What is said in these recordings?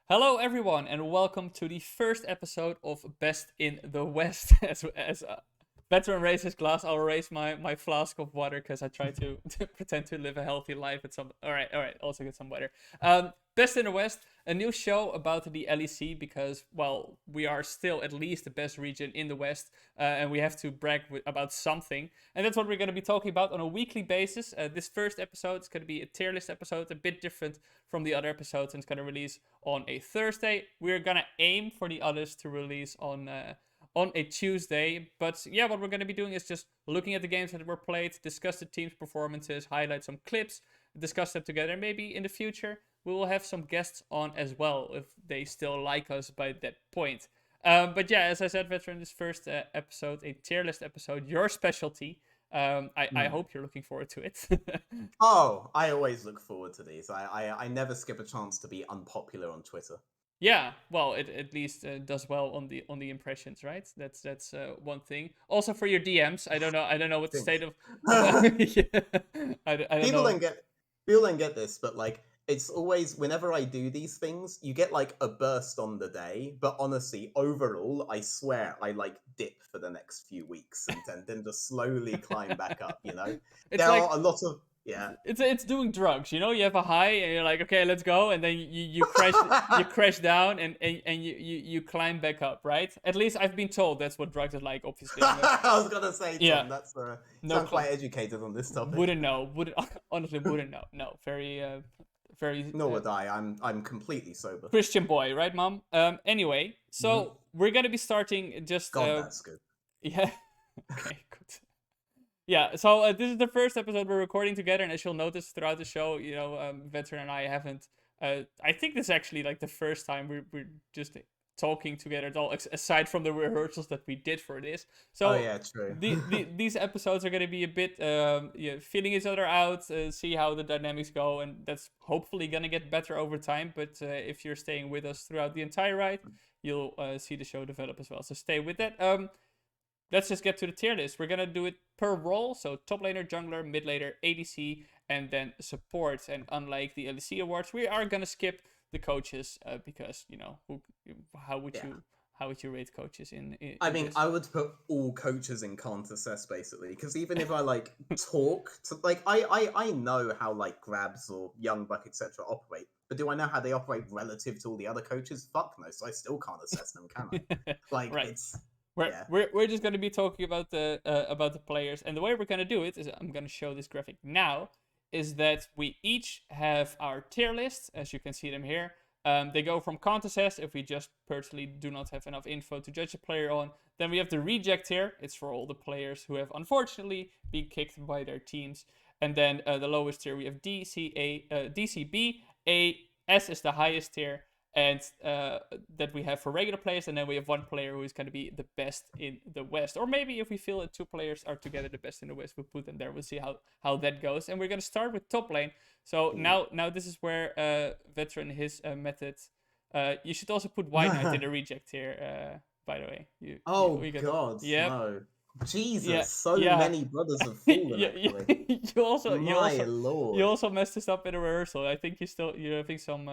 Hello, everyone, and welcome to the first episode of Best in the West. As veteran raise his glass, I'll raise my flask of water because I try to pretend to live a healthy life. At some all right. Also get some water. Best in the West, a new show about the LEC because well, we are still at least the best region in the West, and we have to brag about something. And that's what we're going to be talking about on a weekly basis. This first episode is going to be a tier list episode, a bit different from the other episodes, and it's going to release on a Thursday. We're going to aim for the others to release on a Tuesday. But yeah, what we're going to be doing is just looking at the games that were played, discuss the team's performances, highlight some clips, discuss them together. Maybe in the future we will have some guests on as well if they still like us by that point. But yeah, as I said, veteran, this first episode, a tier list episode, your specialty. I hope you're looking forward to it. Oh, I always look forward to these. I never skip a chance to be unpopular on Twitter. Yeah, well, it at least does well on the impressions, right? That's one thing. Also for your DMs, I don't know what the Thanks. state of yeah, I don't people know. don't get people don't get this, but like it's always whenever I do these things, you get like a burst on the day. But honestly, overall, I swear I like dip for the next few weeks and then just slowly climb back up. It's There like are a lot of yeah. it's doing drugs, you know. You have a high, and you're like, okay, let's go, and then you crash down, and you climb back up, right? At least I've been told that's what drugs are like. Obviously, I'm not, I was gonna say, yeah, Tom, that's no sound clue. quite educated on this topic. Wouldn't know. Would honestly wouldn't know. No, very Nor would I. I'm completely sober. Christian boy, right, mom? Anyway, Mhm. so we're gonna be starting just God, that's good. yeah. Okay, good. Yeah, so this is the first episode we're recording together, and as you'll notice throughout the show, veteran and I haven't. I think this is actually like the first time we're just talking together at all, aside from the rehearsals that we did for this. Oh So yeah, true. these episodes are going to be a bit feeling each other out, see how the dynamics go, and that's hopefully going to get better over time. But if you're staying with us throughout the entire ride, you'll see the show develop as well. So stay with that. Let's just get to the tier list. We're gonna do it per role, so top laner, jungler, mid laner, ADC, and then support. And unlike the LEC awards, we are gonna skip the coaches because how would Yeah. you how would you rate coaches I in mean, this? I would put all coaches in contest basically, because even if I like talk to like I know how like Grabs or Young Buck etc. operate, but do I know how they operate relative to all the other coaches? Fuck no. So I still can't assess them, can I? Like Right. it's We're, yeah. we're, we're just gonna be talking about the players, and the way we're gonna do it is I'm gonna show this graphic now. Is that we each have our tier lists, as you can see them here. They go from contest if we just personally do not have enough info to judge a player on. Then we have the reject tier. It's for all the players who have unfortunately been kicked by their teams. And then the lowest tier we have DCB. S is the highest tier, and that we have for regular players, and then we have one player who is going to be the best in the West. Or maybe if we feel that two players are together the best in the West, we'll put them there. We'll see how that goes. And we're going to start with top lane. So Ooh. now this is where veteran his method. You should also put White Knight in the reject here. By the way, Oh we got God, yep. no. Yeah, Jesus, so yeah. many brothers have fallen yeah, actually. you also My lord. messed this up in a rehersal. I think you're having some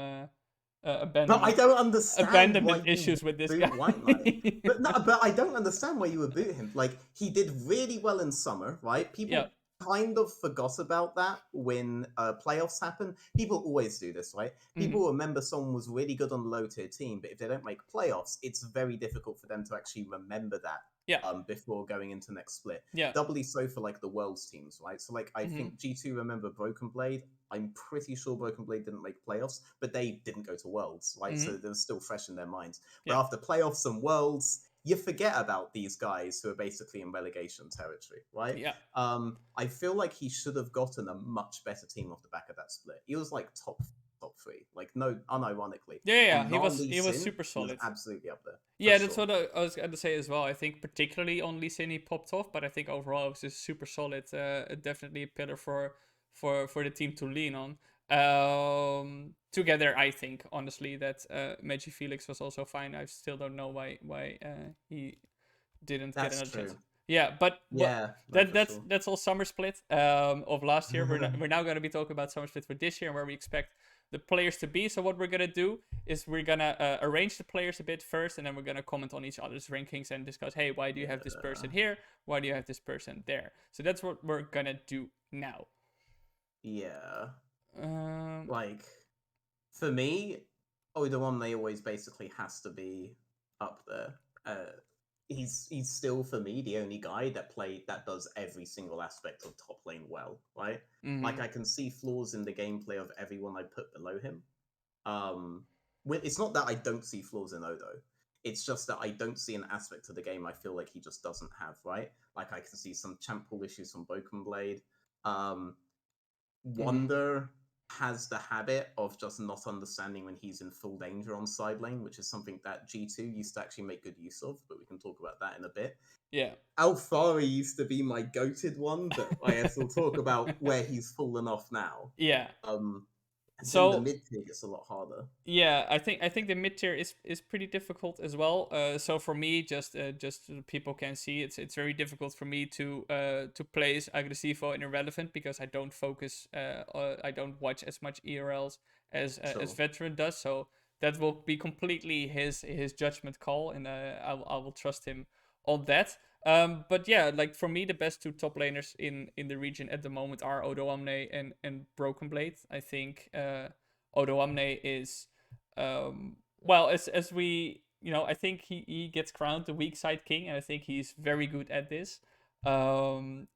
But I don't understand abandonment why you issues with this boot guy. White Knight. But no, but I don't understand why you would boot him. Like he did really well in summer, right? Yeah. People kind of forgot about that when playoffs happen. People always do this, right? Mhm. People remember someone was really good on a low tier team, but if they don't make playoffs, it's very difficult for them to actually remember that Yeah. before going into next split. Yeah. Doubly so for like the world's teams, right? So like I Mhm. think G2 remember Broken Blade. I'm pretty sure Broken Blade didn't make playoffs, but they didn't go to Worlds, right? So Mhm. they were still fresh in their minds. But Yeah. after playoffs and Worlds, you forget about these guys who are basically in relegation territory, right? Yeah. I feel like he should have gotten a much better team off the back of that split. He was like top three, like no, unironically. Yeah. And He non-Lee was Sin, super he was solid. absolutely up there for Yeah, that's sure. what I was going to say as well. I think particularly on Lee Sin he popped off, but I think overall it was just super solid. Definitely a pillar for the team to lean on. Together, I think honestly that Magi Felix was also fine. I still don't know why he didn't get That's another chance. true. Yeah, but Yeah, no, for sure. that's all Summer Split of last year. We're now going to be talking about Summer Split for this year and where we expect the players to be. So what we're gonna do is we're gonna arrange the players a bit first, and then we're gonna comment on each other's rankings and discuss, hey, why do you have this person here? Why do you have this person there? So that's what we're gonna do now. Yeah. Um, Like, for me, Odomne always basically has to be up there. He's still for me the only guy that does every single aspect of top lane well, right? Like I can see flaws in the gameplay of everyone I put below him. It's not that I don't see flaws in Odo. It's just that I don't see an aspect of the game I feel like he just doesn't have, right? Like I can see some champ pool issues from Broken Blade. Wonder has the habit of just not understanding when he's in full danger on side lane, which is something that G2 used to actually make good use of, but we can talk about that in a bit. Yeah. Alfari used to be my goated one, but I guess we'll talk about where he's fallen off now. Yeah. And then the So mid tier gets a lot harder. yeah, I think the mid tier is pretty difficult as well. So for me, just so people can see, it's very difficult for me to place Agresivo in Irrelevant because I don't focus, I don't watch as much ERLs as Sure. Veteran does. So that will be completely his judgment call, and I will trust him on that. But yeah, like for me, the best two top laners in the region at the moment are Odoamne and Broken Blade. I think Odoamne is well, as we, I think he gets crowned the weak side king, and I think he's very good at this. Um,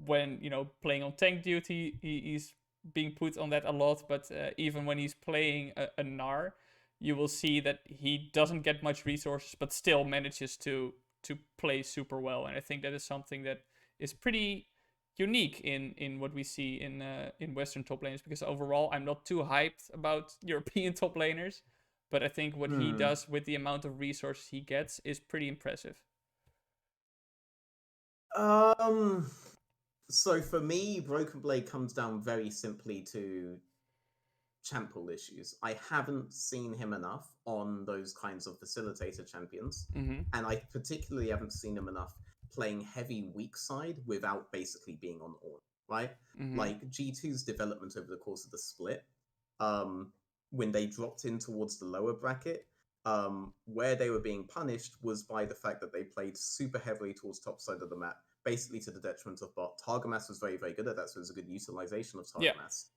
when playing on tank duty, he's being put on that a lot. But even when he's playing a Gnar, you will see that he doesn't get much resources, but still manages to play super well. And I think that is something that is pretty unique in what we see in Western top laners, because overall I'm not too hyped about European top laners, but I think what he does with the amount of resources he gets is pretty impressive. So for me, Broken Blade comes down very simply to champ pool issues. I haven't seen him enough on those kinds of facilitator champions, and I particularly haven't seen him enough playing heavy weak side without basically being on all, right? Like G2's development over the course of the split, when they dropped in towards the lower bracket, where they were being punished was by the fact that they played super heavily towards top side of the map, basically to the detriment of bot. Targamas was very, very good at that, so it was a good utilization of Targamas.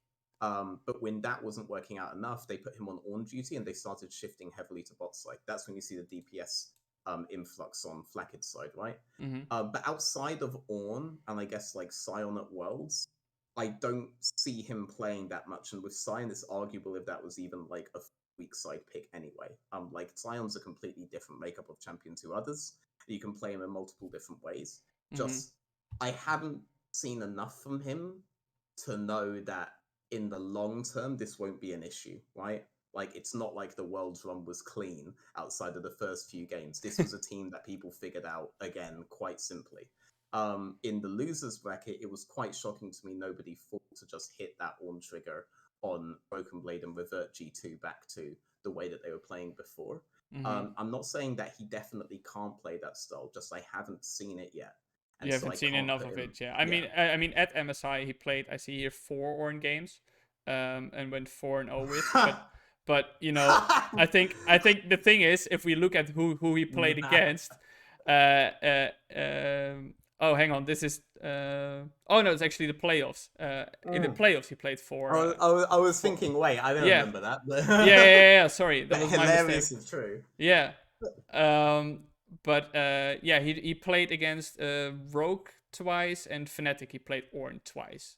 But when that wasn't working out enough, they put him on Ornn duty and they started shifting heavily to bot side. That's when you see the DPS influx on Flakkid's side, right? But outside of Ornn, and I guess like Sion at Worlds, I don't see him playing that much. And with Sion, it's arguable if that was even like a weak side pick anyway. Like Sion's a completely different makeup of champion to others. You can play him in multiple different ways. Just I haven't seen enough from him to know that in the long term this won't be an issue, right? Like it's not like the world's run was clean outside of the first few games. This was a team that people figured out again quite simply. In the losers bracket, it was quite shocking to me nobody thought to just hit that Ornn trigger on Broken Blade and revert G2 back to the way that they were playing before. I'm not saying that he definitely can't play that style, just I haven't seen it yet. And you so haven't I seen can't enough put of him... it, yeah. I mean, at MSI he played, I see here, 4 Ornn games, and went 4-0 with. But I think the thing is, if we look at who he played against, oh, hang on, this is oh no, it's actually the playoffs. In the playoffs he played for. I was thinking, wait, I don't remember that. But... yeah. Sorry, that but was my hilarious mistake. is true. Yeah. But yeah, he played against Rogue twice and Fnatic. He played Ornn twice.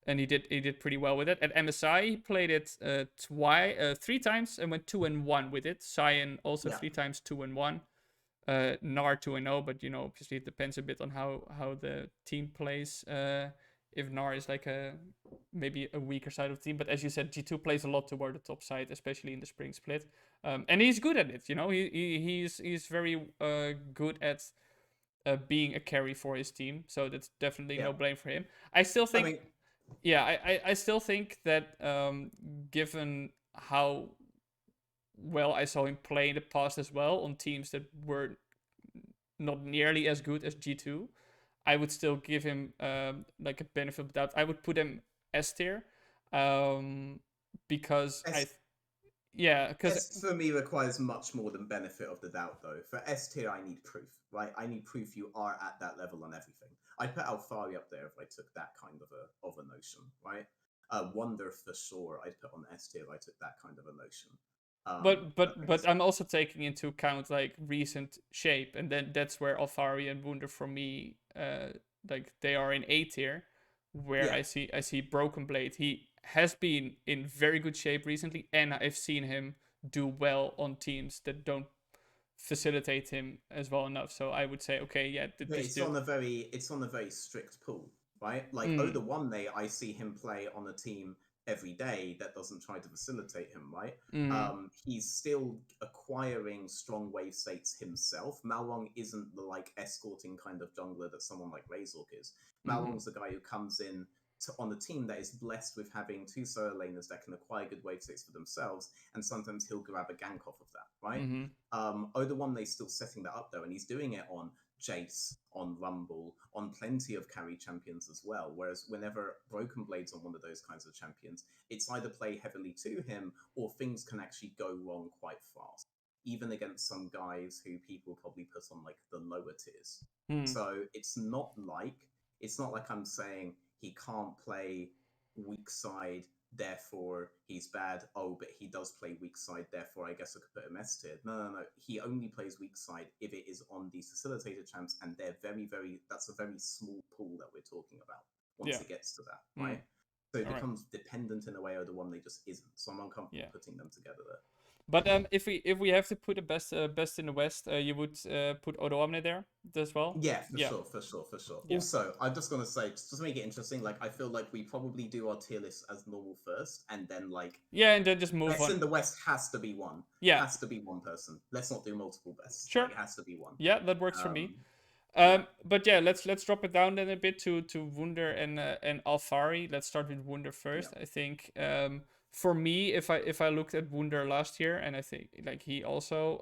And he did pretty well with it. At MSI, he played it three times and went 2-1 with it. Cyan also 3 times 2-1. Gnar 2-0, but obviously it depends a bit on how the team plays. If Gnar is like maybe a weaker side of the team, but as you said, G2 plays a lot toward the top side, especially in the spring split, and he's good at it. He's very good at being a carry for his team, so that's definitely no blame for him. I still think, I still think that given how well I saw him play in the past as well on teams that were not nearly as good as G2, I would still give him like a benefit of doubt. I would put him S tier. because S yeah, because S for me requires much more than benefit of the doubt, though. For S tier, I need proof, right? I need proof you are at that level on everything. I'd put Alfari up there if I took that kind of a notion, right? Wonder for sure I'd put on S tier if I took that kind of a notion. but I'm also taking into account like recent shape, and then that's where Alfari and Wunder for me, like they are in A tier, where yeah, I see Broken Blade. He has been in very good shape recently, and I've seen him do well on teams that don't facilitate him as well enough. So I would say, okay, yeah, but this dude. it's on a very strict pool, right? Like Mm, Oda One Day, I see him play on a team every day that doesn't try to facilitate him, right? mm, He's still acquiring strong wave states himself. Malwong isn't the like escorting kind of jungler that someone like Razork is. mm, Malwong's the guy who comes in on a team that is blessed with having two solo laners that can acquire good wave states for themselves, and sometimes he'll grab a gank off of that, right? mm, Oda One Day's still setting that up though, and he's doing it on Jace, on Rumble, on plenty of carry champions as well. Whereas whenever Broken Blade's on one of those kinds of champions, it's either play heavily to him or things can actually go wrong quite fast, even against some guys who people probably put on like the lower tiers. mm. So it's not like I'm saying he can't play weak side, therefore he's bad. Oh, but he does play weak side, therefore I guess I could put him S tier. No. He only plays weak side if it is on these facilitated champs, and they're that's a very small pool that we're talking about once Yeah. it gets to that, Mm. right? So it All right. becomes dependent in a way, or the one they just isn't. So I'm Yeah. uncomfortable putting them together there. But if we have to put the best in the West, you would put Odo Omne there as well. Yeah, for Yeah. sure, for sure, for sure. Yeah. Also, I'm just gonna say, just to make it interesting, like I feel like we probably do our tier list as normal first, and then like Yeah, and then just move best on. in the West has to be one. Yeah. Has to be one person. Let's not do multiple bests. Sure. Like it has to be one. Yeah, that works for me. Yeah. But yeah, let's drop it down then a bit to Wunder and Alfari. Let's start with Wunder Yeah. first. I think for me, if I looked at Wunder last year, and I think like he also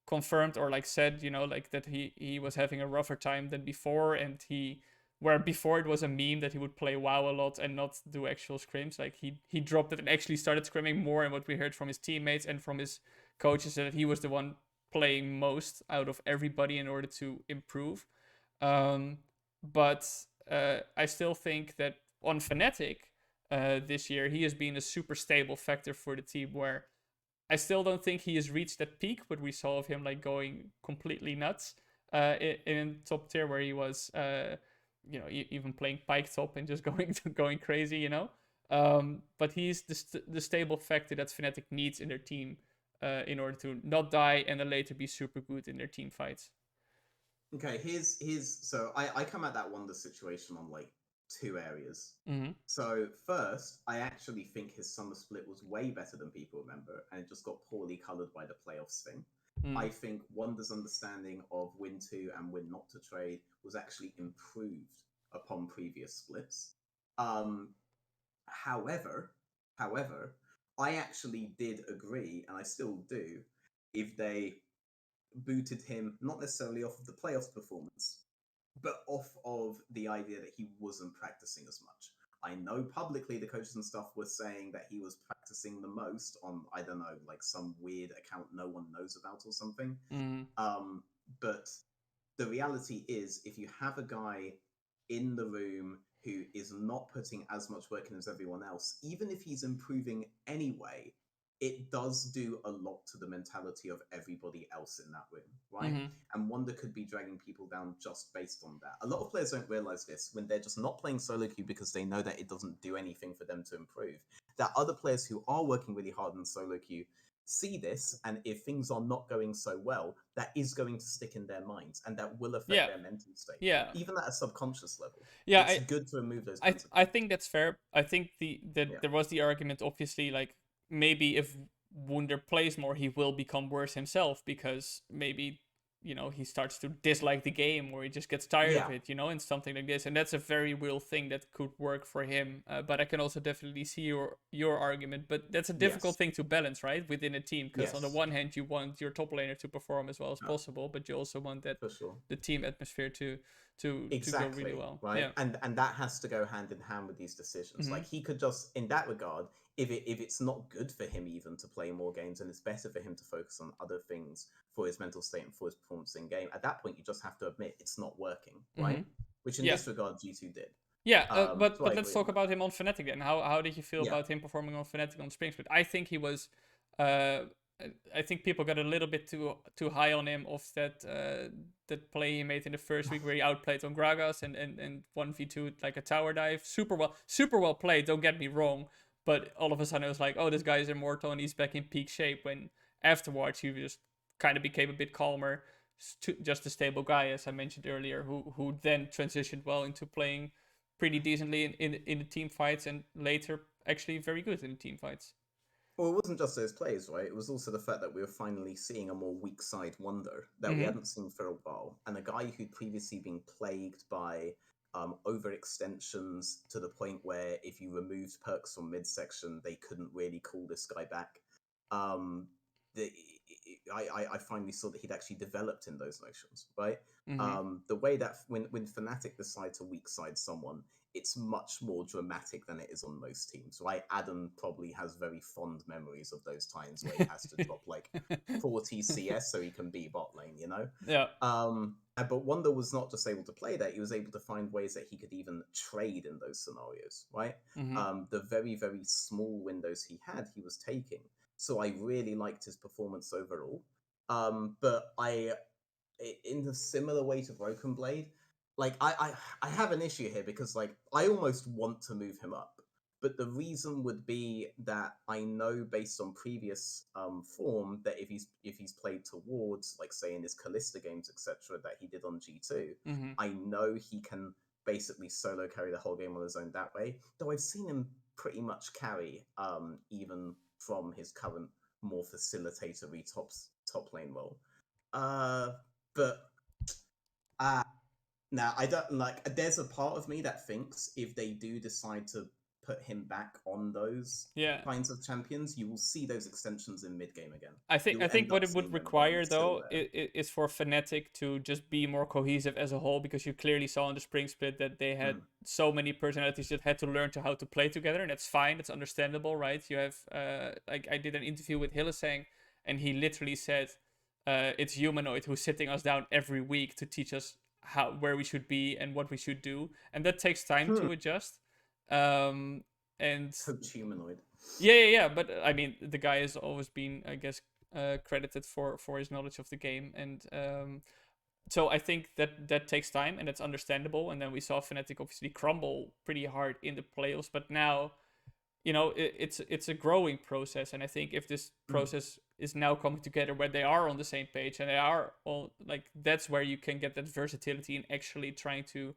confirmed or like said, you know, like that he was having a rougher time than before, and he where before it was a meme that he would play WoW a lot and not do actual scrims. Like he dropped it and actually started scrimming more, and what we heard from his teammates and from his coaches that he was the one playing most out of everybody in order to improve. But I still think that on Fnatic this year, he has been a super stable factor for the team where I still don't think he has reached that peak, but we saw of him like going completely nuts in top tier where he was, you know, even playing pike top and just going crazy, you know. But he's the stable factor that Fnatic needs in their team in order to not die and then later be super good in their team fights. Okay, here's so I come at that Wonder situation on like two areas. Mm-hmm. So first, I actually think his summer split was way better than people remember, and it just got poorly colored by the playoffs thing. I think Wonder's understanding of win to and win not to trade was actually improved upon previous splits. However, however, I actually did agree, and I still do, if they booted him not necessarily off of the playoffs performance, but off of the idea that he wasn't practicing as much. I know publicly the coaches and stuff were saying that he was practicing the most on, I don't know, like some weird account no one knows about or something. But the reality is, if you have a guy in the room who is not putting as much work in as everyone else, even if he's improving anyway, it does do a lot to the mentality of everybody else in that room, right? Mm-hmm. And Wonder could be dragging people down just based on that. A lot of players don't realize this when they're just not playing solo queue because they know that it doesn't do anything for them to improve. That other players who are working really hard in solo queue see this, and if things are not going so well, that is going to stick in their minds, and that will affect their mental state, even at a subconscious level. It's good to remove those kinds of I think that's fair. I think yeah. there was the argument, obviously, like maybe if Wunder plays more, he will become worse himself because maybe he starts to dislike the game, or he just gets tired of Yeah. it, and something like this. And that's a very real thing that could work for him. But I can also definitely see your argument. But that's a difficult Yes. thing to balance, right, within a team. Because on the Yes. one hand, you want your top laner to perform as well as possible, but you also want that For sure. the team atmosphere to go really Exactly, well. right? Yeah. And that has to go hand in hand with these decisions. Mm-hmm. Like he could just, in that regard, if it's not good for him even to play more games, and it's better for him to focus on other things for his mental state and for his performance in game, at that point you just have to admit it's not working, Mm-hmm. right? Which in Yeah. this regard G2 did. Yeah, So but I let's agree talk on that. about him on Fnatic then. How did you feel Yeah. about him performing on Fnatic on Spring Split? I think he was. Uh, I think people got a little bit too high on him of that play he made in the first week where he outplayed on Gragas and 1v2 like a tower dive. Super well played. Don't get me wrong, but all of a sudden it was like, oh, this guy is immortal and he's back in peak shape. When afterwards he just kind of became a bit calmer, just a stable guy, as I mentioned earlier, who then transitioned well into playing pretty decently in the team fights, and later actually very good in the team fights. Well, it wasn't just those plays, right? It was also the fact that we were finally seeing a more weak side Wonder that we Mm-hmm. hadn't seen for a while, and a guy who'd previously been plagued by overextensions to the point where if you removed perks from midsection, they couldn't really call this guy back. Um, the, I finally saw that he'd actually developed in those motions, right? Mm-hmm. The way that when Fnatic decide to weak side someone, it's much more dramatic than it is on most teams, right? Adam probably has very fond memories of those times where he has to drop like 40 CS so he can be bot lane, Yeah. But Wonder was not just able to play that; he was able to find ways that he could even trade in those scenarios, right? Mm-hmm. The very very small windows he had, he was taking. So I really liked his performance overall. But in a similar way to Broken Blade, like I have an issue here because like I almost want to move him up, but the reason would be that I know based on previous form that if he's played towards like say in his Callista games etc that he did on G2, Mm-hmm. I know he can basically solo carry the whole game on his own that way. Though I've seen him pretty much carry even from his current more facilitatory top lane role. But now I don't like. There's a part of me that thinks if they do decide to put him back on those Yeah. kinds of champions, you will see those extensions in mid game again. I You'll think end what up it would seeing them again require still though there. is for Fnatic to just be more cohesive as a whole, because you clearly saw in the Spring Split that they had so many personalities that had to learn to how to play together, and that's fine, it's understandable, right? You have like I did an interview with Hillesang, and he literally said it's Humanoid who's sitting us down every week to teach us where we should be and what we should do, and that takes time to adjust. And Coach Humanoid. yeah. But I mean, the guy has always been, I guess, credited for his knowledge of the game, and so I think that takes time, and that's understandable. And then we saw Fnatic obviously crumble pretty hard in the playoffs, but now, it's a growing process, and I think if this process is now coming together where they are on the same page and they are all like, that's where you can get that versatility in actually trying to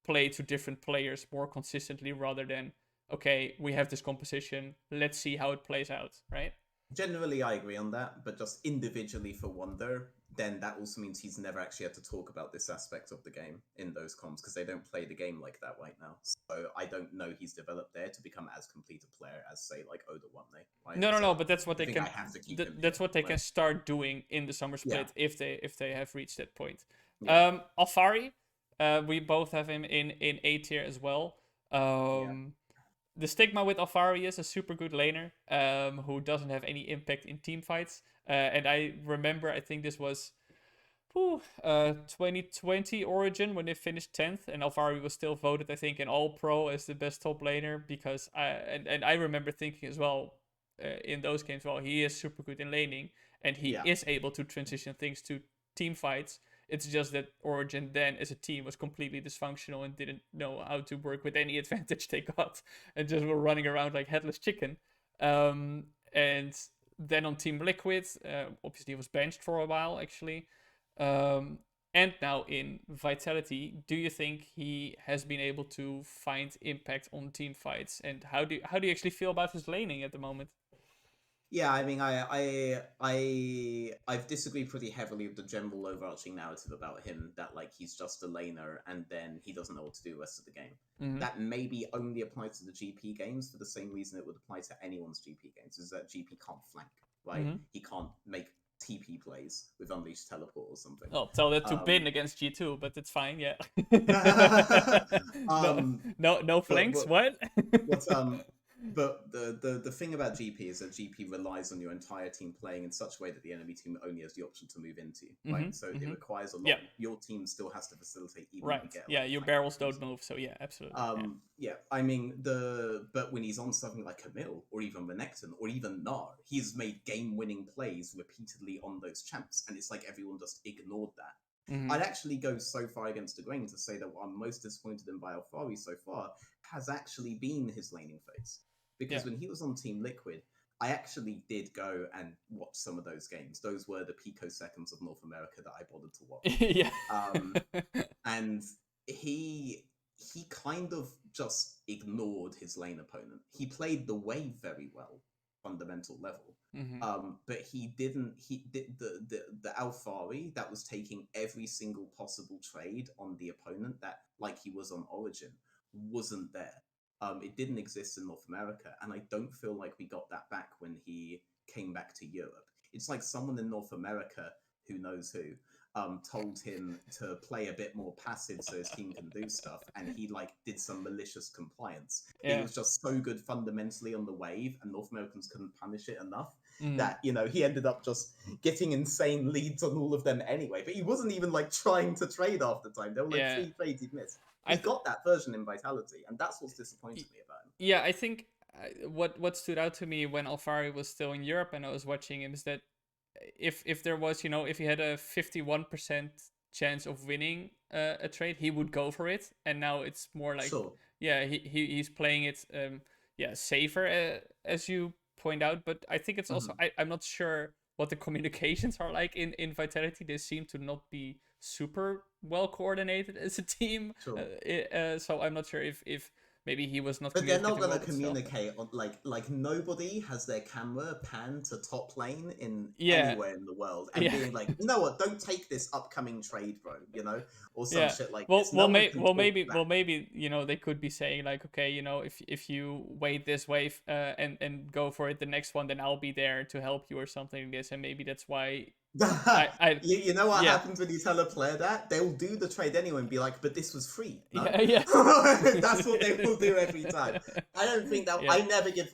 play to different players more consistently, rather than, okay, we have this composition, let's see how it plays out, right? Generally, I agree on that, but just individually for Wonder, then that also means he's never actually had to talk about this aspect of the game in those comms because they don't play the game like that right now. So I don't know he's developed there to become as complete a player as say like Oda One Day. Right? No, So but that's what I they think can. I have to keep him That's here, what they right? can start doing in the summer Yeah. split if they have reached that point. Yeah. Alfari, we both have him in A tier as well. The stigma with Alfari is a super good laner who doesn't have any impact in team fights. And I remember, I think this was 2020 Origin when they finished 10th, and Alfari was still voted, I think, in All Pro as the best top laner, because I remember thinking as well in those games, well, he is super good in laning, and he is able to transition things to team fights. It's just that Origin then as a team was completely dysfunctional and didn't know how to work with any advantage they got, and just were running around like headless chicken. And then on Team Liquid, obviously he was benched for a while actually. And now in Vitality, do you think he has been able to find impact on team fights? And how do you actually feel about his laning at the moment? Yeah, I mean, I've disagreed pretty heavily with the general overarching narrative about him that like he's just a laner and then he doesn't know what to do the rest of the game. Hmm. That maybe only applies to the GP games for the same reason it would apply to anyone's GP games, is that GP can't flank, right? Hmm. He can't make TP plays with Unleashed Teleport or something. I'll tell that to Um, Bin against G2, but it's fine. Yeah. No, um, no but flanks. What? But but the thing about GP is that GP relies on your entire team playing in such a way that the enemy team only has the option to move into, right? Hmm. So it Hmm. requires a lot. Yeah. Your team still has to facilitate even if you Right. get Yeah. like a Your flank barrels from don't someone. move, so yeah, absolutely. Yeah. Yeah, I mean but when he's on something like Camille or even Renekton or even Gnar, he's made game-winning plays repeatedly on those champs, and it's like everyone just ignored that. Hmm. I'd actually go so far against the grain to say that what I'm most disappointed in by Alfari so far has actually been his laning phase. Yeah. Because when he was on Team Liquid, I actually did go and watch some of those games. Those were the picoseconds of North America that I bothered to watch. Yeah. Um, and he kind of just ignored his lane opponent. He played the wave very well, fundamental level. Hmm. But he didn't. He did the Alfari that was taking every single possible trade on the opponent that like he was on Origin wasn't there. It didn't exist in North America, and I don't feel like we got that back when he came back to Europe. It's like someone in North America, who knows who, told him to play a bit more passive so his team can do stuff, and he like did some malicious compliance. He Yeah. was just so good fundamentally on the wave, and North Americans couldn't punish it enough Mm. that he ended up just getting insane leads on all of them anyway. But he wasn't even like trying to trade half the time. There were like Yeah. 3 trades he'd missed. I He th- got that version in Vitality, and that's what's disappointed y- me about him. yeah, I think what stood out to me when Alfari was still in Europe and I was watching him is that if there was, if he had a 51% chance of winning a trade, he would go for it. And now it's more like, Sure. yeah, he's playing it, yeah, safer, as you point out. But I think it's also, Hmm. I'm not sure what the communications are like in Vitality. They seem to not be super well coordinated as a team. Sure. So I'm not sure if maybe he was not But they're not communicating going well to with himself. communicate on like nobody has their camera panned to top lane in Yeah, anywhere in the world and yeah. being like, you know what, don't take this upcoming trade, bro, or some Yeah. shit like Well, this. No one can talk back. maybe they could be saying like, okay, if you wait this wave and go for it, the next one, then I'll be there to help you or something like this, and maybe that's why I You know what yeah happens when you tell a player that? They'll do the trade anyway and be like, but this was free, no? yeah yeah That's what they will do every time. I don't think that yeah.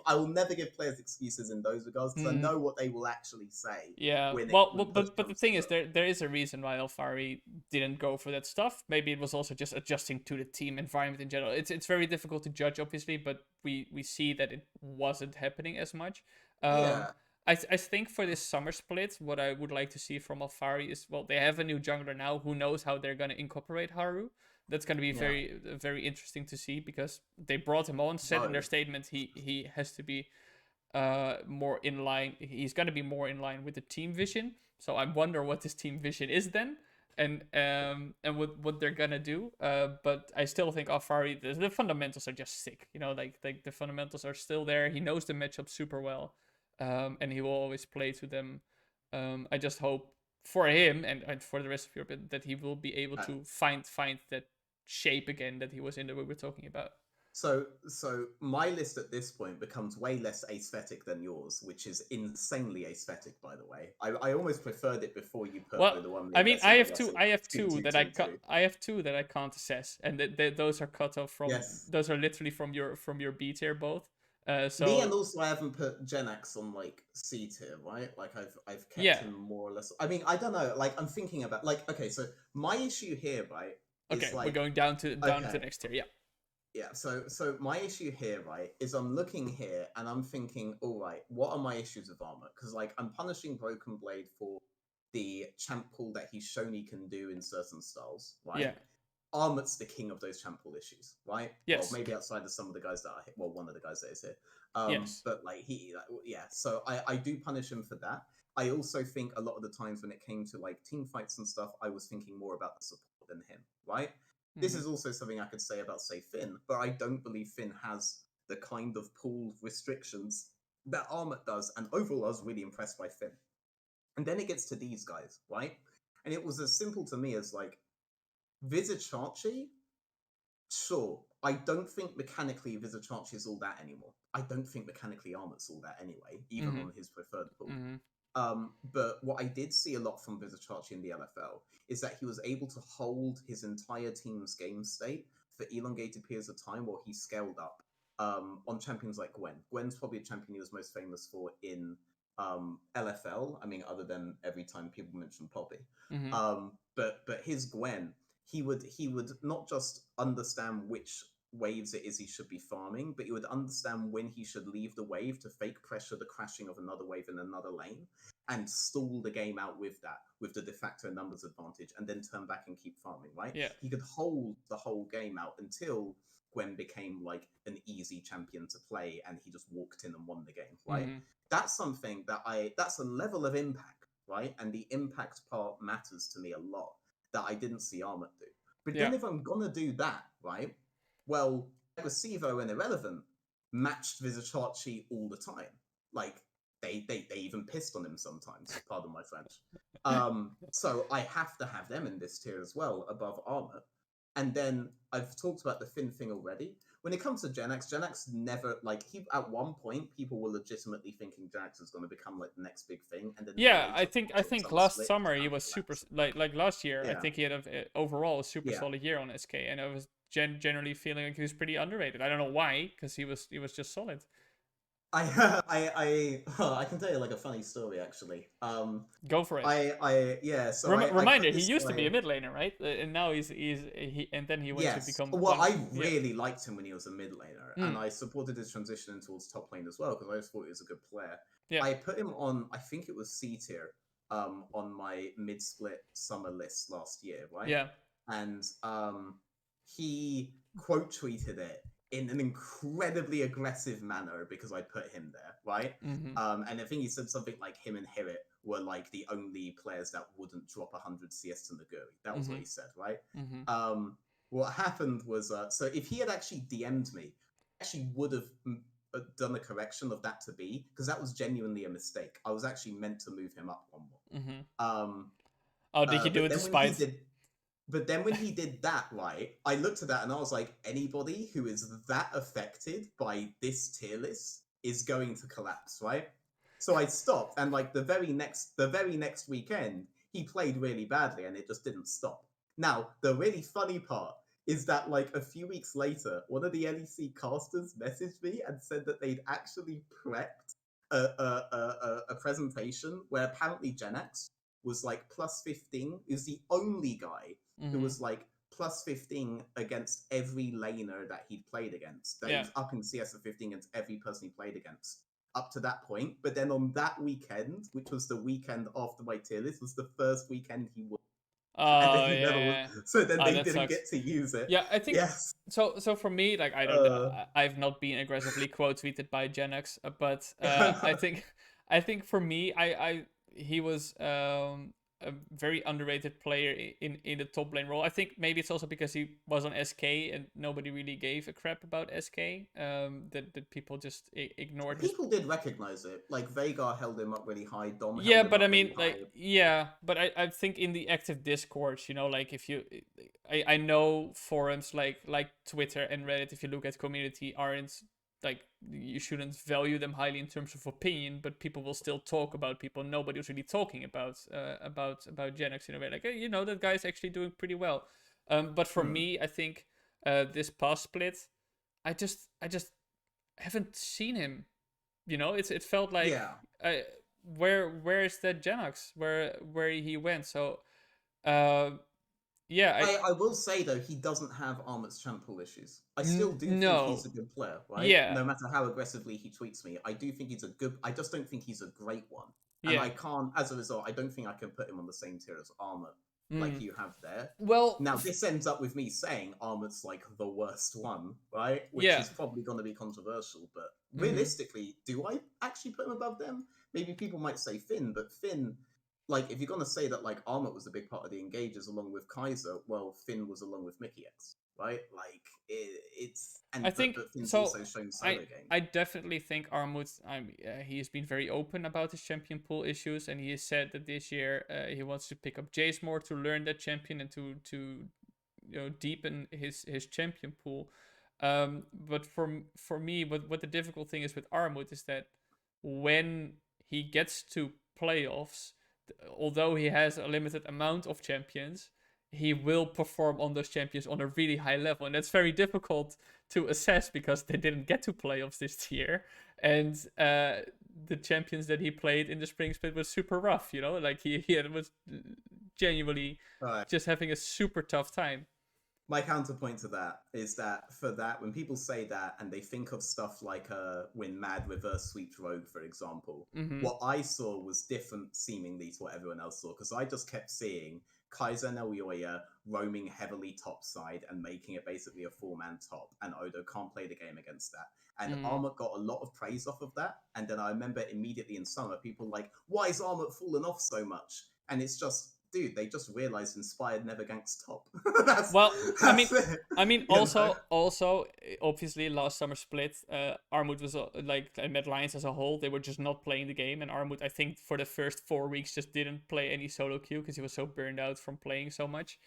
I will never give players excuses in those regards because I Mm. know what they will actually say Yeah, when well, push but the comes to thing is, shove. there is a reason why Alfari didn't go for that stuff. Maybe it was also just adjusting to the team environment in general. It's very difficult to judge, obviously, but we see that it wasn't happening as much. Um, Yeah, I think for this summer split, what I would like to see from Alfari is, well, they have a new jungler now. Who knows how they're gonna incorporate Haru? That's gonna be yeah. very interesting to see because they brought him on, said in their No. statement he has to be more in line. He's gonna be more in line with the team vision. So I wonder what this team vision is then, and what they're gonna do. But I still think Alfari, the fundamentals are just sick. Like the fundamentals are still there. He knows the matchup super well, and he will always play to them. I just hope for him and for the rest of Europe that he will be able Uh, to find that shape again that he was in that we were talking about. so my list at this point becomes way less aesthetic than yours, which is insanely aesthetic, by the way. I almost preferred it before you put Well, the one I where mean, that's like yes, I have two two two that two two. I have two that I can't assess, and those are cut off from Yes. those are literally from your B tier both. Me, and So also I haven't put Genax on like C tier, right? Like I've kept yeah, him more or less. I mean, I don't know. Like I'm thinking about like okay, so my issue here, right, is okay, we're like going down to the okay, next tier. Yeah, yeah. So my issue here, right, is I'm looking here and I'm thinking, all right, what are my issues with armor? Because like I'm punishing Broken Blade for the champ pool that he's shown he can do in certain styles, yeah, right? Armut's the king of those champ pool issues, right? Well, yes, maybe outside of some of the guys that are here. Well, one of the guys that is here. yes, But like yeah. So I do punish him for that. I also think a lot of the times when it came to like team fights and stuff, I was thinking more about the support than him, right? This mm-hmm. is also something I could say about say Finn, but I don't believe Finn has the kind of pool restrictions that Armut does, and overall I was really impressed by Finn. And then it gets to these guys, right? And it was as simple to me as like Vizicachi. Sure, I don't think mechanically Vizicachi is all that anymore. I don't think mechanically Armut's all that anyway, even Mm-hmm. on his preferred pool. Mm-hmm. But what I did see a lot from Vizicachi in the LFL is that he was able to hold his entire team's game state for elongated periods of time while he scaled up on champions like Gwen. Gwen's probably a champion he was most famous for in LFL. I mean, other than every time people mention Poppy. Mm-hmm. But his Gwen, he would not just understand which waves it is he should be farming, but he would understand when he should leave the wave to fake pressure the crashing of another wave in another lane and stall the game out with that, with the de facto numbers advantage, and then turn back and keep farming, right? Yeah. He could hold the whole game out until Gwen became like an easy champion to play and he just walked in and won the game, right? Mm-hmm. That's something that's a level of impact, right? And the impact part matters to me a lot that I didn't see Armut do. But Yeah. then if I'm gonna do that, right? Well, Aggressivo and Irrelevant matched Vizicachi all the time. Like they even pissed on him sometimes. Pardon my French. So I have to have them in this tier as well, above Armut. And then I've talked about the Finn thing already. When it comes to Genax never like he at one point people were legitimately thinking Genax is going to become like the next big thing, and then the Yeah, later I of think Summer last Split summer he kind of was super collapsed. like last year. I Yeah, think he had overall a super yeah. solid year on SK, and I was generally feeling like he was pretty underrated. I don't know why, because he was just solid. I can tell you like a funny story actually. Go for it. Yeah. So I Reminder: put he this used to be guy. a mid laner, right? And now he and then he went to Yes. become Well, one. I Yeah. really liked him when he was a mid laner, and Mm, I supported his transition towards top lane as well because I just thought he was a good player. yeah. I put him on, I think it was C tier, on my mid split summer list last year, right? Yeah. And he quote tweeted it in an incredibly aggressive manner because I put him there, right? Mm-hmm. And I think he said something like him and Hirit were like the only players that wouldn't drop 100 CS to Naguri. That was what Mm-hmm. he said, right? Mm-hmm. What happened was, so if he had actually DM'd me, I actually would have done a correction of that to B because that was genuinely a mistake. I was actually meant to move him up one Mm-hmm. more. Oh, did he do But it then when he despite? did, but then when he did that, right, I looked at that and I was like, anybody who is that affected by this tier list is going to collapse, right? So I stopped, and like the very next weekend, he played really badly, and it just didn't stop. Now, the really funny part is that like a few weeks later, one of the LEC casters messaged me and said that they'd actually prepped a presentation where apparently Genax was like plus 15. He was the only guy who Mm-hmm. was like plus 15 against every laner that he'd played against. That he Yeah. was up in CS of 15 against every person he played against up to that point. But then on that weekend, which was the weekend after my tier list, was the first weekend he won. And then Oh he never was. yeah. So then Ah, they that didn't sucks. get to use it. Yeah, I think Yes. so. So for me, like Uh, I've not been aggressively quote tweeted by Genex, but I think for me, he was a very underrated player in the top lane role. I think maybe it's also because he was on SK and nobody really gave a crap about SK. That people just ignored his. People did recognize it. Like Veigar held him up really high. Dom Yeah, held him but I up really mean, high. like, yeah, but I think in the active discourse, like if you, I know forums like Twitter and Reddit, if you look at community, aren't like you shouldn't value them highly in terms of opinion, but people will still talk about people nobody was really talking about Genex in a way, like, hey, that guy's actually doing pretty well. But for Hmm. me, I think this past split, I just haven't seen him. It felt like Yeah. where is that Genox where he went? So uh yeah, I will say though, he doesn't have Armut's champ pool issues. I still do think he's no. a good player, right? Yeah. No matter how aggressively he tweets me, I do think he's a good. I just don't think he's a great one, and Yeah. I can't. As a result, I don't think I can put him on the same tier as Armut, like Mm. you have there. Well, Now this ends up with me saying Armut's like the worst one, right? Which yeah. is probably going to be controversial, but Mm-hmm. realistically, do I actually put him above them? Maybe people might say Finn, but Finn, like if you're gonna say that like Armut was a big part of the Engagers along with Kaiser, well, Finn was along with Mickey X. right? Like it's I and think but Finn's so. also shown I solo game. I definitely think Armut. He has been very open about his champion pool issues, and he has said that this year he wants to pick up Jace more to learn that champion and to deepen his champion pool. But for me, what the difficult thing is with Armut is that when he gets to playoffs, although he has a limited amount of champions, he will perform on those champions on a really high level, and that's very difficult to assess because they didn't get to playoffs this year, and the champions that he played in the spring split was super rough. Like he was genuinely Right. just having a super tough time. My counterpoint to that is that for that, when people say that and they think of stuff like when Mad reverse sweeps Rogue, for example, Mm-hmm. what I saw was different seemingly to what everyone else saw, because I just kept seeing Kaiser and Elyoya roaming heavily topside and making it basically a four-man top, and Odo can't play the game against that. And Mm. Armut got a lot of praise off of that. And then I remember immediately in summer, people like, why is Armut fallen off so much? And it's just, dude, they just realized Inspired never ganks top. that's Well, that's it. I mean, You know? also, obviously, last summer split, Armut was like, and Mad Lions as a whole, they were just not playing the game, and Armut, I think, for the first 4 weeks, just didn't play any solo queue because he was so burned out from playing so much,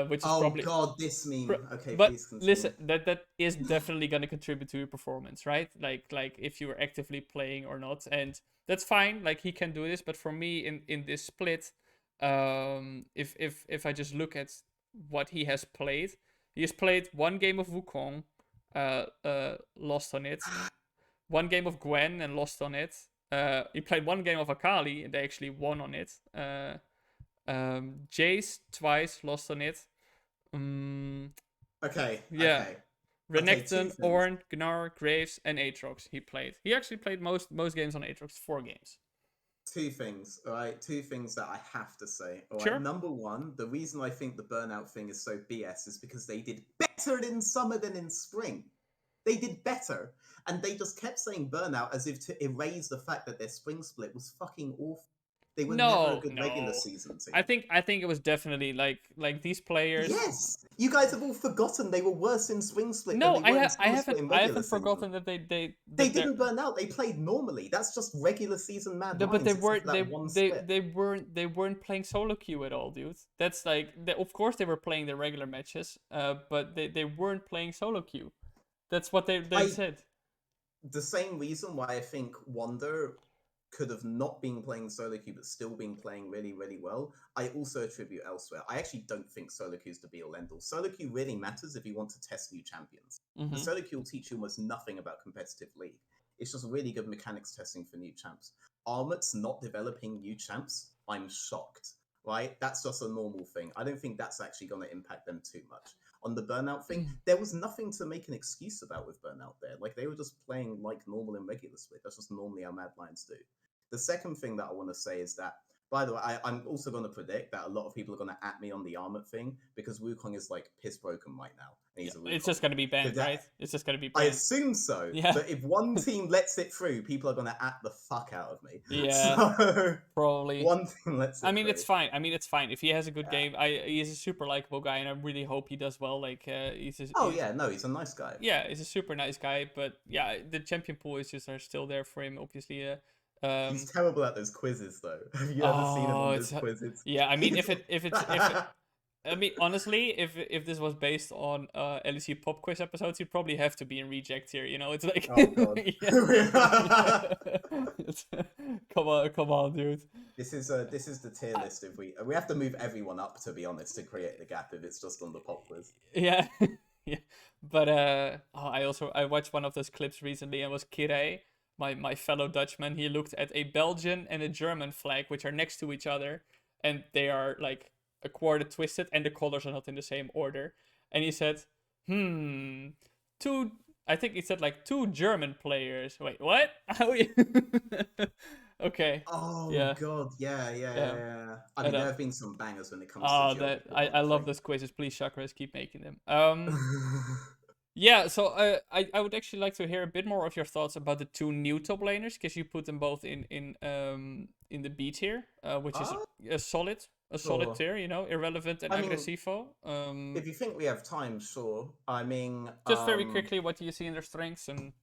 which is Oh probably. god, this meme. Okay, But please continue. listen, that is definitely going to contribute to your performance, right? Like if you are actively playing or not, and that's fine. Like he can do this, but for me in this split, if I just look at what he has played, he has played one game of Wukong, lost on it. One game of Gwen and lost on it. He played one game of Akali and they actually won on it. Jace twice lost on it. Okay, Yeah. okay. Okay, two Renekton, things. Ornn, Gnar, Graves, and Aatrox he played. He actually played most games on Aatrox, 4 games. Two things, all right? Two things that I have to say. All right. Sure. Number one, the reason I think the burnout thing is so BS is because they did better in summer than in spring. They did better. And they just kept saying burnout as if to erase the fact that their spring split was fucking awful. They were never a No, good regular no. season I team. think I think it was definitely like these players. Yes, you guys have all forgotten they were worse in swing split than No, they were in I summer split haven't in I regular haven't season. forgotten that They they're didn't burn out. They played normally. That's just regular season Mad no, but they Lions, except weren't for that one split. they weren't playing solo queue at all, dude. That's like of course they were playing their regular matches, but they weren't playing solo queue. That's what they I said. the same reason why I think Wonder could have not been playing solo queue but still been playing really, really well, I also attribute elsewhere. I actually don't think solo queue is the be all end all. Solo queue really matters if you want to test new champions. The Mm-hmm. solo queue will teach you almost nothing about competitive league. It's just really good mechanics testing for new champs. Armut's not developing new champs. I'm shocked. Right? That's just a normal thing. I don't think that's actually going to impact them too much. On the burnout thing, there was nothing to make an excuse about with burnout there. Like they were just playing like normal in regular split. That's just normally how Mad Lions do. The second thing that I want to say is that, by the way, I'm also going to predict that a lot of people are going to at me on the Armut thing because Wukong is like piss broken right now, and Yeah, he's a it's Wukong. just gonna be banned, That, right? It's just gonna be I banned. assume so, Yeah, but if one team lets it through, people are going to at the fuck out of me. yeah, So probably. one team lets I it mean, it's through. fine. I mean, it's fine if he has a good Yeah. game. He's a super likable guy, and I really hope he does well. Like, Oh yeah, no, he's a nice guy. yeah, he's a super nice guy. But yeah, the champion pool is just are still there for him. Obviously, He's terrible at those quizzes, though. Have you ever seen him oh, on it's those quizzes? yeah. I mean, He's if it, I mean, honestly, if this was based on LEC pop quiz episodes, he'd probably have to be in reject here. It's like, oh god. yeah. Come on, dude. This is the tier list. If we have to move everyone up, to be honest, to create the gap. If it's just on the pop quiz. Yeah, yeah. But I watched one of those clips recently, and it was Kire, my fellow Dutchman. He looked at a Belgian and a German flag, which are next to each other, and they are like a quarter twisted, and the colors are not in the same order. And he said, two. I think he said like two German players. Wait, what? How you? Okay. Oh Yeah. god, yeah, yeah, yeah, Yeah. yeah. I And mean, there have been some bangers when it comes to oh, that geography. I love Honestly. those quizzes. Please, Chakras, keep making them. Yeah, so I would actually like to hear a bit more of your thoughts about the two new top laners, because you put them both in the B tier, which is oh, solid. a solid Sure. tier, you know, irrelevant and I mean, aggressivo. if you think we have time, sure. I mean, Just very quickly, what do you see in their strengths? And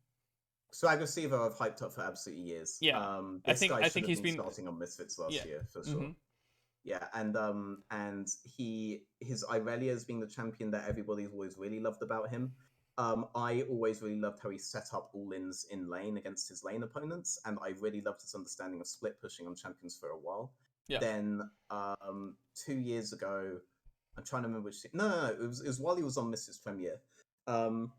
so Agressivo I've hyped up for absolutely years. yeah, This guy I should think have he's been been starting on Misfits yeah. last year for Mm-hmm. sure. Yeah, and his Irelia as being the champion that everybody's always really loved about him. I always really loved how he set up all-ins in lane against his lane opponents, and I really loved his understanding of split pushing on champions for a while. Yeah. Then 2 years ago, I'm trying to remember which. No, it was while he was on Mrs. Premier. Um,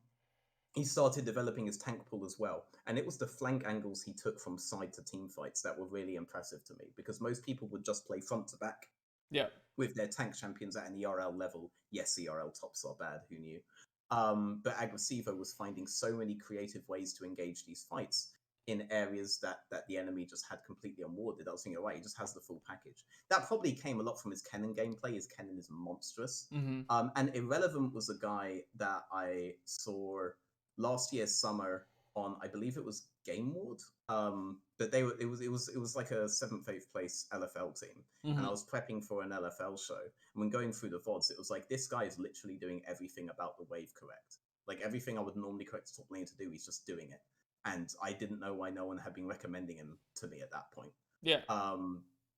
he started developing his tank pool as well. And it was the flank angles he took from side to team fights that were really impressive to me, because most people would just play front to back Yeah. with their tank champions at an ERL level. Yes, ERL tops are bad, who knew? But Agressivo was finding so many creative ways to engage these fights in areas that the enemy just had completely unwarded. I was thinking, right, he just has the full package. That probably came a lot from his Kennen gameplay. His Kennen is monstrous. Mm-hmm. And Irrelevant was a guy that I saw last year's summer on, I believe it was Game Ward. But it was like a 7th, 8th place LFL team, and I was prepping for an LFL show. And when going through the VODs, it was like, this guy is literally doing everything about the wave correct. Like everything I would normally correct a top lane to do, he's just doing it. And I didn't know why no one had been recommending him to me at that point. Yeah.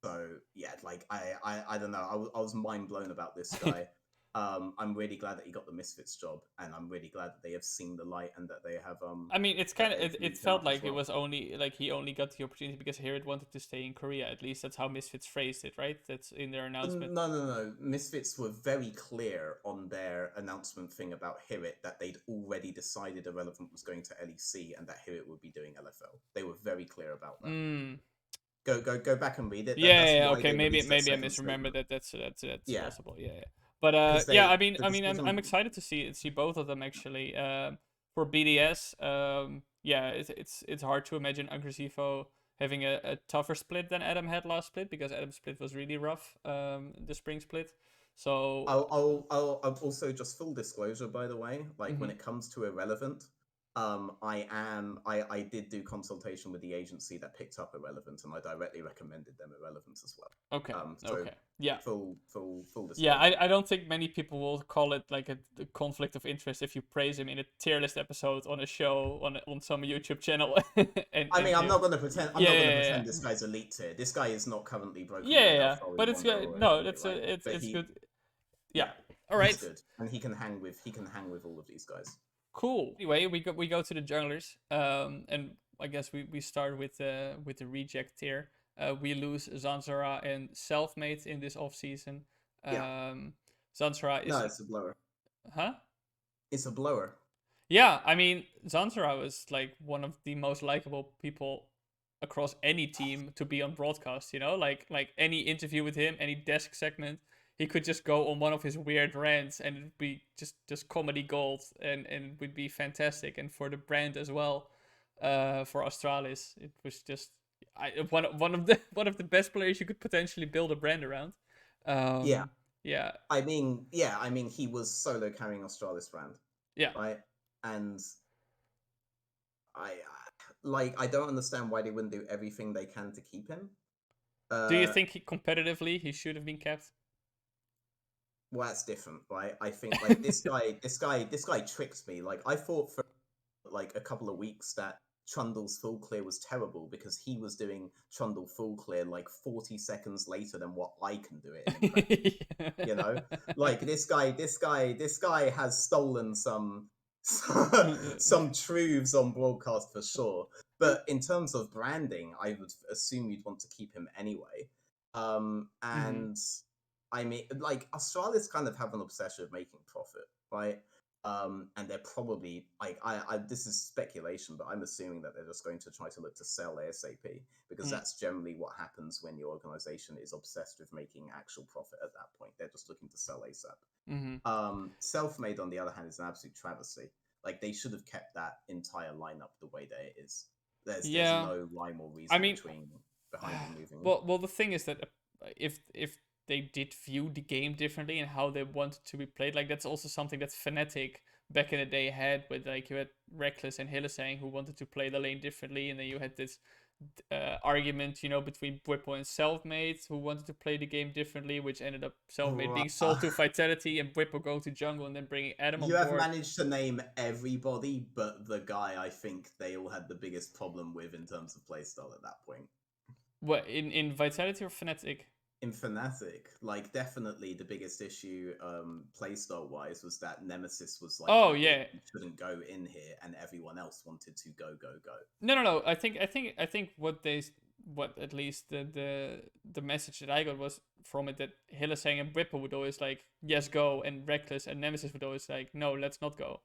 So yeah, like I don't know. I was mind blown about this guy. I'm really glad that he got the Misfits job, and I'm really glad that they have seen the light and that they have. I mean, it's that kind of they've it moved him felt up as like it well. was only like he only got the opportunity because Herod wanted to stay in Korea. At least that's how Misfits phrased it, right? That's in their announcement. No. Misfits were very clear on their announcement thing about Hirit that they'd already decided Irrelevant was going to LEC and that Hirit would be doing LFL. They were very clear about that. Mm. Go back and read it. That's Yeah, why okay, they maybe released their I second misremember statement. that. That's Yeah, possible. Yeah. But because yeah, they I the mean, I'm decision. excited to see both of them actually. For BDS, yeah, it's hard to imagine Agressivo having a tougher split than Adam had last split, because Adam's split was really rough. The spring split. So. I'll also, just full disclosure, by the way, like when Mhm. it comes to Irrelevant, I did do consultation with the agency that picked up Irrelevant, and I directly recommended them Irrelevant as well. Okay. So Okay. Yeah. full Yeah, disclosure. I don't think many people will call it like a conflict of interest if you praise him in a tier list episode on a show on some YouTube channel. I mean, and I'm you, not going to pretend. I'm yeah, not going to yeah, yeah, pretend this guy's elite tier. This guy is not currently broken yeah, by yeah, yeah. Hellfire But it's Wonder good. or No, anything that's like. But it's good. Yeah. yeah, All he's right. good, and he can hang with all of these guys. Cool. Anyway, we go to the junglers. And I guess we start with the reject tier. We lose Zanzara and Selfmade in this off season. Yeah, Zanzara no, is, it's a blower. huh? It's a blower. Yeah, I mean, Zanzara was like one of the most likable people across any team to be on broadcast, you know? Like any interview with him, any desk segment, he could just go on one of his weird rants and it'd be just comedy gold, and it would be fantastic. And for the brand as well, for Australis, it was just one of the one of the best players you could potentially build a brand around. Yeah, Yeah, I mean, he was solo carrying Australis brand, yeah. right? And I don't understand why they wouldn't do everything they can to keep him. Do you think competitively he should have been kept? Well, that's different, right? I think like this guy tricked me. Like I thought for like a couple of weeks that Trundle's full clear was terrible because he was doing Trundle full clear like 40 seconds later than what I can do it in practice. You know, like this guy has stolen some some truths on broadcast for sure. But in terms of branding, I would assume you'd want to keep him anyway. Mhm. And I mean, like Australia's kind of have an obsession of making profit, right? And they're probably like this is speculation, but I'm assuming that they're just going to try to look to sell ASAP, because Mm. that's generally what happens when your organization is obsessed with making actual profit at that point. They're just looking to sell ASAP. Mhm. Self-made, on the other hand, is an absolute travesty. Like they should have kept that entire lineup the way that it is. There's Yeah. no rhyme or I reason mean, behind removing them. well, the thing is that if they did view the game differently and how they wanted to be played, like that's also something that Fnatic back in the day had, with like you had Reckless and Hilla saying who wanted to play the lane differently, and then you had this argument, between Bwipo and Selfmade, who wanted to play the game differently, which ended up Selfmade Right. being sold to Vitality and Bwipo going to jungle and then bringing Adam on You have board. managed to name everybody but the guy I think they all had the biggest problem with in terms of playstyle at that point. What, in Vitality or Fnatic? In Fnatic, like, definitely the biggest issue playstyle wise was that Nemesis was like, Oh "No, yeah. you shouldn't go in here," and everyone else wanted to go. No. I think what at least the message that I got was from it that Hylissang and Bwipo would always like, yes, go, and Reckless and Nemesis would always like, no, let's not go.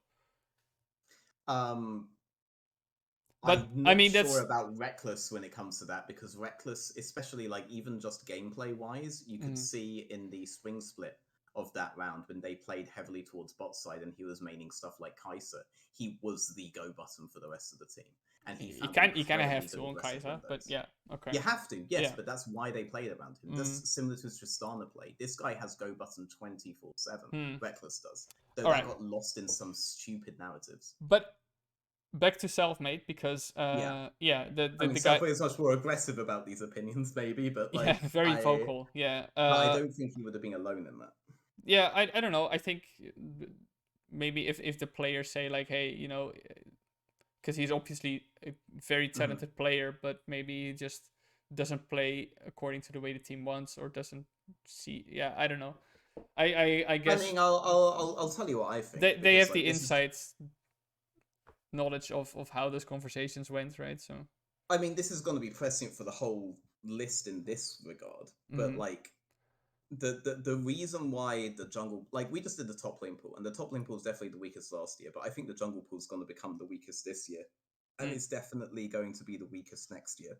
But I'm not sure about Reckless when it comes to that, because Reckless, especially like even just gameplay wise, you could see in the spring split of that round when they played heavily towards bot side and he was maining stuff like Kai'Sa, he was the go button for the rest of the team. And he you kind of have to on Kai'Sa, but yeah, okay. You have to, yes, Yeah. but that's why they played around him. That's similar to Tristana play. This guy has go button 24/7. Reckless does. So that got lost in some stupid narratives. But back to Selfmade, because the guy Selfmade is much more aggressive about these opinions, maybe, but like very vocal. Yeah. But I don't think he would have been alone in that. Yeah, I don't know. I think maybe if the players say like, hey, because he's obviously a very talented player, but maybe he just doesn't play according to the way the team wants, or doesn't see. Yeah, I don't know. I guess. I mean, I'll tell you what I think. They have the insights, knowledge of how those conversations went, right? So I mean, this is going to be prescient for the whole list in this regard, but like the reason why the jungle, like, we just did the top lane pool, and the top lane pool is definitely the weakest last year, but I think the jungle pool is going to become the weakest this year, and it's definitely going to be the weakest next year.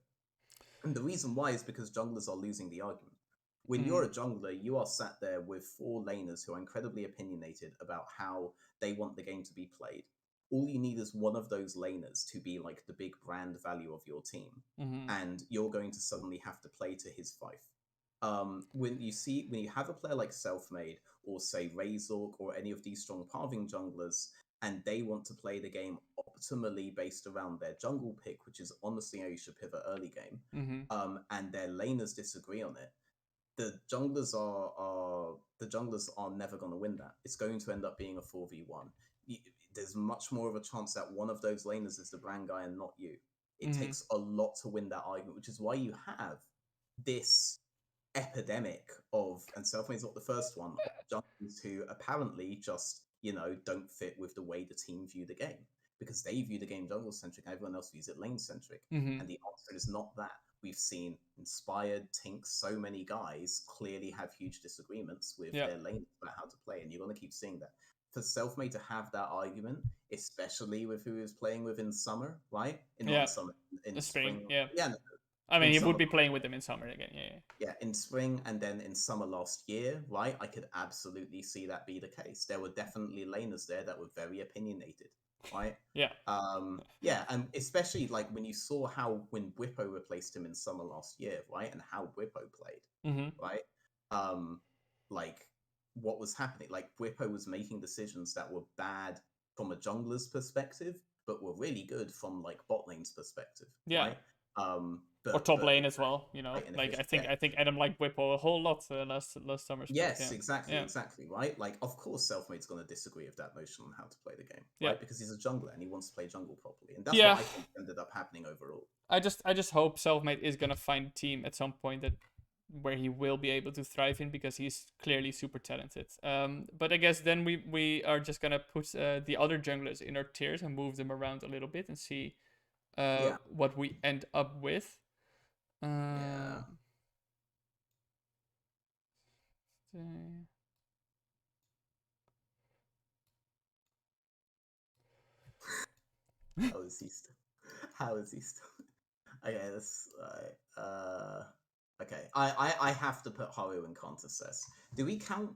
And the reason why is because junglers are losing the argument. When you're a jungler, you are sat there with 4 laners who are incredibly opinionated about how they want the game to be played. All you need is one of those laners to be like the big brand value of your team, and you're going to suddenly have to play to his fife. When you have a player like Selfmade, or say Razork, or any of these strong parving junglers, and they want to play the game optimally based around their jungle pick, which is honestly how you should pivot early game, and their laners disagree on it, the junglers are never going to win that. It's going to end up being a 4v1. There's much more of a chance that one of those laners is the brand guy and not you. It takes a lot to win that argument, which is why you have this epidemic of, and Selfmade's not the first one, of junglers who apparently just, don't fit with the way the team view the game. Because they view the game jungle-centric, and everyone else views it lane-centric. And the answer is not that. We've seen Inspired, Tink, so many guys clearly have huge disagreements with their lanes about how to play, and you're going to keep seeing that. For Selfmade to have that argument, especially with who he was playing with in summer, right? In spring. Yeah. No, I mean, he would be playing with them in summer again. Yeah, in spring and then in summer last year, right? I could absolutely see that be the case. There were definitely laners there that were very opinionated, right? Yeah, and especially like when you saw when Bwipo replaced him in summer last year, right? And how Bwipo played, right? Like, what was happening? Like, Bwipo was making decisions that were bad from a jungler's perspective, but were really good from like bot lane's perspective, right? Or top lane as well, like I think Adam liked Bwipo a whole lot last summer. Yes, exactly, right? Like, of course Selfmade's going to disagree with that notion on how to play the game, right? Because he's a jungler and he wants to play jungle properly, and that's what I think ended up happening overall. I just hope Selfmade is going to find a team at some point where he will be able to thrive in, because he's clearly super talented. But I guess then we are just gonna put the other junglers in our tiers and move them around a little bit and see what we end up with. How is he still? Okay, that's okay. I have to put Haru in contest. Do we count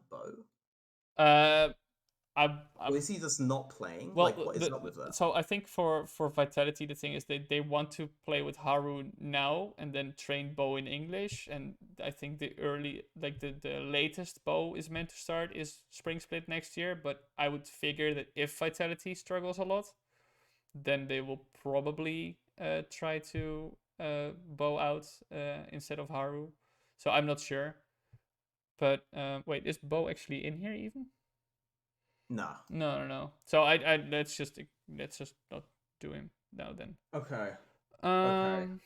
Bo? Or is he just not playing? Well, like, what is up with that? So I think for Vitality, the thing is they want to play with Haru now and then train Bo in English. And I think the latest Bo is meant to start is Spring Split next year. But I would figure that if Vitality struggles a lot, then they will probably try to bow out instead of Haru. So I'm not sure. But wait, is Bo actually in here even? Nah. No. So I let's just not do him now then. Okay. Um,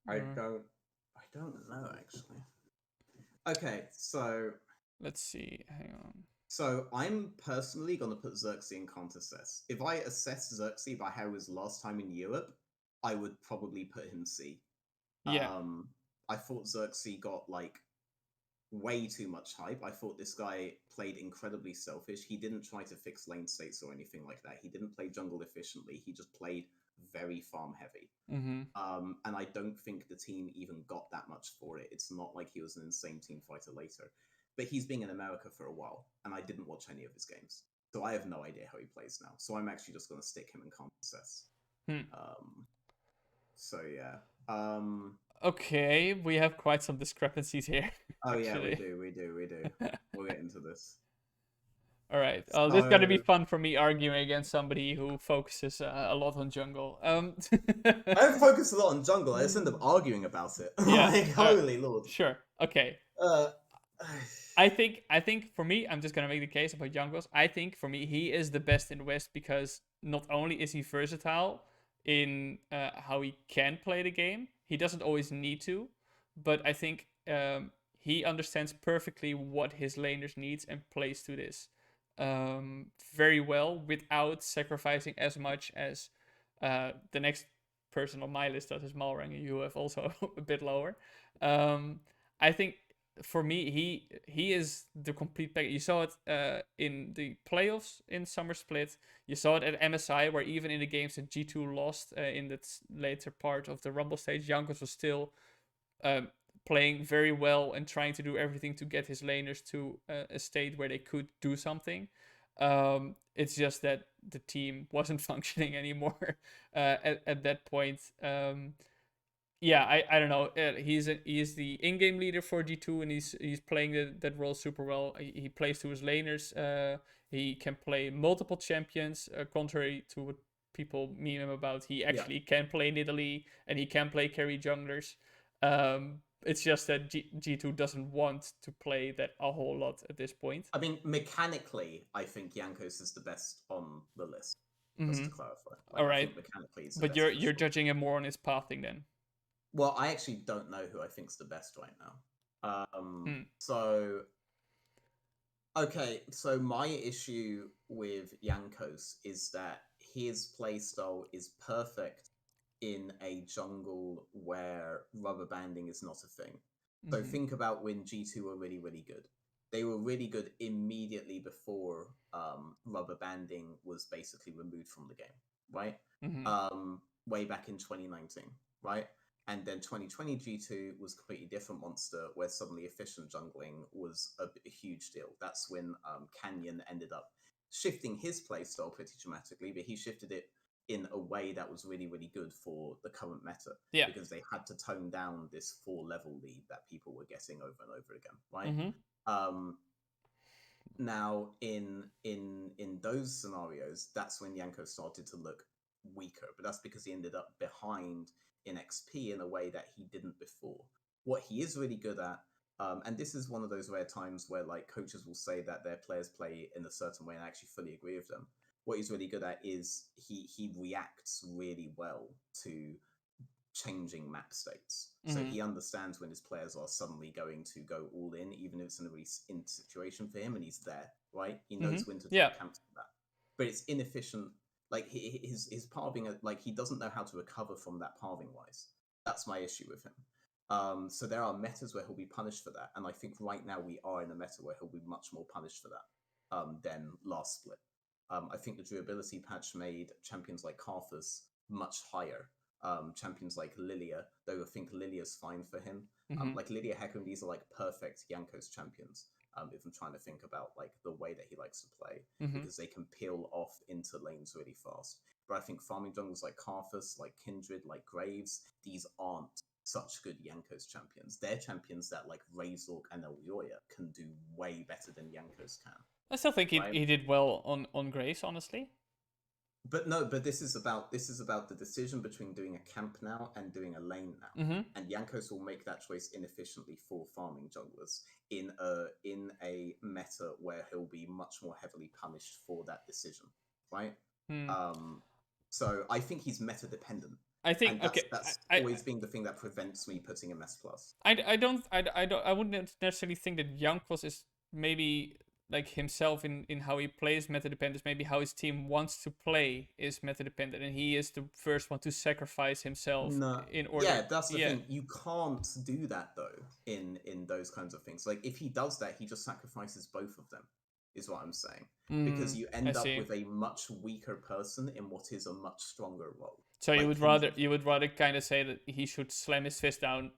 I mm, don't know actually. Okay, so let's see. Hang on. I'm personally gonna put Xerxes in contest. If I assess Xerxes by how he was last time in Europe, I would probably put him C. Yeah. I thought Xerxes got like way too much hype. I thought this guy played incredibly selfish. He didn't try to fix lane states or anything like that. He didn't play jungle efficiently. He just played very farm heavy. Mm-hmm. And I don't think the team even got that much for it. It's not like he was an insane team fighter later. But he's been in America for a while, and I didn't watch any of his games. So I have no idea how he plays now. So I'm actually just going to stick him in contest. So yeah. Okay, we have quite some discrepancies here. Oh yeah, we actually. do. We'll get into this. All right. This is gonna be So fun for me arguing against somebody who focuses a lot on jungle. I don't focus a lot on jungle. I just end up arguing about it. Yeah. Like, holy lord. Sure. Okay. Uh, I think for me, I'm just gonna make the case about Youngos. I think for me, he is the best in the West because not only is he versatile in how he can play the game, he doesn't always need to, but I think he understands perfectly what his laners needs and plays to this very well without sacrificing as much as the next person on my list that is Malrang, and you have also a bit lower. I think for me, he is the complete package. You saw it in the playoffs in Summer Split. You saw it at MSI, where even in the games that G2 lost in the later part of the Rumble stage, Jankos was still playing very well and trying to do everything to get his laners to a state where they could do something. It's just that the team wasn't functioning anymore at that point. Yeah, I don't know. He's the in-game leader for G2, and he's playing that role super well. He plays to his laners. He can play multiple champions, contrary to what people meme him about. He actually can play Nidalee, and he can play carry junglers. It's just that G2 doesn't want to play that a whole lot at this point. I mean, mechanically, I think Jankos is the best on the list. Just to clarify, All I right, think mechanically he's the but best. you're judging him more on his pathing then. Well, I actually don't know who I think's the best right now. So okay, so my issue with Jankos is that his playstyle is perfect in a jungle where rubber banding is not a thing. So think about when G2 were really, really good. They were really good immediately before rubber banding was basically removed from the game, right? Way back in 2019, right? And then 2020 G2 was a completely different monster where suddenly efficient jungling was a huge deal. That's when Canyon ended up shifting his playstyle pretty dramatically, but he shifted it in a way that was really, really good for the current meta. Yeah. Because they had to tone down this 4-level lead that people were getting over and over again, right? Now, in those scenarios, that's when Yanko started to look weaker, but that's because he ended up behind in XP in a way that he didn't before. What he is really good at, and this is one of those rare times where like coaches will say that their players play in a certain way, and I actually fully agree with them. What he's really good at is he reacts really well to changing map states. So he understands when his players are suddenly going to go all in, even if it's in a really in situation for him, and he's there, right? He knows when to cancel that. But it's inefficient. Like his parving, like he doesn't know how to recover from that parving wise. That's my issue with him. So there are metas where he'll be punished for that, and I think right now we are in a meta where he'll be much more punished for that than last split. I think the durability patch made champions like Karthus much higher. Champions like Lilia, though I think Lilia's fine for him. Like Lilia, Hecarim, these are like perfect Jankos champions. If I'm trying to think about like the way that he likes to play, because they can peel off into lanes really fast. But I think farming jungles like Karthus, like Kindred, like Graves, these aren't such good Jankos champions. They're champions that like Razork and Elyoya can do way better than Jankos can. I still think he did well on Grace, honestly. But no, but this is about the decision between doing a camp now and doing a lane now. Mm-hmm. And Jankos will make that choice inefficiently for farming junglers in a meta where he'll be much more heavily punished for that decision, right? Hmm. So I think he's meta dependent, I think and okay. that's I, always been the thing that prevents me putting him S plus. I wouldn't necessarily think that Jankos is maybe like himself in how he plays meta dependent. Maybe how his team wants to play is meta dependent, and he is the first one to sacrifice himself No, in order. yeah, that's the Yeah. thing. You can't do that though in those kinds of things. Like if he does that, he just sacrifices both of them. Is what I'm saying. Because you I end up see. with a much weaker person in what is a much stronger role. So you Like would Kindred. rather kind of say that he should slam his fist down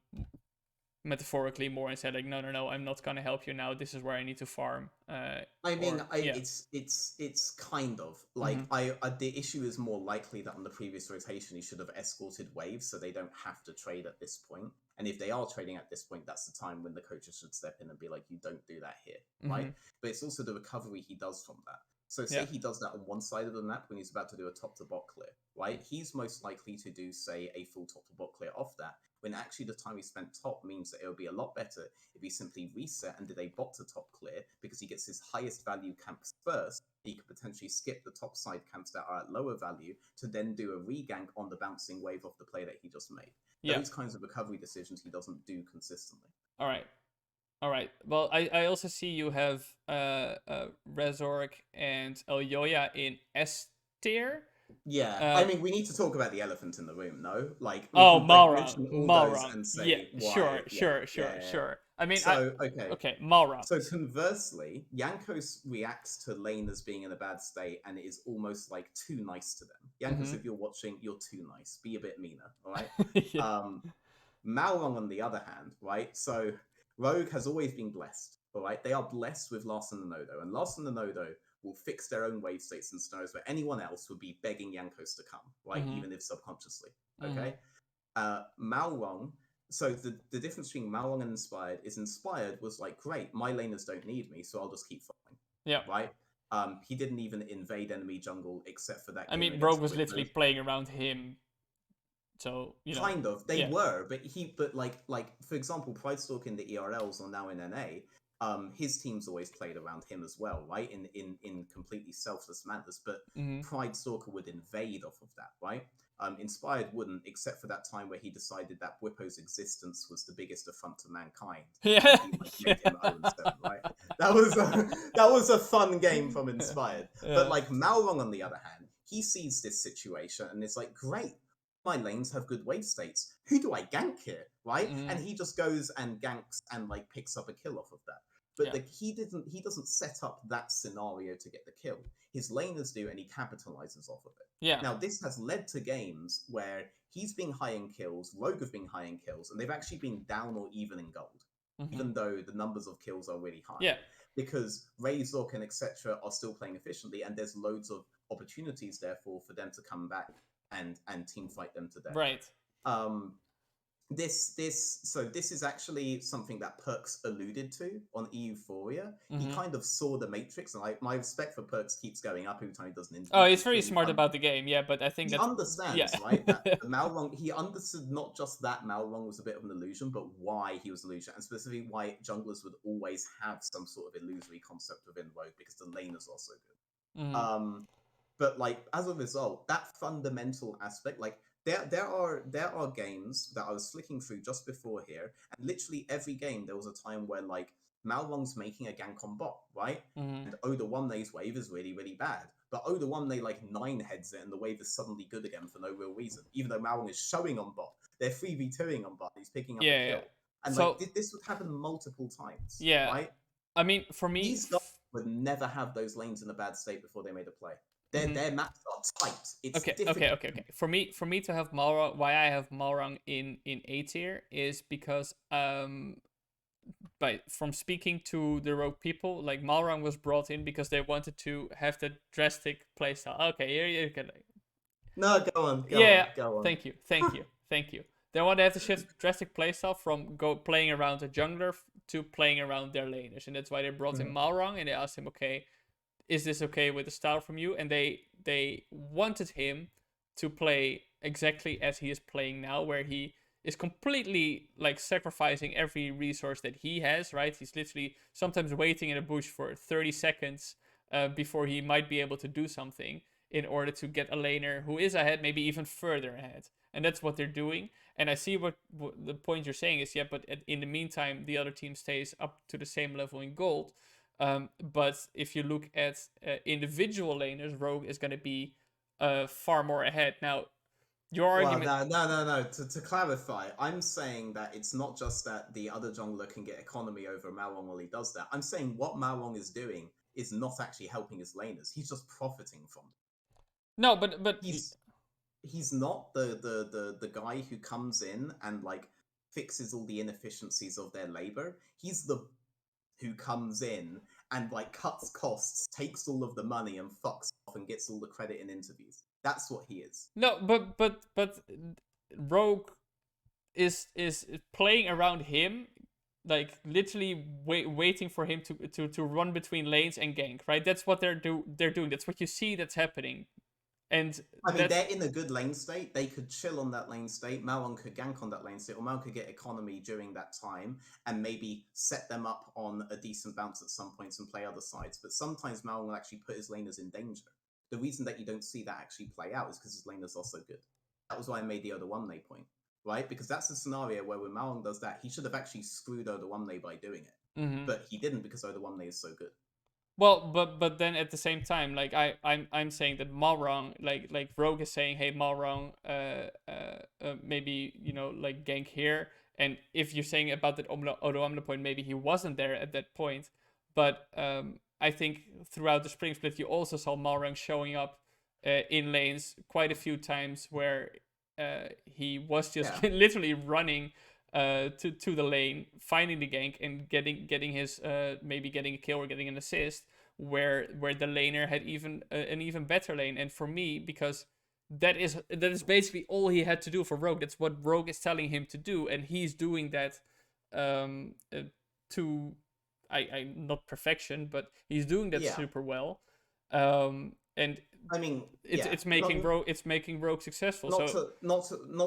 metaphorically more and say like no, I'm not gonna help you now. This is where I need to farm. I mean, Or yeah. it's kind of like Mm-hmm. the issue is more likely that on the previous rotation he should have escorted waves so they don't have to trade at this point. And if they are trading at this point, that's the time when the coaches should step in and be like, you don't do that here, right? Mm-hmm. But it's also the recovery he does from that. So say Yeah. he does that on one side of the map when he's about to do a top to bot clear, right? He's most likely to do, say, a full top to bot clear off that, when actually the time he spent top means that it would be a lot better if he simply reset and did a bot to top clear, because he gets his highest value camps first. He could potentially skip the top side camps that are at lower value to then do a regank on the bouncing wave of the play that he just made. Yeah. Those kinds of recovery decisions he doesn't do consistently. All right. All right. Well, I also see you have Razork and Elyoya in S tier. Yeah, I mean, we need to talk about the elephant in the room, no? Like, we Oh, can like mention all those Malrang. and Yeah, say why. sure. I mean, So, okay. okay, Malrang. So conversely, Jankos reacts to laners being in a bad state and is almost like too nice to them. Jankos, if you're watching, you're too nice. Be a bit meaner, all right? Yeah. Malrong, on the other hand, right? So Rogue has always been blessed, all right? They are blessed with Larson and Nodo, and Larson and Nodo will fix their own wave states and scenarios where anyone else would be begging Jankos to come, right? Even if subconsciously, okay? Malrong. So the difference between Malrong and Inspired is Inspired was like, great, my laners don't need me, so I'll just keep farming. Yeah. Right? He didn't even invade enemy jungle except for that. I mean, game Rogue against was Wicklow. literally playing around him. So, you know. Kind of. They yeah. were, but like for example, Pride Stalk in the ERLs are now in NA. His team's always played around him as well, right? In completely selfless manners. But Pride Stalker would invade off of that, right? Inspired wouldn't, except for that time where he decided that Whippo's existence was the biggest affront to mankind. Yeah. And he made him 0-7, right? That was a fun game from Inspired. Yeah. But like Malrong, on the other hand, he sees this situation and it's like, great, my lanes have good wave states. Who do I gank here, right? And he just goes and ganks and like picks up a kill off of that. But he doesn't set up that scenario to get the kill. His laners do, and he capitalizes off of it. Yeah. Now this has led to games where he's been high in kills, Rogue have been high in kills, and they've actually been down or even in gold, even though the numbers of kills are really high. Yeah. Because Razork and etc. are still playing efficiently, and there's loads of opportunities, therefore, for them to come back and team fight them to death. Right. This is actually something that Perks alluded to on Euphoria. He kind of saw the Matrix, and my respect for Perks keeps going up every time he does an interview. Oh, he's very smart about the game, yeah, but I think he understands, right? That the Malrong, he understood not just that Malrong was a bit of an illusion, but why he was an illusion, and specifically why junglers would always have some sort of illusory concept within Rogue, because the laners are so good. But like as a result, that fundamental aspect, like there are games that I was flicking through just before here, and literally every game there was a time where like Malrong's making a gank on bot, right? And Oda 1-Nay's wave is really, really bad. But Oda 1-Nay like 9-heads it and the wave is suddenly good again for no real reason. Even though Malrong is showing on bot. They're 3v2ing on bot, he's picking up a kill. Yeah. And so, like this would happen multiple times. Yeah. Right? I mean, for me, these guys would never have those lanes in a bad state before they made a play. Their maps are tight. It's difficult. Okay. For me to have Malrang, why I have Malrang in A tier is because from speaking to the Rogue people, like Malrang was brought in because they wanted to have the drastic playstyle. Okay, here you can. No, go on. Go on. Thank you. They want to have the shift drastic playstyle from playing around the jungler to playing around their laners, and that's why they brought in Malrang, and they asked him, okay, is this okay with the style from you? And they wanted him to play exactly as he is playing now, where he is completely like sacrificing every resource that he has, right? He's literally sometimes waiting in a bush for 30 seconds before he might be able to do something in order to get a laner who is ahead, maybe even further ahead. And that's what they're doing. And I see what the point you're saying is, yeah, but in the meantime, the other team stays up to the same level in gold. But if you look at individual laners, Rogue is going to be far more ahead. Now, your argument... Well, no. To clarify, I'm saying that it's not just that the other jungler can get economy over Malong while he does that. I'm saying what Malong is doing is not actually helping his laners. He's just profiting from it. No, but he's not the guy who comes in and like fixes all the inefficiencies of their labor. He's the who comes in and like cuts costs, takes all of the money and fucks off and gets all the credit in interviews. That's what he is. No, but Rogue is playing around him, like literally waiting for him to run between lanes and gank, right? That's what they're doing. That's what you see that's happening. And I mean, they're in a good lane state. They could chill on that lane state. Malon could gank on that lane state, or Malon could get economy during that time and maybe set them up on a decent bounce at some points and play other sides. But sometimes Malon will actually put his laners in danger. The reason that you don't see that actually play out is because his laners are so good. That was why I made the Oda 1-lane point, right? Because that's a scenario where when Malon does that, he should have actually screwed Oda 1-lane by doing it. But he didn't because Oda 1-lane is so good. Well, but then at the same time, like I'm saying that Malrong, like Rogue is saying, hey Malrong, maybe like gank here, and if you're saying about that Odo point, maybe he wasn't there at that point, but I think throughout the spring split you also saw Malrong showing up in lanes quite a few times where he was just literally running to the lane, finding the gank and getting his maybe getting a kill or getting an assist, where the laner had an even better lane. And for me, because that is basically all he had to do for Rogue. That's what Rogue is telling him to do, and he's doing that to I not perfection, but he's doing that super well. And I mean, it's making Rogue successful. Not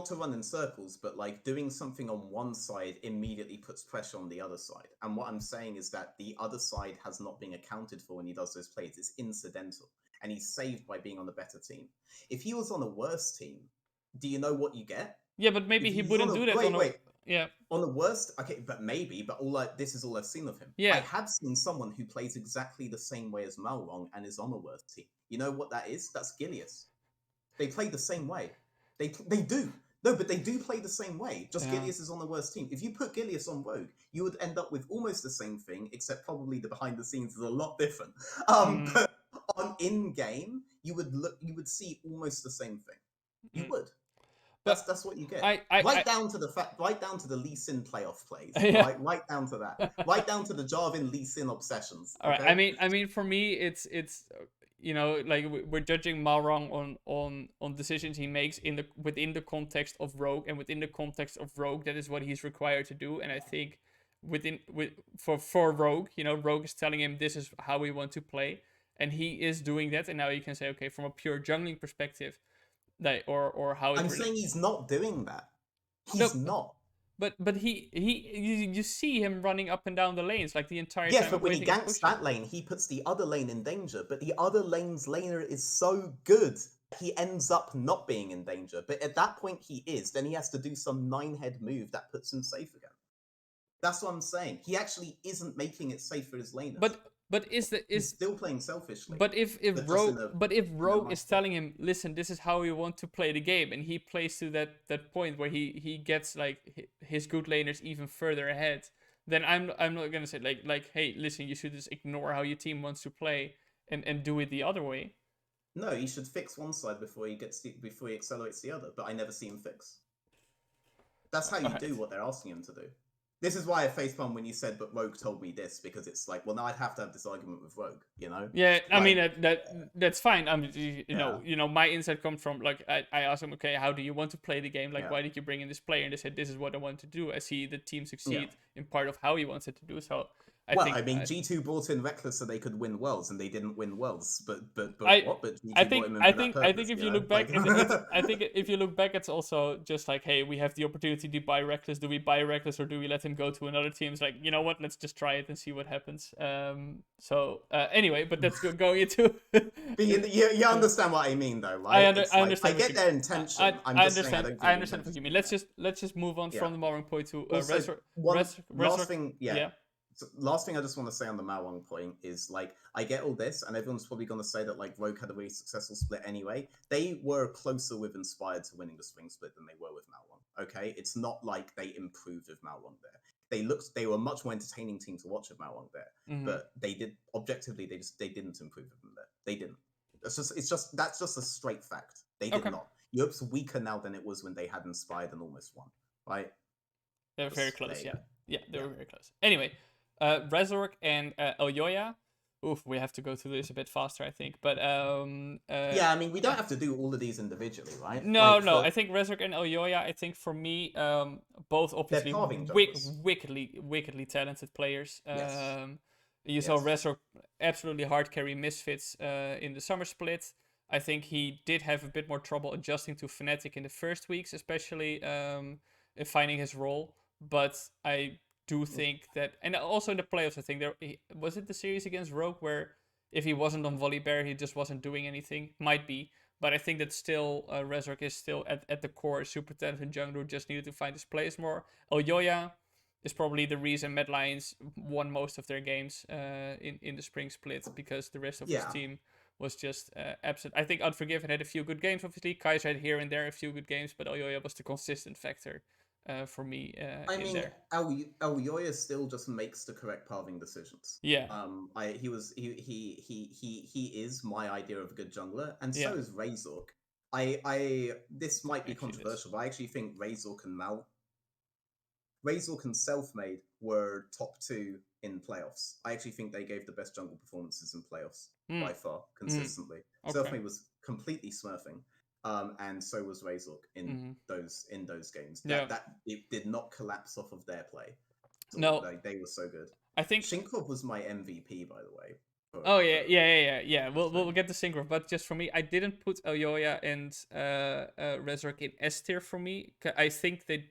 to run in circles, but like doing something on one side immediately puts pressure on the other side. And what I'm saying is that the other side has not been accounted for when he does those plays. It's incidental, and he's saved by being on the better team. If he was on a worse team, do you know what you get? Yeah, but maybe he wouldn't do that. Yeah. On the worst, okay, but maybe, but this is all I've seen of him. Yeah. I have seen someone who plays exactly the same way as Malrong and is on a worse team. You know what that is? That's Gilius. They play the same way. They do. No, but they do play the same way. Just Gilius is on the worst team. If you put Gilius on Rogue, you would end up with almost the same thing, except probably the behind the scenes is a lot different. But on in game, you would see almost the same thing. You would. That's what you get. Right down to the Lee Sin playoff plays. Right down to that. Right down to the Jarvan Lee Sin obsessions. All right. I mean, for me, it's like we're judging Malrong on decisions he makes within the context of Rogue, and within the context of Rogue, that is what he's required to do. And I think for Rogue, Rogue is telling him this is how we want to play, and he is doing that. And now you can say, okay, from a pure jungling perspective, or how I'm saying he's not doing that. He's not. But you see him running up and down the lanes like the entire time. Yes, but when he ganks that lane, he puts the other lane in danger. But the other lane's laner is so good, he ends up not being in danger. But at that point, he is. Then he has to do some 9-head move that puts him safe again. That's what I'm saying. He actually isn't making it safe for his laners. But he's still playing selfishly. But if Rogue is telling him, listen, this is how we want to play the game, and he plays to that point where he gets like his good laners even further ahead, then I'm not gonna say like hey, listen, you should just ignore how your team wants to play and do it the other way. No, he should fix one side before he accelerates the other. But I never see him fix. That's how you do what they're asking him to do. This is why I facepalm when you said, but Rogue told me this, because it's like, well, now I'd have to have this argument with Rogue, Yeah, I mean, that's fine. I mean, you know, my insight comes from, like, I asked him, okay, how do you want to play the game? Like, why did you bring in this player? And they said, this is what I want to do. I see the team succeed in part of how he wants it to do. So Well, I mean, G2 brought in Reckless so they could win worlds, and they didn't win worlds. But I what? But I G2 brought think him in I for that think I think purpose, if you you know? look back, it's I think if you look back, it's also just like, hey, we have the opportunity to buy Reckless. Do we buy Reckless or do we let him go to another team? It's like, you know what? Let's just try it and see what happens. Anyway, but that's going into. But you understand what I mean, though, right? It's I like I understand what get you. their intention. I'm I just saying I understand. don't I think the understand what intention's you mean. been there. Let's just move on Yeah. from the Mowing point to Also, one last thing, Yeah. So last thing I just want to say on the Mawang point is like I get all this, and everyone's probably going to say that like Rogue had a really successful split anyway. They were closer with Inspired to winning the Spring Split than they were with Mawang. Okay, it's not like they improved with Mawang there. They were a much more entertaining team to watch with Mawang there, but they did objectively they didn't improve with them there. They didn't. That's just a straight fact. They did not. Europe's weaker now than it was when they had Inspired and almost won. Right? They're very close. Yeah, they were very close. Anyway. Resorg and Elyoya. Oof, we have to go through this a bit faster, I think. But yeah, I mean, we don't have to do all of these individually, right? No, no. I think Resorg and Elyoya. I think for me, both obviously wickedly talented players. Yes. You saw Resorg absolutely hard carry Misfits in the Summer Split. I think he did have a bit more trouble adjusting to Fnatic in the first weeks, especially finding his role. But I do think that, and also in the playoffs, I think was it the series against Rogue where if he wasn't on Volibear, he just wasn't doing anything. Might be, but I think that still Resorg is still at the core a super talented jungler, just needed to find his place more. Elyoya is probably the reason Mad Lions won most of their games in the Spring Split, because the rest of his team was just absent. I think Unforgiven had a few good games, obviously. Kaiser had here and there a few good games, but Elyoya was the consistent factor. For me, I mean, there. Elyoya still just makes the correct pathing decisions. Yeah. He is my idea of a good jungler, and so is Resorg. This might be controversial, but I actually think Resorg and Selfmade were top 2 in playoffs. I actually think they gave the best jungle performances in playoffs by far, consistently. Okay. Selfmade was completely smurfing. And so was Resorg in those games. That it did not collapse off of their play. No, they were so good. I think Shinkrov was my MVP, by the way. Yeah. We'll get to Synchro, but just for me, I didn't put Elyoya and Resorg in S tier for me. I think they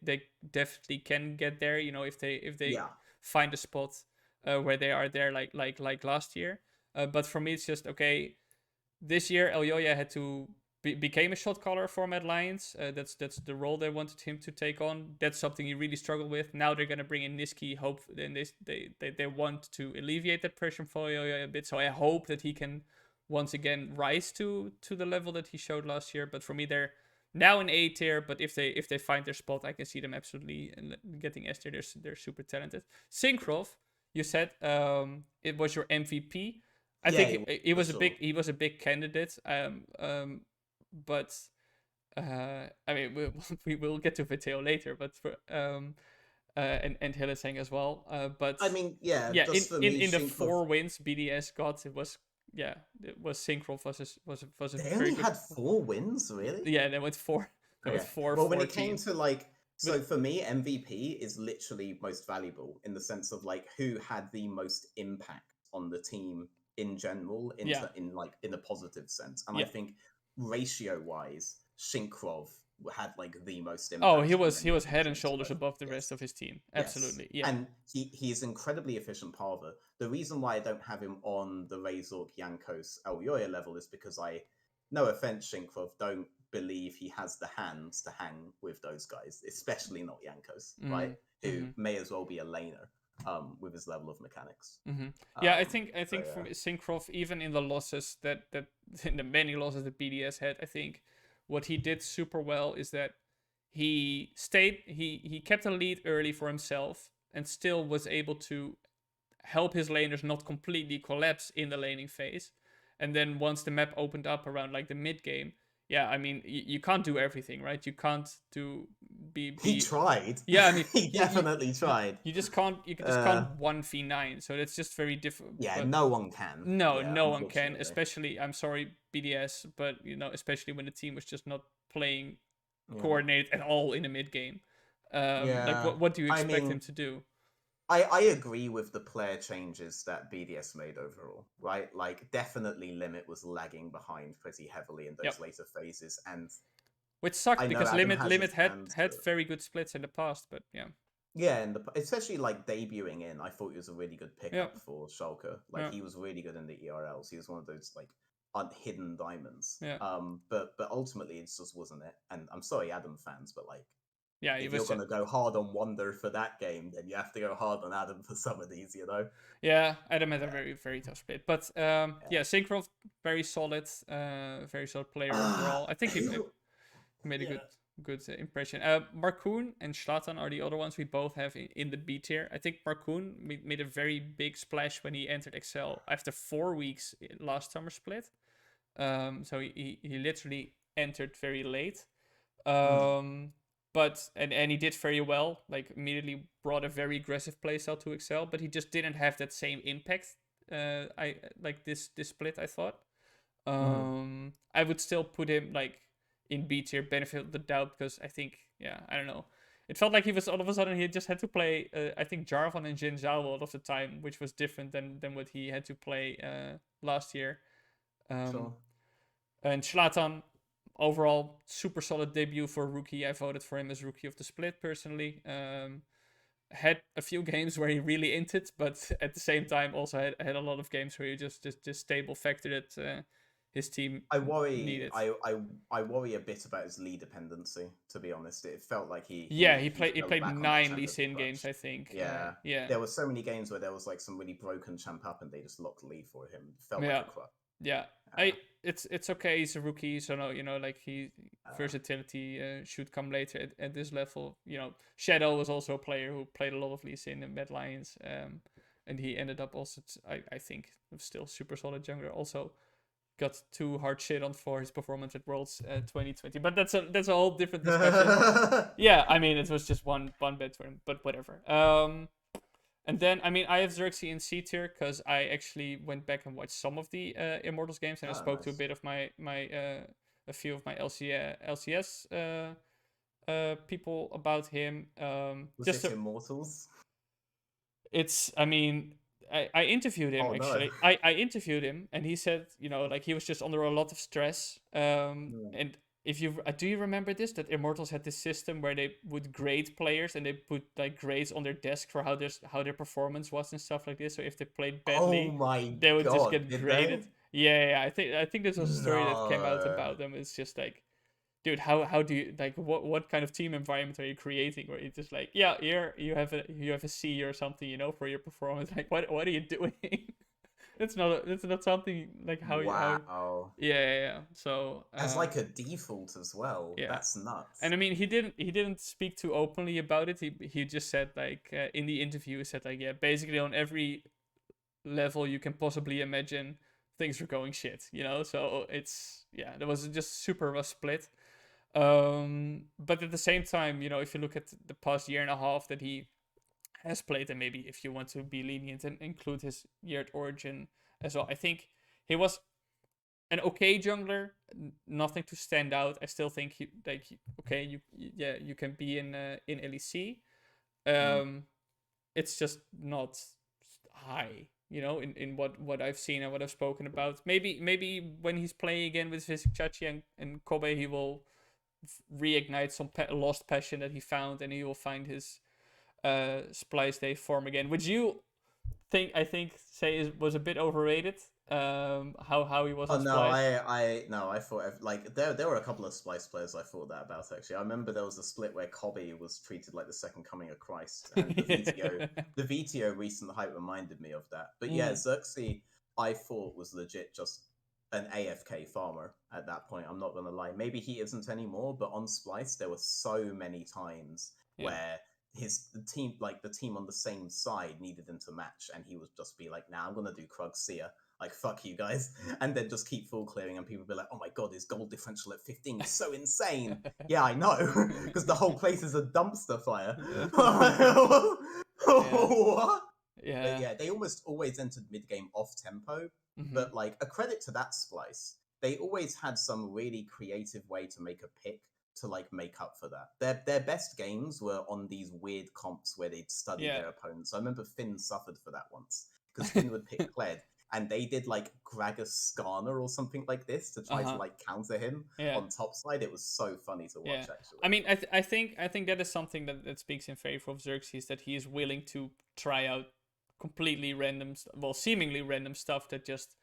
definitely can get there. You know, if they find a spot where they are there, like last year. But for me, it's just okay. This year, Elyoya had to became a shot caller for Mad Lions. That's the role they wanted him to take on. That's something he really struggled with. Now they're gonna bring in Niski. Hope then they want to alleviate that pressure for Elyoya a bit. So I hope that he can once again rise to the level that he showed last year. But for me, they're now in A tier. But if they find their spot, I can see them absolutely getting S tier. They're super talented. Synkrov, you said it was your MVP. I think he was a big candidate. But I mean, we will get to Viteo later, but for, and Hillesang as well. But I mean, in the 4 wins BDS got, it was Synchro was a they only had 4 wins, really? Yeah, they went 4. There was 4. Well, when it came to like, so for me, MVP is literally most valuable in the sense of like who had the most impact on the team in general, in a positive sense, and I think ratio-wise, Shinkrov had like the most impact. Oh, he was head and shoulders above the rest of his team. Absolutely, yeah. And he's incredibly efficient parver. The reason why I don't have him on the Resorg, Jankos, Elyoya level is because no offense, Shinkrov, don't believe he has the hands to hang with those guys, especially not Jankos, right? Who may as well be a laner. With his level of mechanics. Yeah, I think for Synkrov, even in the losses that in the many losses that BDS had, I think what he did super well is that he kept a lead early for himself and still was able to help his laners not completely collapse in the laning phase. And then once the map opened up around like the mid game, yeah, I mean, you can't do everything, right? You can't He tried. Yeah, I mean, he definitely tried. You just can't 1v9, so it's just very different. Yeah, no one can. No one can. Especially, I'm sorry, BDS, but especially when the team was just not playing coordinated at all in the mid game. Like, what do you expect him to do? I agree with the player changes that BDS made overall, right? Like, definitely Limit was lagging behind pretty heavily in Yep. those later phases, and Which sucked I know because Adam Limit has his Limit had plans, had but very good splits in the past, but yeah. yeah, and especially like debuting in, I thought he was a really good Yeah. pickup for Schalke. Like, Yeah. he was really good in the ERLs. He was one of those like hidden diamonds. Yeah. But ultimately it just wasn't it. And I'm sorry, Adam fans, but like, Yeah, he if you're was gonna go hard on Wonder for that game, then you have to go hard on Adam for some of these, you know? yeah, Adam had a Yeah. very, very tough split. But Yeah. yeah, Synchro, very solid player overall. I think he made a Yeah. good impression. Marcoon and Zlatan are the other ones we both have in the B tier. I think Marcoon made a very big splash when he entered Excel after 4 weeks last summer split. So he literally entered very late. Mm. But and he did very well. Like immediately brought a very aggressive playstyle to Excel, but he just didn't have that same impact. I like this split. I thought. Mm. I would still put him like in B tier, benefit of the doubt, because I think, yeah, I don't know. It felt like he was all of a sudden he just had to play, I think Jarvan and Jin Zhao a lot of the time, which was different than what he had to play last year. Um, Sure. and Zlatan, overall, super solid debut for rookie. I voted for him as rookie of the split personally. Had a few games where he really inted, but at the same time also had a lot of games where he just stable factor that his team I worry. needed. I worry a bit about his lead dependency. To be honest, it felt like Yeah, he he fell played back on that 9 Lee champ a Sin bit games, much. I think. Yeah, Yeah, there were so many games where there was like some really broken champ up, and they just locked Lee for him. It felt like yeah, a crap. yeah. Uh, It's okay. He's a rookie, so no, like he uh, versatility should come later at this level. Shadow was also a player who played a lot of Lee Sin and Mad Lions, and he ended up also, I think, still super solid jungler. Also, got too hard shit on for his performance at Worlds 2020. But that's a whole different discussion. Yeah, I mean it was just one bad for him, but whatever. And then I mean I have Xerxes in C tier because I actually went back and watched some of the Immortals games, and I oh, spoke to a nice. bit of my a few of my LCS people about him. Was Just it to, Immortals? it's I mean I interviewed him Oh no. actually. I interviewed him and he said, like he was just under a lot of stress. Hmm. And if you do you remember this, that Immortals had this system where they would grade players and they put like grades on their desk for how their performance was and stuff like this. So if they played Oh badly, my they would just god, get did graded. they? Yeah, I think there's a story that came out No. about them. It's just like, dude, how do you, like, what kind of team environment are you creating where you just like, yeah, here you have a C or something, for your performance. Like, what are you doing? That's not something like how Wow. yeah. So As like a default as well. yeah. That's nuts. And I mean, he didn't speak too openly about it. He just said, like, in the interview, he said, like, yeah, basically on every level you can possibly imagine, things are going shit, so it's, yeah, there was just super rough split. But at the same time, if you look at the past year and a half that he has played, and maybe if you want to be lenient and include his year at Origin as well, I think he was an okay jungler, nothing to stand out. I still think okay, yeah, you can be in LEC. Mm. Um, it's just not high, in what I've seen and what I've spoken about. Maybe when he's playing again with Chachi and Kobe, he will reignite some lost passion that he found, and he will find his Splice Day form again, which you I think say was a bit overrated. How he was Oh on no, Splice. I thought like there were a couple of Splice players I thought that about actually. I remember there was a split where Kobe was treated like the second coming of Christ, and the VTO recent hype reminded me of that. But yeah, Mm, Xerxes I thought was legit just an AFK farmer at that point. I'm not gonna lie. Maybe he isn't anymore, but on Splice there were so many times yeah. where the team on the same side needed him to match, and he would just be like, "Nah, I'm gonna do Krug, see ya." Like, fuck you guys. And then just keep full clearing, and people be like, oh my god, his gold differential at 15 is so insane. Yeah, I know, because the whole place is a dumpster fire. Yeah. What? But Yeah. yeah, they almost always entered mid game off tempo. Hmm. But like, a credit to that Splice, they always had some really creative way to make a pick to like make up for that. Their best games were on these weird comps where they'd study Yeah. their opponents. I remember Finn suffered for that once because Finn would pick Kled, and they did like Gragas Skarner or something like this to try to like counter him Yeah. on top side. It was so funny to watch, actually. I mean, I think that is something that speaks in favor of Xerxes, that he is willing to try out completely random, seemingly random stuff that just.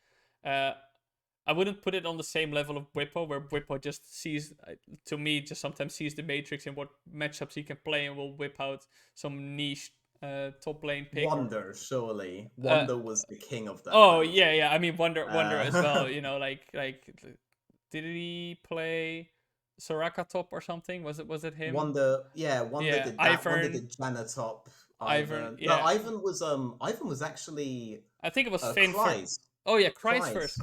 I wouldn't put it on the same level of Whippo, where Whippo just sees, to me, just sometimes sees the matrix and what matchups he can play and will whip out some niche top lane pick. Wonder, surely. Wonder was the king of that. Oh, yeah. I mean, Wonder as well. You know, like, did he play Soraka top or something? Was it him? Wonder did that. Wonder did Janna top. Ivan. No, Ivan was actually. I think it was Finn first. Oh yeah, Kreis first,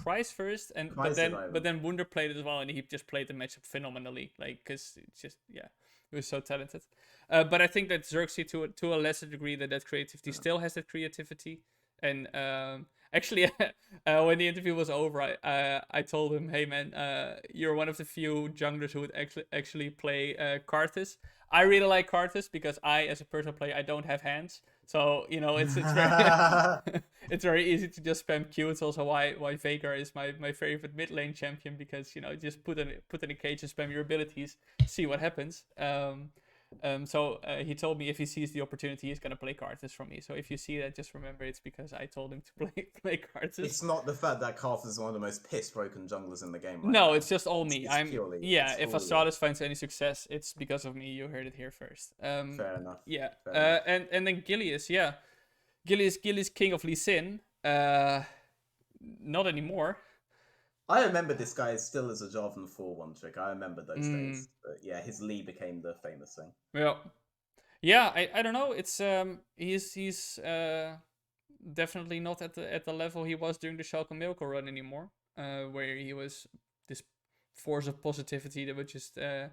and Kreis but then Wunder played it as well, and he just played the matchup phenomenally, like, because it's just, yeah, he was so talented. But I think that Xerxes, to a lesser degree, that creativity still has that creativity, and actually, when the interview was over, I told him, hey man, you're one of the few junglers who would actually play Karthus. I really like Karthus because as a personal player, I don't have hands. So, you know, it's very it's very easy to just spam Q. It's also why Veigar is my favorite mid lane champion, because, you know, just put in a cage and spam your abilities, see what happens. So he told me if he sees the opportunity, he's gonna play Karthus from me. So if you see that, just remember it's because I told him to play Karthus. It's not the fact that Karthus is one of the most piss broken junglers in the game. Right no, now. It's just all me. If Astralis finds any success, it's because of me. You heard it here first. Fair enough. Yeah. Fair enough. And then Gilius, yeah, Gilius King of Lee Sin. Not anymore. I remember this guy still as a Jarvan 4 one trick. I remember those days. But yeah, his Lee became the famous thing. Yeah. I don't know. It's he's definitely not at the level he was during the Schalke Milko run anymore, where he was this force of positivity that would just find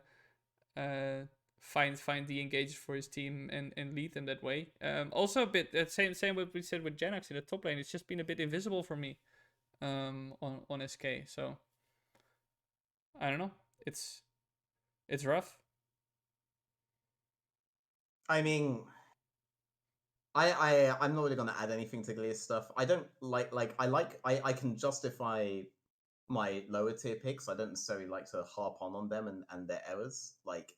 the engagers for his team and lead them that way. Also a bit same what we said with Janax in the top lane. It's just been a bit invisible for me. On SK, so I don't know. It's rough. I mean, I'm not really gonna add anything to Glia's stuff. I don't I can justify my lower tier picks. I don't necessarily like to harp on them and their errors. Like,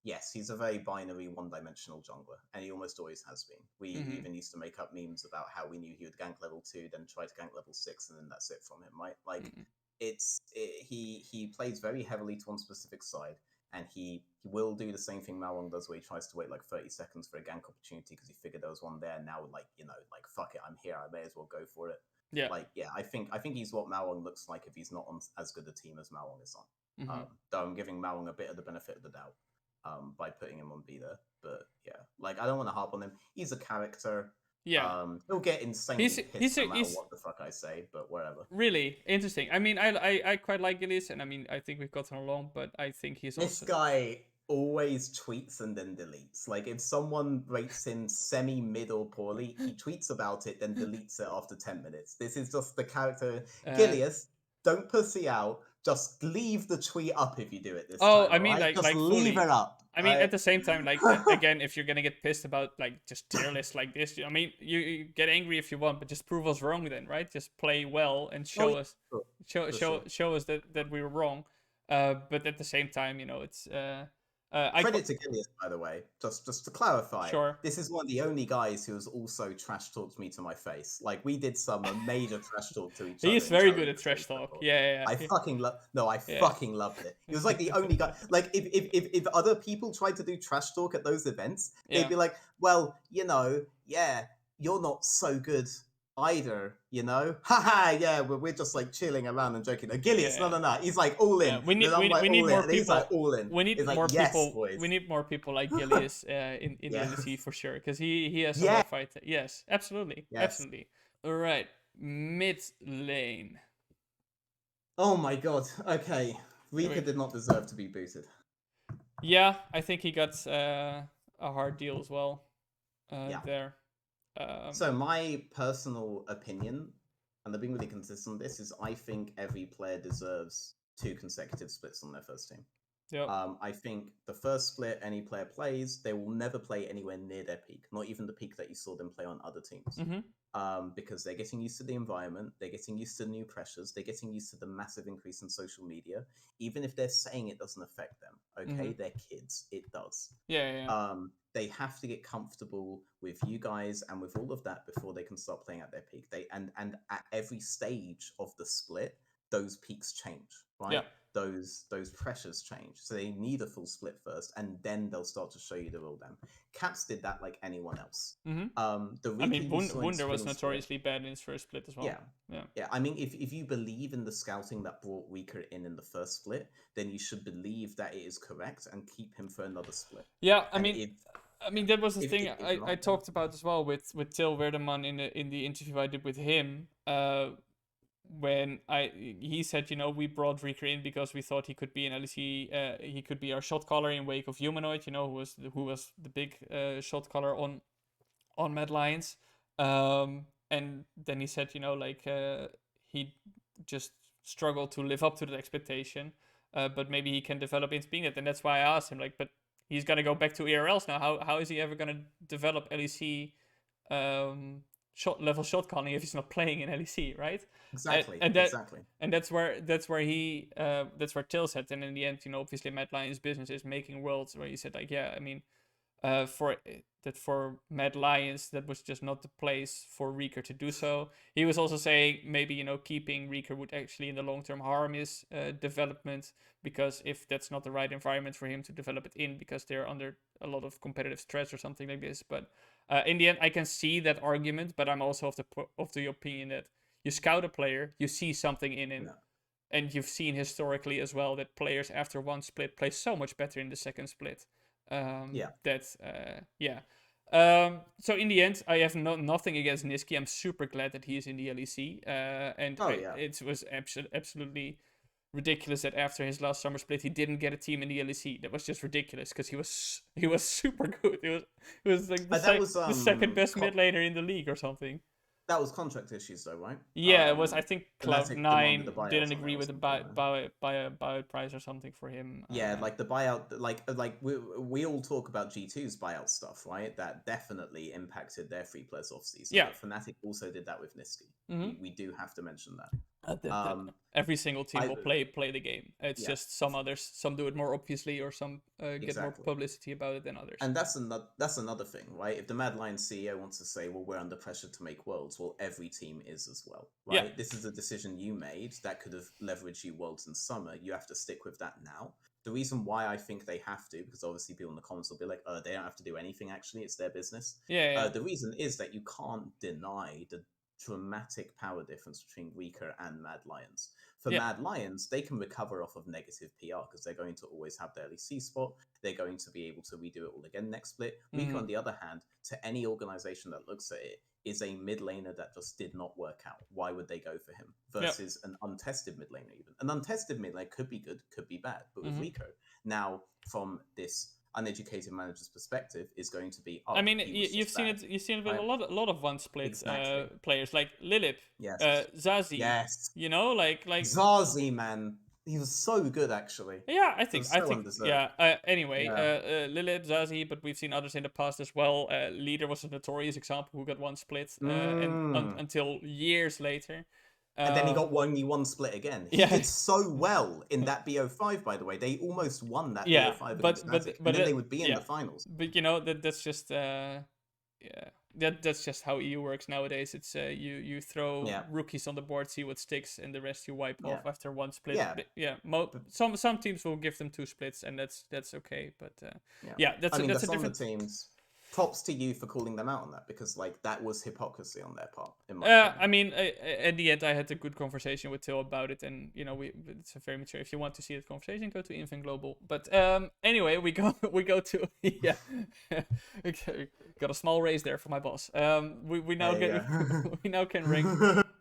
yes, he's a very binary, one-dimensional jungler, and he almost always has been. We even used to make up memes about how we knew he would gank level 2, then try to gank level 6, and then that's it from him, right? Like, he plays very heavily to one specific side, and he will do the same thing Malwong does, where he tries to wait like 30 seconds for a gank opportunity because he figured there was one there. And now, like, you know, like, fuck it, I'm here, I may as well go for it. Yeah. Like, yeah, I think he's what Malwong looks like if he's not on as good a team as Malwong is on. Though I'm giving Malwong a bit of the benefit of the doubt. By putting him on B there. But yeah, like, I don't want to harp on him. He's a character. Yeah. He'll get insanely pissed no matter what the fuck I say, but whatever. Really interesting. I mean, I quite like Gilius, and I mean, I think we've gotten along, but I think he's this guy always tweets and then deletes. Like, if someone rates him semi-mid or poorly, he tweets about it, then deletes it after 10 minutes. This is just the character. Gilius, don't pussy out. Just leave the tweet up if you do it this time. I mean, right? just leave fully. it up. I mean, at the same time, like, again, if you're gonna get pissed about like just tier lists like this, I mean, you get angry if you want, but just prove us wrong then, right? Just play well and show us that we were wrong. But at the same time, you know, it's credit to Gilius, by the way. Just to clarify, sure, this is one of the only guys who has also trash talked me to my face. Like, we did some major trash talk to each other. He's very good at trash talk. Yeah. I fucking fucking loved it. He was like the only guy. Like, if other people tried to do trash talk at those events, they'd be like, well, you know, yeah, you're not so good either, you know. Haha, yeah, we're just like chilling around and joking. Gilius, no, he's like all in. We need more people. He's like all in. We need more like, people. Yes, boys. We need more people like Gilius in the LEC for sure, because he has a fight. Yes, absolutely. All right, mid lane. Oh my god. Okay, Rika did not deserve to be booted. Yeah, I think he got a hard deal as well. There. So my personal opinion, and I've been really consistent on this, is I think every player deserves 2 consecutive splits on their first team. Yep. I think the first split any player plays, they will never play anywhere near their peak, not even the peak that you saw them play on other teams. Mm-hmm. Because they're getting used to the environment, they're getting used to new pressures, they're getting used to the massive increase in social media. Even if they're saying it doesn't affect them, okay, Mm-hmm. they're kids, it does. Yeah, yeah, They have to get comfortable with you guys and with all of that before they can start playing at their peak. And at every stage of the split, those peaks change, yeah. right? Those pressures change. So they need a full split first, and then they'll start to show you the real them. Caps did that like anyone else. Mm-hmm. The I Rika mean, you saw in Wunder was spring split, notoriously bad in his first split as well. yeah, Yeah. yeah. I mean, if you believe in the scouting that brought Rika in the first split, then you should believe that it is correct and keep him for another split. Yeah, And I mean that was the thing if I not, then talked about as well with Till Werdeman in the interview I did with him. When he said, we brought Reeker in because we thought he could be an LEC, he could be our shot caller in wake of Humanoid, who was the big shot caller on Mad Lions. And then he said, he just struggled to live up to that expectation, but maybe he can develop into being it. And that's why I asked him, but he's gonna go back to ERLs now. How is he ever gonna develop LEC shot calling if he's not playing in LEC, right? exactly, And that exactly. and that's where Till said. And in the end, obviously Mad Lions' business is making worlds. Where he said like, yeah, I mean, for Mad Lions, that was just not the place for Reeker to do so. He was also saying maybe keeping Reeker would actually in the long term harm his development, because if that's not the right environment for him to develop it in, because they're under a lot of competitive stress or something like this. But in the end, I can see that argument, but I'm also of the opinion that you scout a player, you see something in him. No. And you've seen historically as well that players after one split play so much better in the second split. Yeah. Yeah. So in the end, I have nothing against Niski. I'm super glad that he is in the LEC. It was absolutely ridiculous that after his last summer split, he didn't get a team in the LEC. That was just ridiculous because he was super good. It was like the second best mid laner in the league or something. That was contract issues, though, right? Yeah, it was. I think Fnatic demanded the Cloud9 buyout didn't on it agree or with the something, buyout price or something for him. Yeah, like the buyout, like we all talk about G2's buyout stuff, right? That definitely impacted their free players off season. Yeah. But Fnatic also did that with Niski. Mm-hmm. We do have to mention that. Every single team will play the game. It's just some do it more obviously, or some get more publicity about it than others. And that's another thing, right? If the Mad Lions CEO wants to say, well, we're under pressure to make worlds, well, every team is as well, right? Yeah. This is a decision you made that could have leveraged you worlds in summer. You have to stick with that now. The reason why I think they have to, because obviously people in the comments will be like, they don't have to do anything, actually, it's their business. Yeah. The reason is that you can't deny the dramatic power difference between Rika and Mad Lions. For Mad Lions, they can recover off of negative PR because they're going to always have their LEC spot. They're going to be able to redo it all again next split. Rika, on the other hand, to any organization that looks at it, is a mid laner that just did not work out. Why would they go for him? Versus an untested mid laner even. An untested mid laner could be good, could be bad. But with Rico, now from this uneducated manager's perspective, is going to be. I mean, you've seen it with a lot of one split players like Lilip, Zazie. Yes, like Zazie, man, he was so good actually. Yeah, I think anyway, Lilip, Zazie, but we've seen others in the past as well. Leader was a notorious example who got one split until years later. And then he got only one split again. He did so well in that BO5, by the way. They almost won that BO5 against Fnatic, and then they would be in the finals. But that's just that's just how EU works nowadays. It's you throw rookies on the board, see what sticks, and the rest you wipe off after one split. Some teams will give them 2 splits, and that's okay. But that's a different teams. Props to you for calling them out on that, because that was hypocrisy on their part. I mean, at the end, I had a good conversation with Till about it, and it's a very mature. If you want to see that conversation, go to Infant Global. But anyway, we go to okay, got a small raise there for my boss. We now we now can rank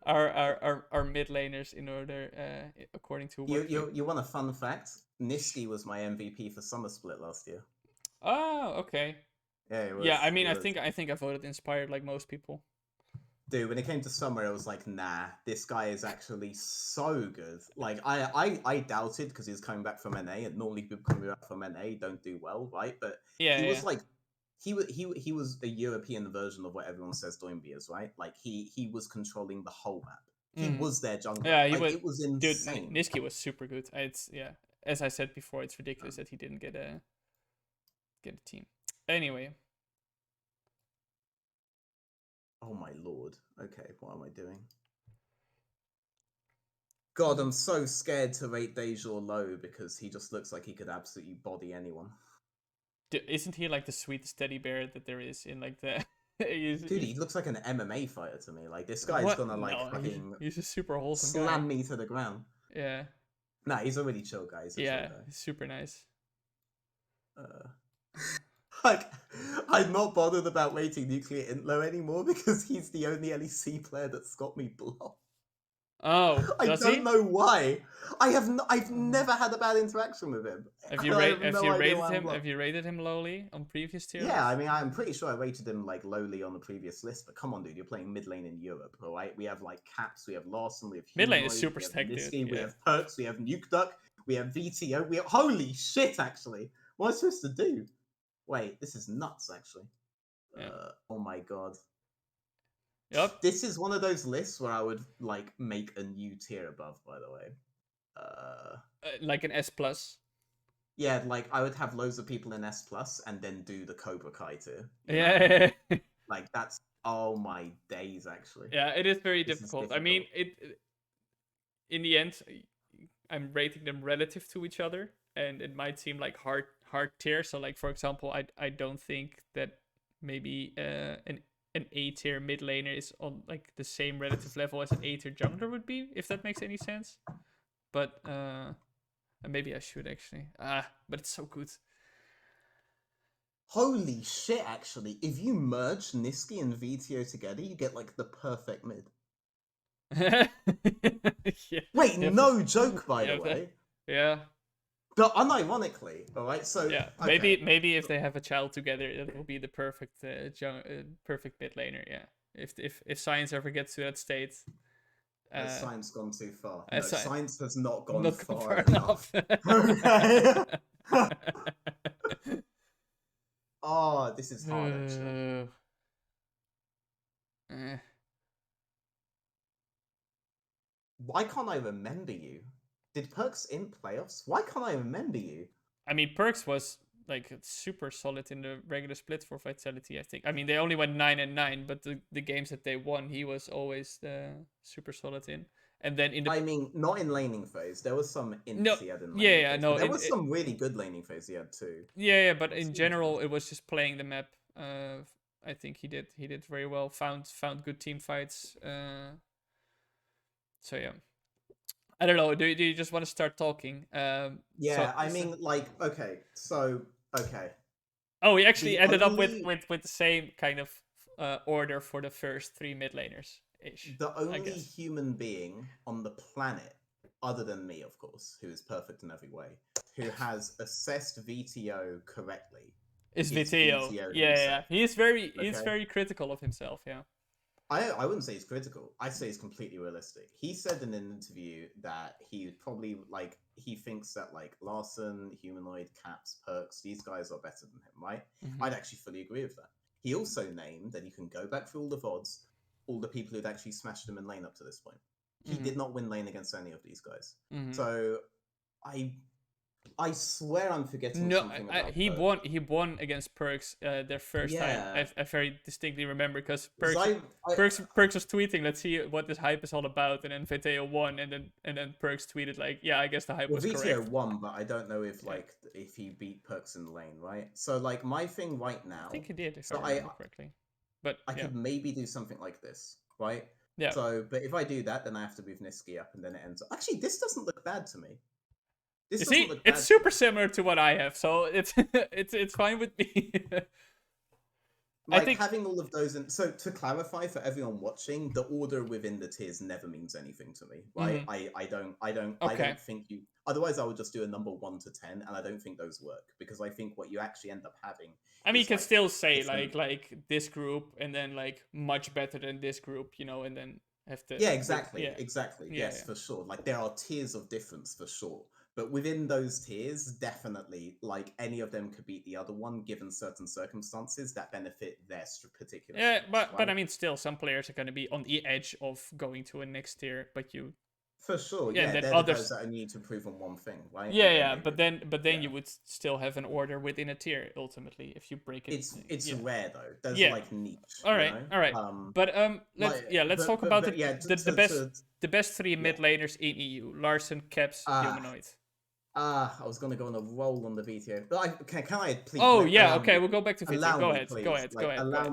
our mid laners in order according to what you want a fun fact? Niski was my MVP for Summer Split last year. Oh, okay. Yeah, it was, I mean, I think I voted inspired like most people. Dude, when it came to Summer, it was like, nah, this guy is actually so good. Like, I doubted because he's coming back from NA, and normally people coming back from NA don't do well, right? But Yeah, he yeah. was like, he was a European version of what everyone says Doinby is, right? Like, he was controlling the whole map. He Mm. was their jungler. Yeah, he Like, was. it was Dude, insane. Niski was super good. It's yeah. As I said before, it's ridiculous that he didn't get a team. Anyway, Oh my lord. Okay, what am I doing? God, I'm so scared to rate Deja low because he just looks like he could absolutely body anyone. isn't he like the sweetest teddy bear that there is in like the? Dude, he looks like an MMA fighter to me. Like, this guy's What? gonna like No, fucking he's a super wholesome guy. slam me to the ground. Yeah, Nah, he's a really chill guy. He's a chill yeah, guy. he's super nice. Uh, like, I'm not bothered about rating Nuclear Intlo anymore because he's the only LEC player that's got me blocked. Oh, I does don't he? know why. I've never had a bad interaction with him. Have I have have no you idea rated why I'm him? blocked. Have you rated him lowly on previous tier Yeah, lists? I mean, I'm pretty sure I rated him like lowly on the previous list, but come on, dude, you're playing mid lane in Europe, all right? We have like Caps, we have Lawson, we have Mid lane is Humanoid, super we have stacked, dude. Niski, we Yeah. have Perks, we have Nuke Duck, we have VTO, we have holy shit, actually. What am I supposed to do? Wait, this is nuts, actually. Yeah. Oh my god. Yep. This is one of those lists where I would like make a new tier above, by the way. Like an S plus. Yeah, like I would have loads of people in S plus and then do the Cobra Kai tier. Yeah. Like that's oh my days, actually. Yeah, it is very This is difficult. I mean, difficult. in the end, I'm rating them relative to each other, and it might seem like hard tier. So, like for example, I don't think that maybe an A tier mid laner is on like the same relative level as an A tier jungler would be, if that makes any sense. But maybe I should actually. But it's so good. Holy shit, actually. If you merge Niski and VTO together, you get like the perfect mid. Yeah. Wait, You have to- no joke, by you the have to- way. Yeah. But unironically, alright, so Yeah, okay. maybe if they have a child together, it will be the perfect perfect mid laner. Yeah, if science ever gets to that state, Has science gone too far? No, as sci- science has not gone not gone far far enough. Okay. Oh, this is hard, actually. Eh. Why can't I remember you? Did Perks in playoffs? Why can't I remember you? I mean, Perks was like super solid in the regular split for Vitality. I think. I mean, they only went 9-9, but the games that they won, he was always super solid in. And then in the I mean, not in laning phase. There was some no, ints he had in laning yeah, phase. no, But there was some really good laning phase he had too. yeah, but What's in he general, doing? it was just playing the map. I think he did very well. Found good team fights. So yeah, I don't know. Do you just want to start talking? Yeah, I mean, like, okay, so okay. Oh, we actually The ended up only with the same kind of order for the first three mid laners ish. the I only guess human being on the planet, other than me, of course, who is perfect in every way, who has assessed VTO correctly is is Viteo. VTO Yeah. himself. He's Okay. very critical of himself. Yeah. I wouldn't say he's critical. I say he's completely realistic. He said in an interview that he probably like he thinks that like Larson, Humanoid, Caps, Perks, these guys are better than him, right? Mm-hmm. I'd actually fully agree with that. He also named that you can go back through all the VODs, all the people who'd actually smashed him in lane up to this point. He did not win lane against any of these guys. Mm-hmm. So I swear I'm forgetting No, something about he Perks. won. He won against Perks their first time. Yeah. I very distinctly remember because 'Cause Perks was tweeting, "Let's see what this hype is all about," and then Veteo won, and then Perks tweeted like, "Yeah, I guess the hype Well, was VTO correct." won, but I don't know if like if he beat Perks in the lane, right? So like my thing right now, I think he did, if so I remember correctly. But I yeah, could maybe do something like this, right? yeah. So, but if I do that, then I have to move Niski up, and then it ends. Actually, this doesn't look bad to me. This You doesn't see, look it's bad. super similar to what I have, so it's it's fine with me. I like think. having all of those, and so to clarify for everyone watching, the order within the tiers never means anything to me, right? Mhm. I Okay. don't think you. Otherwise, I would just do a number 1 to 10, and I don't think those work because I think what you actually end up having I mean, you is can like still say different. like this group, and then like much better than this group, and then have to Yeah, with exactly, exactly. yeah Yes, yeah for sure. Like there are tiers of difference for sure. But within those tiers, definitely, like any of them could beat the other one given certain circumstances that benefit their particular yeah. strengths, But right? I mean, still, some players are going to be on the edge of going to a next tier, but For sure, yeah, and yeah, then they're the guys others. that need to prove on one thing, right? Yeah, And then yeah, they but really, then yeah. you would still have an order within a tier ultimately if you break it. It's Yeah, rare though. Those are yeah. like niche, All you right, know. all right. But Like, let's talk about but yeah, the best three yeah. mid laners in EU: Larson, Caps, Ah, Humanoid. I was gonna go on a roll on the VTO, but can I please Oh yeah, allow okay, me, we'll go back to VT. Go ahead, go please, ahead, go like ahead, go ahead. allow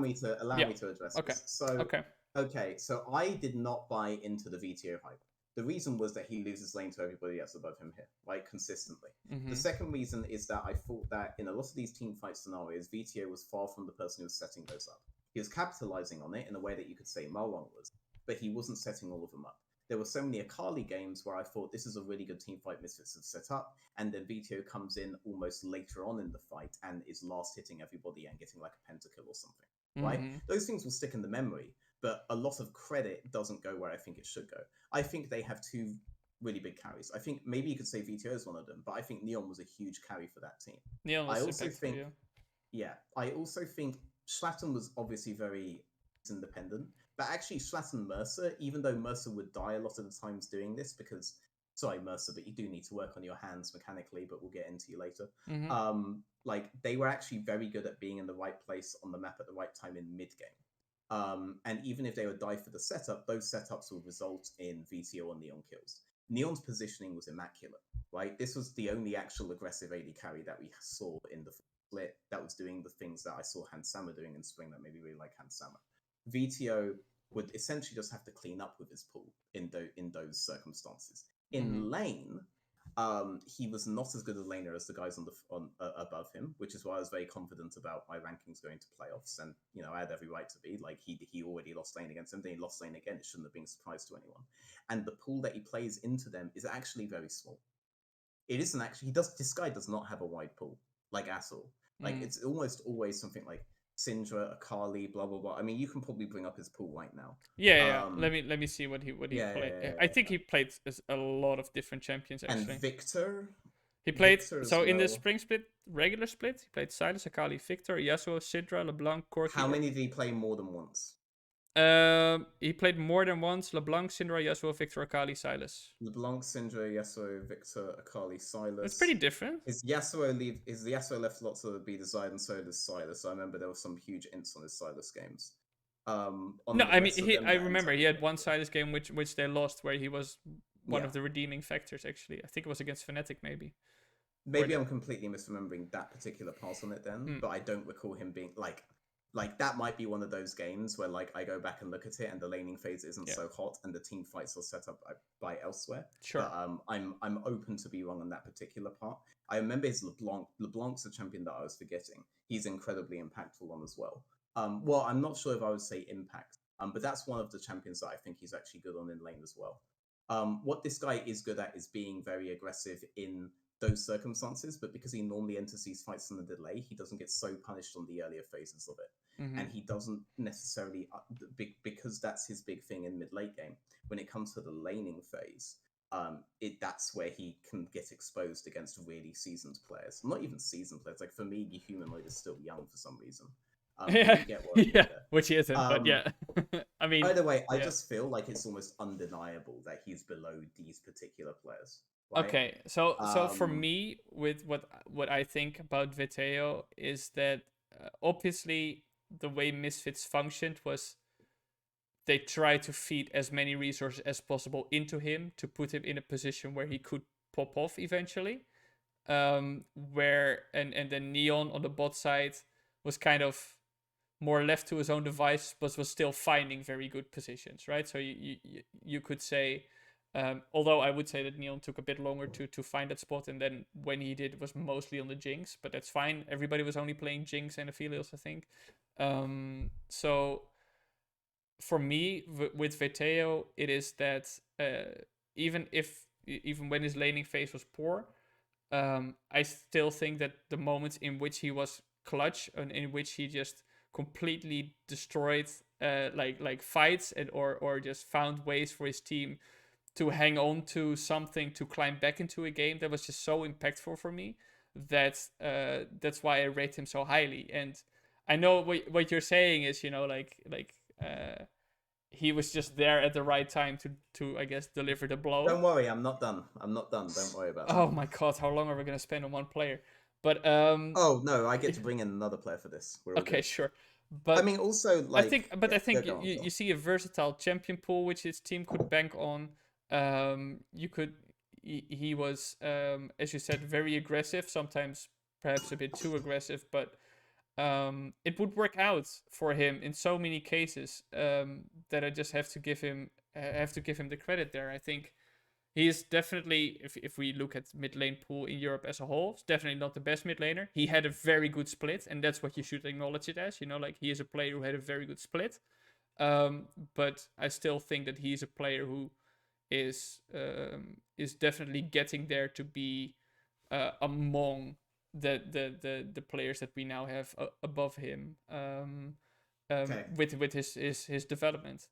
Yeah. me to address Okay. this. So, Okay. okay, so I did not buy into the VTO hype. The reason was that he loses lane to everybody else above him here, right, consistently. The Mhm. second reason is that I thought that in a lot of these team fight scenarios, VTO was far from the person who was setting those up. He was capitalizing on it in a way that you could say Marlon was, but he wasn't setting all of them up. There were so many Akali games where I thought this is a really good team fight Misfits have set up, and then VTO comes in almost later on in the fight and is last hitting everybody and getting like a pentakill or something, right? Mhm. Those things will stick in the memory, but a lot of credit doesn't go where I think it should go. I think they have two really big carries. I think maybe you could say VTO is one of them, but I think Neon was a huge carry for that team. Neon I was also impactful, think, yeah. yeah, I also think Schlatten was obviously very independent, but actually Schlatten Mercer, even though Mercer would die a lot of the times doing this because, sorry Mercer, but you do need to work on your hands mechanically, but we'll get into you later. Mhm. Like they were actually very good at being in the right place on the map at the right time in mid game. And even if they would die for the setup, those setups would result in VTO or Neon kills. Neon's positioning was immaculate, right? This was the only actual aggressive AD carry that we saw in the split that was doing the things that I saw Hansama doing in spring that made me really like Hansama. VTO would essentially just have to clean up with his pool in those circumstances. Mhm. In lane, he was not as good a laner as the guys on above him, which is why I was very confident about my rankings going to playoffs. And I had every right to be. Like he already lost lane against him, then he lost lane again. It shouldn't have been a surprise to anyone. And the pool that he plays into them is actually very small. It isn't actually. He does. This guy does not have a wide pool like at all. Like Mhm. it's almost always something like Syndra, Akali, blah blah blah. I mean, you can probably bring up his pool right now. Yeah, yeah. Um, Let me see what he yeah, yeah, played. yeah, I yeah. think he played a lot of different champions And actually. Victor, He played Victor as so in the well. spring split, regular split. He played Silas, Akali, Victor, Yasuo, Sidra, LeBlanc, How Corki. many did he play more than once? He played more than once. LeBlanc, Syndra, Yasuo, Victor, Akali, Silas. LeBlanc, Syndra, Yasuo, Victor, Akali, It's pretty Silas. different. His Yasuo left lots to be desired, and so does Silas. I remember there were some huge ints on his Silas games. No, On the I mean rest of he. them, I that remember he entirely had one speculative. Silas game which they lost, where he was one Yeah, of the redeeming factors. Actually, I think it was against Fnatic maybe. Where maybe the, I'm completely misremembering that particular part on it then, hmm. but I don't recall him being like that might be one of those games where like I go back and look at it and the laning phase isn't Yeah, so hot and the team fights are set up by elsewhere. sure. But I'm open to be wrong on that particular part. I remember his LeBlanc. LeBlanc's a champion that I was forgetting. He's incredibly impactful on as well. Well, I'm not sure if I would say impact. But that's one of the champions that I think he's actually good on in lane as well. What this guy is good at is being very aggressive in those circumstances, but because he normally enters these fights on a delay, he doesn't get so punished on the earlier phases of it. Mm-hmm. And he doesn't necessarily, because that's his big thing in mid late game. When it comes to the laning phase, that's where he can get exposed against really seasoned players. Not even seasoned players. Like for me, the humanoid is still young for some reason. But Yeah, you get what I mean yeah, there. which he isn't, but Um, yeah. I mean, Either way, I yeah. just feel like it's almost undeniable that he's below these particular players, right? Okay, so for Um, me, with what I think about Viteo is that obviously the way Misfits functioned was they tried to feed as many resources as possible into him to put him in a position where he could pop off eventually. Where and then Neon on the bot side was kind of more left to his own device, but was still finding very good positions, right? So you could say, although I would say that Neon took a bit longer to find that spot, and then when he did, it was mostly on the Jinx, but that's fine. Everybody was only playing Jinx and Aphelios, I think. So for me, with Veteo, it is that even if even when his laning phase was poor, I still think that the moments in which he was clutch and in which he just completely destroyed like fights and or just found ways for his team to hang on to something to climb back into a game, that was just so impactful for me that that's why I rate him so highly. And I know what you're saying is, he was just there at the right time to I guess deliver the blow. Don't worry, I'm not done. I'm not done. Don't worry about that. Oh my god, how long are we gonna spend on one player? But Oh no, I get to bring in another player for this. We're all okay, good. sure. I But mean, also like, I yeah, think go on, go you on. see a versatile champion pool which his team could bank on. You could he was as you said very aggressive, sometimes perhaps a bit too aggressive, but it would work out for him in so many cases that I just have to give him the credit there. I think he is definitely, if we look at mid lane pool in Europe as a whole, it's definitely not the best mid laner. He had a very good split, and that's what you should acknowledge it as. Like he is a player who had a very good split. But I still think that he's a player who is definitely getting there to be among the players that we now have above him Okay, with his development.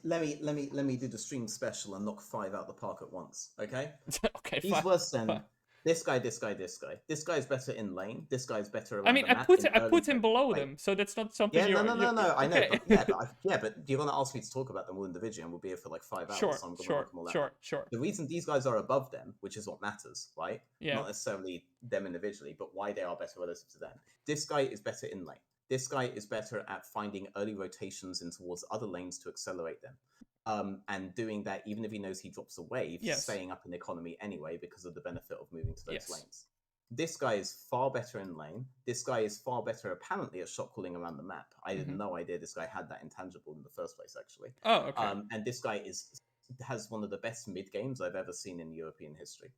let me do the stream special and knock five out the park at once. Okay. Okay, He's fine. worse Fine. than this guy, this guy, this guy. This guy's better in lane. This guy's better I around mean, the map in I early put him game. below Right? them, so that's not something Yeah, no, you're no, no, no. I know, okay. but yeah, but do you want to ask me to talk about them all individually? And we'll be here for like 5 hours, Sure, so I'm gonna sure, knock them all out. sure, sure. The reason these guys are above them, which is what matters, right? Yeah. Not necessarily them individually, but why they are better relative to them. This guy is better in lane. This guy is better at finding early rotations in towards other lanes to accelerate them. And doing that, even if he knows he drops a wave, Yes. staying up in the economy anyway because of the benefit of moving to those Yes. lanes. This guy is far better in lane. This guy is far better, apparently, at shot calling around the map. I had Mm-hmm. no idea this guy had that intangible in the first place, actually. Oh, okay. And this guy has one of the best mid games I've ever seen in European history.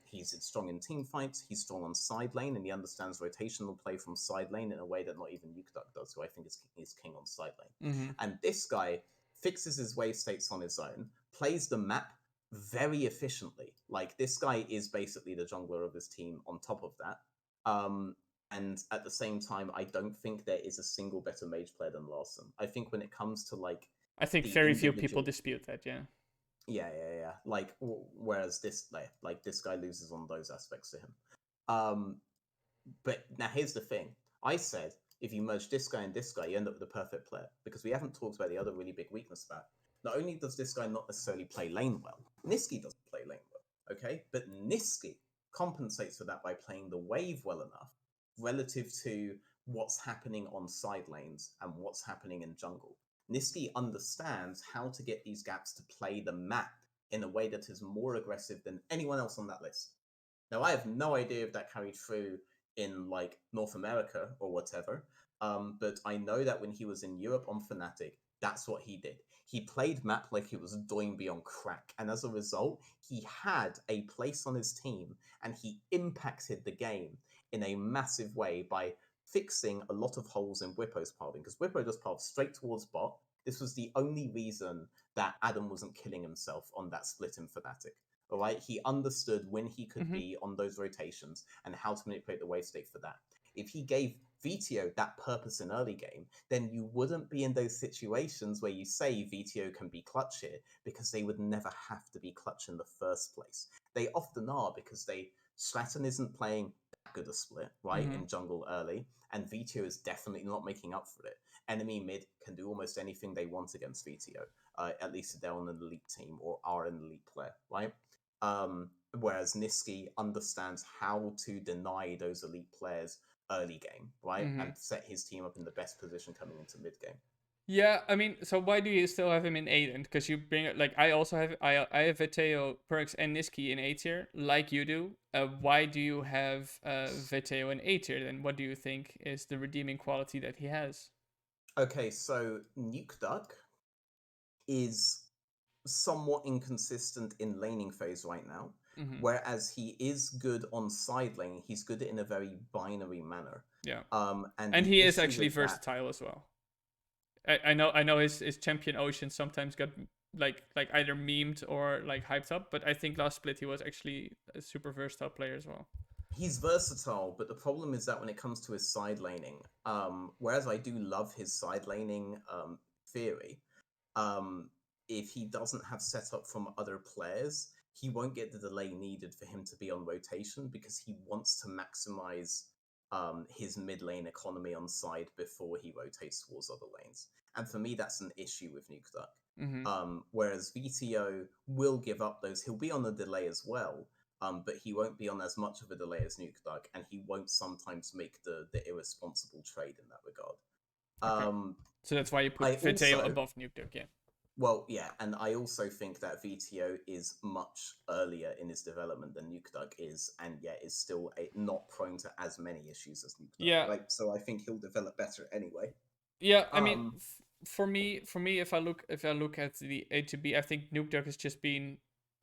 He's strong in team fights. He's strong on side lane, and he understands rotational play from side lane in a way that not even Nukeduck does, who I think is king on side lane. Mm-hmm. And this guy fixes his wave states on his own, plays the map very efficiently. Like this guy is basically the jungler of his team. On top of that, and at the same time, I don't think there is a single better mage player than Larson. I think when it comes to like I think the very few people individual, dispute that. Yeah. yeah. Like whereas like this guy loses on those aspects to him. Um, but now here's the thing. I said if you merge this guy and this guy, you end up with a perfect player because we haven't talked about the other really big weakness about. Not only does this guy not necessarily play lane well, Niski doesn't play lane well, okay? But Niski compensates for that by playing the wave well enough relative to what's happening on side lanes and what's happening in jungle. Niski understands how to get these gaps to play the map in a way that is more aggressive than anyone else on that list. Now, I have no idea if that carried through in like North America or whatever, but I know that when he was in Europe on Fnatic, that's what he did. He played map like he was Doinby on crack, and as a result, he had a place on his team, and he impacted the game in a massive way by fixing a lot of holes in Whippo's pathing, because Whippo just pathed straight towards bot. This was the only reason that Adam wasn't killing himself on that split in Fnatic. All right, he understood when he could Mm-hmm. be on those rotations and how to manipulate the wave state for that. If he gave VTO that purpose in early game, then you wouldn't be in those situations where you say VTO can be clutch here because they would never have to be clutch in the first place. They often are because Stratton isn't playing that good a split, right, Mm-hmm. in jungle early, and VTO is definitely not making up for it. Enemy mid can do almost anything they want against VTO, at least if they're on an elite team or are an elite player, right? Whereas Niski understands how to deny those elite players early game, right? Mm-hmm. And set his team up in the best position coming into mid game. Yeah, I mean, so why do you still have him in A then? Because you bring like I also have I have Veteo, Perks, and Niski in A tier, like you do. Why do you have Veteo in A tier then? What do you think is the redeeming quality that he has? Okay, so Nukeduck is somewhat inconsistent in laning phase right now. Mm-hmm. Whereas he is good on side lane, he's good in a very binary manner. Yeah. And And the he is issue actually with that, versatile as well. I know his champion Ocean sometimes got like either memed or like hyped up, but I think last split he was actually a super versatile player as well. he's versatile, but the problem is that when it comes to his side laning, whereas I do love his side laning theory, um, if he doesn't have setup from other players, he won't get the delay needed for him to be on rotation because he wants to maximize his mid lane economy on side before he rotates towards other lanes. And for me, that's an issue with Nuke Duck. Mm-hmm. Whereas VTO will give up those, he'll be on a delay as well, but he won't be on as much of a delay as Nuke Duck, and he won't sometimes make the irresponsible trade in that regard. Okay. So that's why you put I Vitale also, above Nuke Duck, yeah. well, yeah, and I also think that VTO is much earlier in his development than Nuke Duck is, and yet is still not prone to as many issues as Nuke Duck. Yeah. Right? So I think he'll develop better anyway. Yeah, I mean, for me, if I look at the A to B, I think Nuke Duck has just been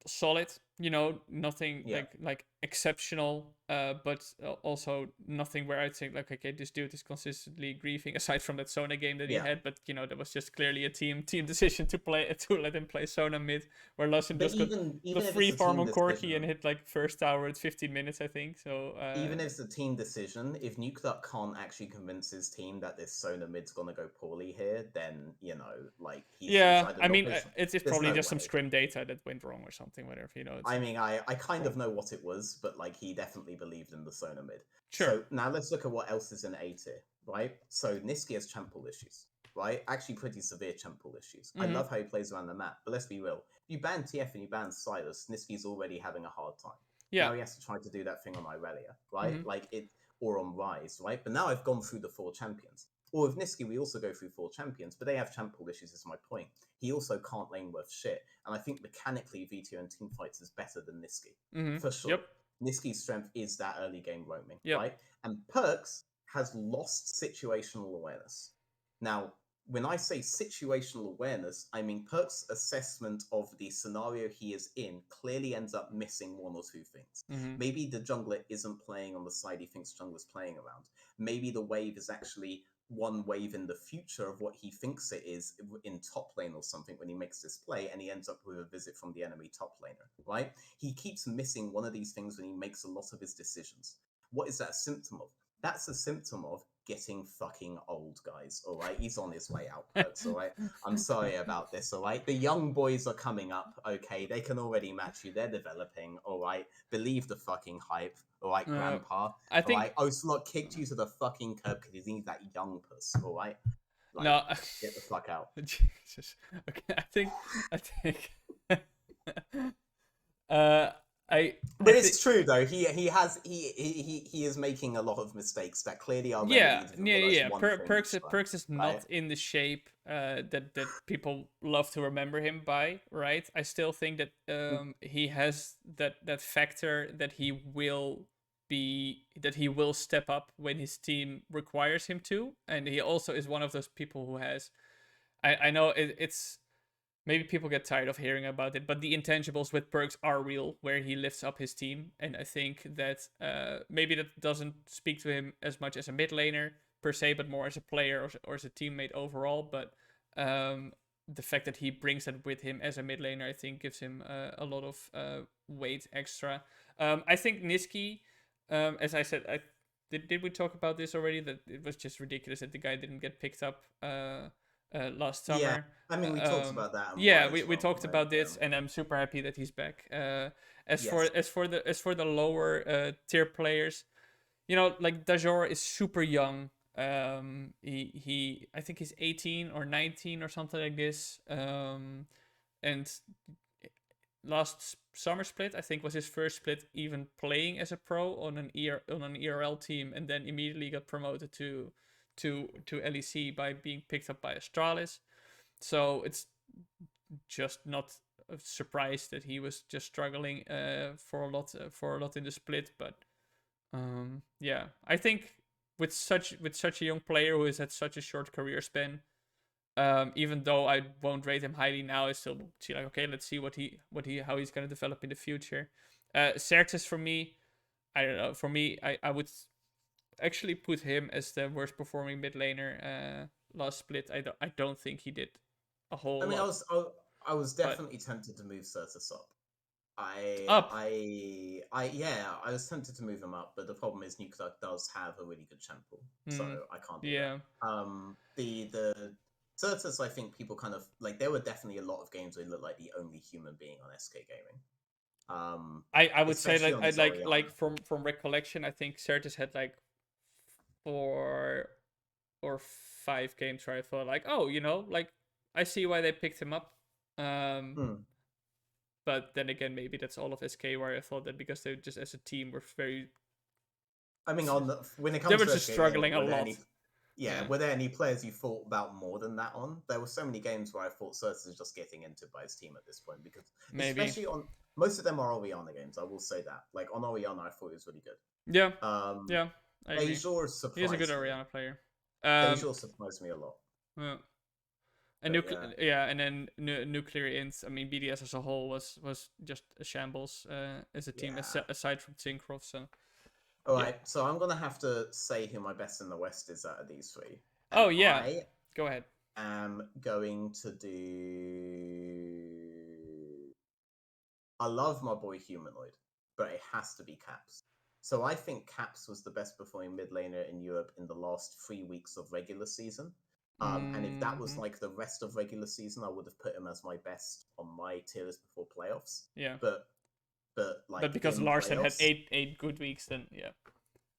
solid. You know, nothing Yeah. like exceptional, but also nothing where I think like, okay, this dude is consistently griefing. Aside from that Sona game that he Yeah. had, but you know that was just clearly a team decision to let him play Sona mid, where Lussen But just got even the if free it's a farm team on Corki decision, and hit like first tower at 15 minutes, I think. So even if it's a team decision, if Nuke Duck can't actually convince his team that this Sona mid's gonna go poorly here, then you know, like he's yeah, either I not mean, patient. it's There's probably no just some way. scrim data that went wrong or something, whatever, you know. I mean, I kind of know what it was, but like he definitely believed in the Sona mid. Sure. So now let's look at what else is in A tier, right? So Niski has champ pool issues, right? Actually, pretty severe champ pool issues. I love how he plays around the map, but let's be real. If you ban TF and you ban Silas, Niski's already having a hard time. Yeah. Now he has to try to do that thing on Irelia, right? Like it, or on Rise, right? But now I've gone through the 4 champions. Or with Niski, we also go through 4 champions, but they have champ pool issues, is my point. He also can't lane worth shit. And I think mechanically, VTO and Teamfights is better than Niski. For sure. Yep. Niski's strength is that early game roaming, Yep. right? And Perks has lost situational awareness. Now, when I say situational awareness, I mean Perk's assessment of the scenario he is in clearly ends up missing 1 or 2 things. Maybe the jungler isn't playing on the side he thinks jungler's playing around. Maybe the wave is actually one wave in the future of what he thinks it is in top lane or something when he makes this play, and he ends up with a visit from the enemy top laner, right? He keeps missing one of these things when he makes a lot of his decisions. What is that a symptom of? That's a symptom of getting fucking old, guys, all right? He's on his way out, Perks, all right? I'm sorry about this, all right? The young boys are coming up, okay? They can already match you. They're developing, all right? Believe the fucking hype, all right, Grandpa? I think... All right? Ocelot kicked you to the fucking curb because he needs that young puss, all right? Like, no. get the fuck out. Jesus. Okay, I think... But it's true though. He is making a lot of mistakes that clearly are remedied. Perks is not in the shape that people love to remember him by, right? I still think that he has that factor that he will step up when his team requires him to, and he also is one of those people who has... I know it's... Maybe people get tired of hearing about it, but the intangibles with Perks are real, where he lifts up his team. And I think that maybe that doesn't speak to him as much as a mid laner per se, but more as a player or as a teammate overall. But the fact that he brings that with him as a mid laner, I think gives him a lot of weight extra. I think Niski, as I said, did we talk about this already? That it was just ridiculous that the guy didn't get picked up last summer. Yeah, I mean, we talked about that. Yeah, we talked about this, and I'm super happy that he's back. As for the lower tier players, you know, like Dajor is super young. He I think he's 18 or 19 or something like this. And last summer split, I think, was his first split even playing as a pro on an ERL team, and then immediately got promoted to LEC by being picked up by Astralis. So it's just not a surprise that he was just struggling for a lot in the split. But yeah, I think with such a young player who has had such a short career span, even though I won't rate him highly now, I still see like, okay, let's see how he's gonna develop in the future. Certes for me, I don't know. For me, I would actually put him as the worst performing mid laner last split. I don't think he did a whole I mean, lot, I was but definitely tempted to move Certus up. up. Yeah, I was tempted to move him up, but the problem is Nuclear does have a really good champ pool, so Mm, I can't do yeah. that. The Certus, I think people kind of like. There were definitely a lot of games where he looked like the only human being on SK Gaming. I would say Especially like on I his like Orianna. from recollection, I think Certes had like 4 or 5 games where I thought like, oh, like I see why they picked him up. Um, Hmm. but then again, maybe that's all of SK where I thought that because they just as a team were very I mean, when it they comes were to just SK Gaming, struggling a lot. Yeah, were there any players you thought about more than that on? There were so many games where I thought Certus is just getting into by his team at this point because, maybe. especially on most of them are Orianna games. I will say that. Like on Orianna, I thought it was really good. Yeah, Um, yeah, I agree. Azure He is a good surprised me. Orianna player. Azure surprised me a lot. Yeah. And But yeah, yeah, and then nuclear ints. I mean, BDS as a whole was just a shambles as a team, yeah. aside from Syncroft. So All yeah. right, so I'm gonna have to say who my best in the West is out of these three, and Oh yeah, I go ahead. am going to do. I love my boy Humanoid, but it has to be Caps. So I think Caps was the best performing mid laner in Europe in the last 3 weeks of regular season. And if that was Hmm. like the rest of regular season, I would have put him as my best on my tier list before playoffs. Yeah, But but like because in Larson had playoffs, eight good weeks, then yeah.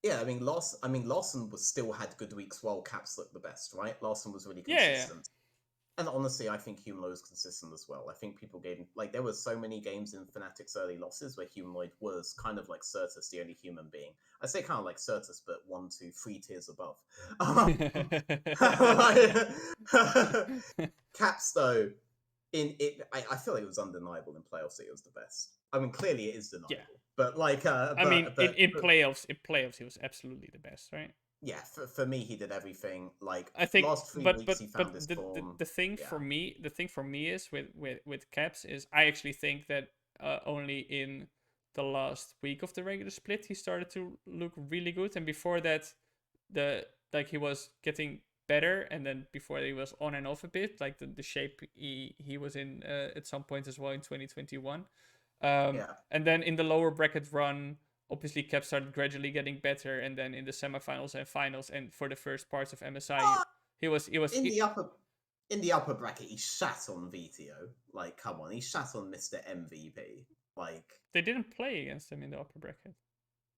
yeah, Lawson was still had good weeks while Caps looked the best, right? Lawson was really Yeah, yeah, consistent. And honestly, I think Humanoid was consistent as well. I think people gave him, like, there were so many games in Fnatic's early losses where Humanoid was kind of like Certus, the only human being. I say kind of like Certus, but 1, 2, 3 tiers above. Caps, though, I feel like it was undeniable in playoffs that it was the best. I mean, clearly it is yeah. deniable, but like, I mean, in playoffs, he was absolutely the best, right? yeah, for me, he did everything. Like I think, last three but weeks, he found his the form. the thing Yeah, for me, is with Caps is I actually think that only in the last week of the regular split he started to look really good, and before that, the like he was getting better, and then before he was on and off a bit, like the shape he was in at some point as well in 2021. yeah. And then in the lower bracket run, obviously Cap started gradually getting better, and then in the semifinals and finals, and for the first parts of MSI, he was in the upper in the upper bracket, he shat on VTO. Like, come on, he shat on Mr. MVP. Like, they didn't play against him in the upper bracket.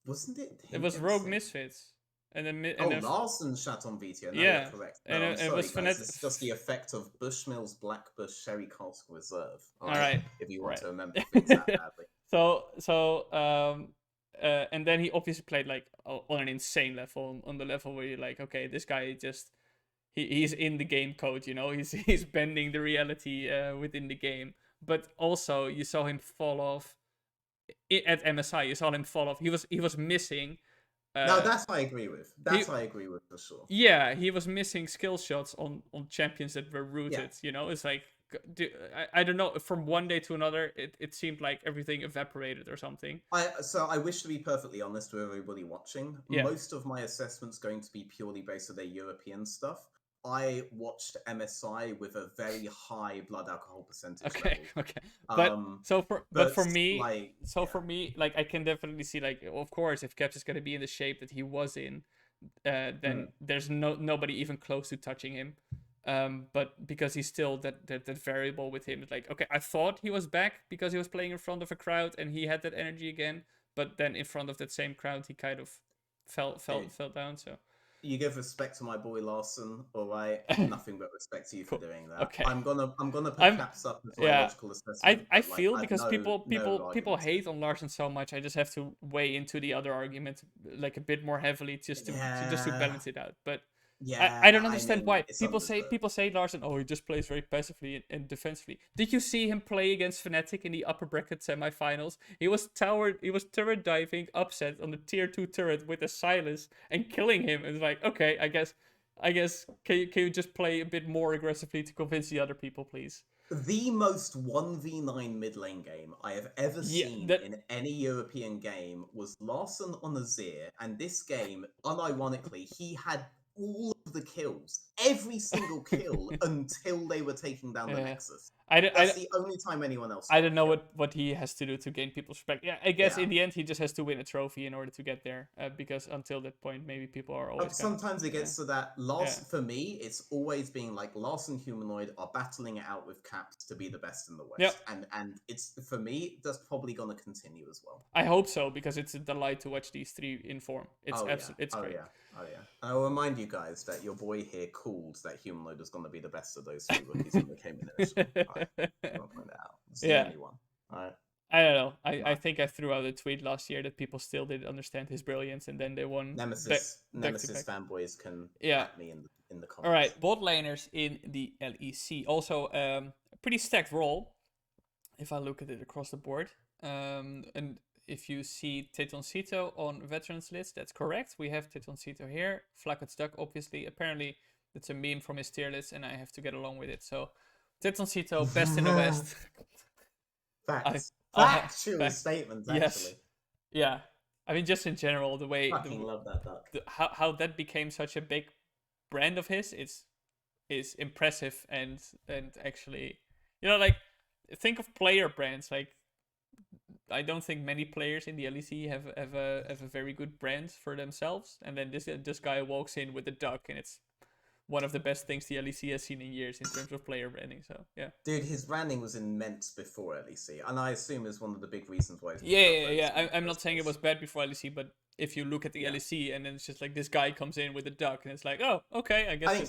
wasn't it It him was against Rogue him? Misfits, and then Oh, Larson shat on VTO. No, you're yeah, correct. and No, I'm it sorry, was guys. Fnatic. This is just the effect of Bushmills Blackbush Sherry Cask Reserve. All All right, right, if you want right. to remember things that badly. And then he obviously played like on an insane level, on the level where you're like, okay, this guy just he's in the game code, he's bending the reality within the game. But also you saw him fall off at MSI. You saw him fall off. He was missing. No, Uh, that's I agree with. he That I agree with for sure. Yeah, he was missing skill shots on champions that were Yeah, rooted. It's like I don't know. From one day to another, it seemed like everything evaporated or something. I wish to be perfectly honest with everybody watching. Yeah. Most of my assessment's going to be purely based on their European stuff. I watched MSI with a very high blood alcohol percentage Okay. level. Okay. Um, But but for me, like, for yeah, me, like I can definitely see like, of course, if Caps is gonna be in the shape that he was in, then mm, there's nobody even close to touching him. But because he's still that variable with him, it's like, okay, I thought he was back because he was playing in front of a crowd and he had that energy again, but then in front of that same crowd, he kind of dude, fell down. So you give respect to my boy Larson, all right? Nothing but respect to you for cool. doing that. Okay. I'm gonna put I'm Caps up as my yeah. logical I, assessment, I but like, feel I've because no people arguments with hate on Larson so much, I just have to weigh into the other argument like a bit more heavily it. just to Yeah, balance it out. But I yeah. don't I understand mean, why it's people undeserved. say Larson. Oh, he just plays very passively and defensively. Did you see him play against Fnatic in the upper bracket semifinals? He was turret diving upset on the tier 2 turret with a silence and killing him. It's like, okay, I guess I guess can you just play a bit more aggressively to convince the other people, please? The most 1v9 mid lane game I have ever Yeah, seen that in any European game was Larson on Azir, and this game, unironically, he had all of the kills, every single kill until they were taking down the yeah. Nexus. I That's the only time anyone else I got don't a know kill. what he has to do to gain people's respect. Yeah, I guess Yeah. in the end he just has to win a trophy in order to get there. Because until that point, maybe people are always gonna. Sometimes it Yeah, gets to that yeah, last. For me, it's always being like Lars and Humanoid are battling it out with Caps to be the best in the yep. West, and it's for me that's probably going to continue as well. I hope so because it's a delight to watch these three in form. It's Oh yeah, absolutely it's oh great. yeah, oh yeah. And I'll remind you guys that your boy here called that Humanoid was going to be the best of those three rookies when they came in initially. All right, I'm going to point that out. It's the Yeah. only one. All right. I don't know. I Right. think I threw out a tweet last year that people still didn't understand his brilliance, and then they won back to Nemesis back. fanboys can Yeah. at me in the All comments. right. Bot laners in the LEC also a pretty stacked role if I look at it across the board. And if you see Tetoncito on veterans list, that's correct. We have Tetoncito here. Flaccott's Duck, obviously. Apparently, it's a meme from his tier list, and I have to get along with it. So, Tetoncito, best in the West. I Facts. I'll have Factual back. statements, Yes. actually. Yeah. I mean, just in general, Fucking love that duck. how that became such a big brand of his is impressive and actually, like, think of player brands. Like, I don't think many players in the LEC have a very good brand for themselves, and then this guy walks in with a duck, and it's one of the best things the LEC has seen in years in terms of player branding. So yeah. Dude, his branding was immense before LEC, and I assume is one of the big reasons why he's Yeah, picked up yeah, for yeah. LEC in the I'm not first saying it place. was bad before LEC, but if you look at the Yeah. LEC and then it's just like this guy comes in with a duck, and it's like, oh, okay, I guess. I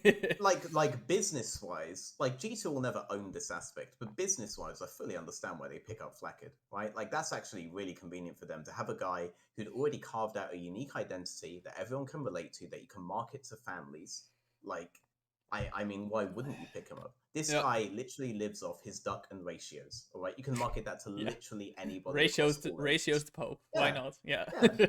This... like business wise, like G2 will never own this aspect, but business wise, I fully understand why they pick up Flackid, right? Like that's actually really convenient for them to have a guy who'd already carved out a unique identity that everyone can relate to, that you can market to families. Like, I mean, why wouldn't you pick him up? This yeah, guy literally lives off his duck and ratios. All right, you can market that to yeah. literally anybody Ratios across to all ratios levels. to Pope. Why Yeah, not? Yeah. yeah.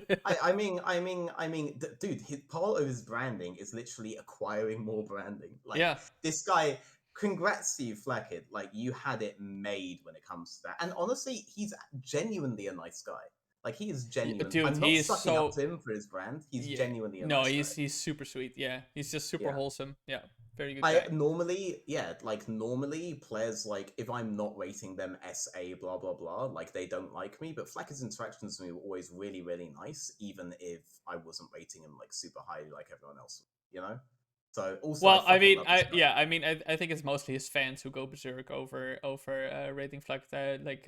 Dude, part of his branding is literally acquiring more branding. Like Yeah. this guy, congrats to you, Flackid. Like you had it made when it comes to that. And honestly, he's genuinely a nice guy. Like he is genuine. Dude, I'm he not is sucking up so. to him for his brand. He's Yeah. genuinely a No, nice guy. he's super sweet. Yeah, he's just super Yeah. wholesome. Yeah, very good I guy. normally, yeah, like normally players like if I'm not rating them SA blah blah blah, like they don't like me. But Flacker's interactions with me were always really really nice, even if I wasn't rating him like super highly like everyone else, you know. So also I Well, I fucking mean, love this guy. I think it's mostly his fans who go berserk over rating flag like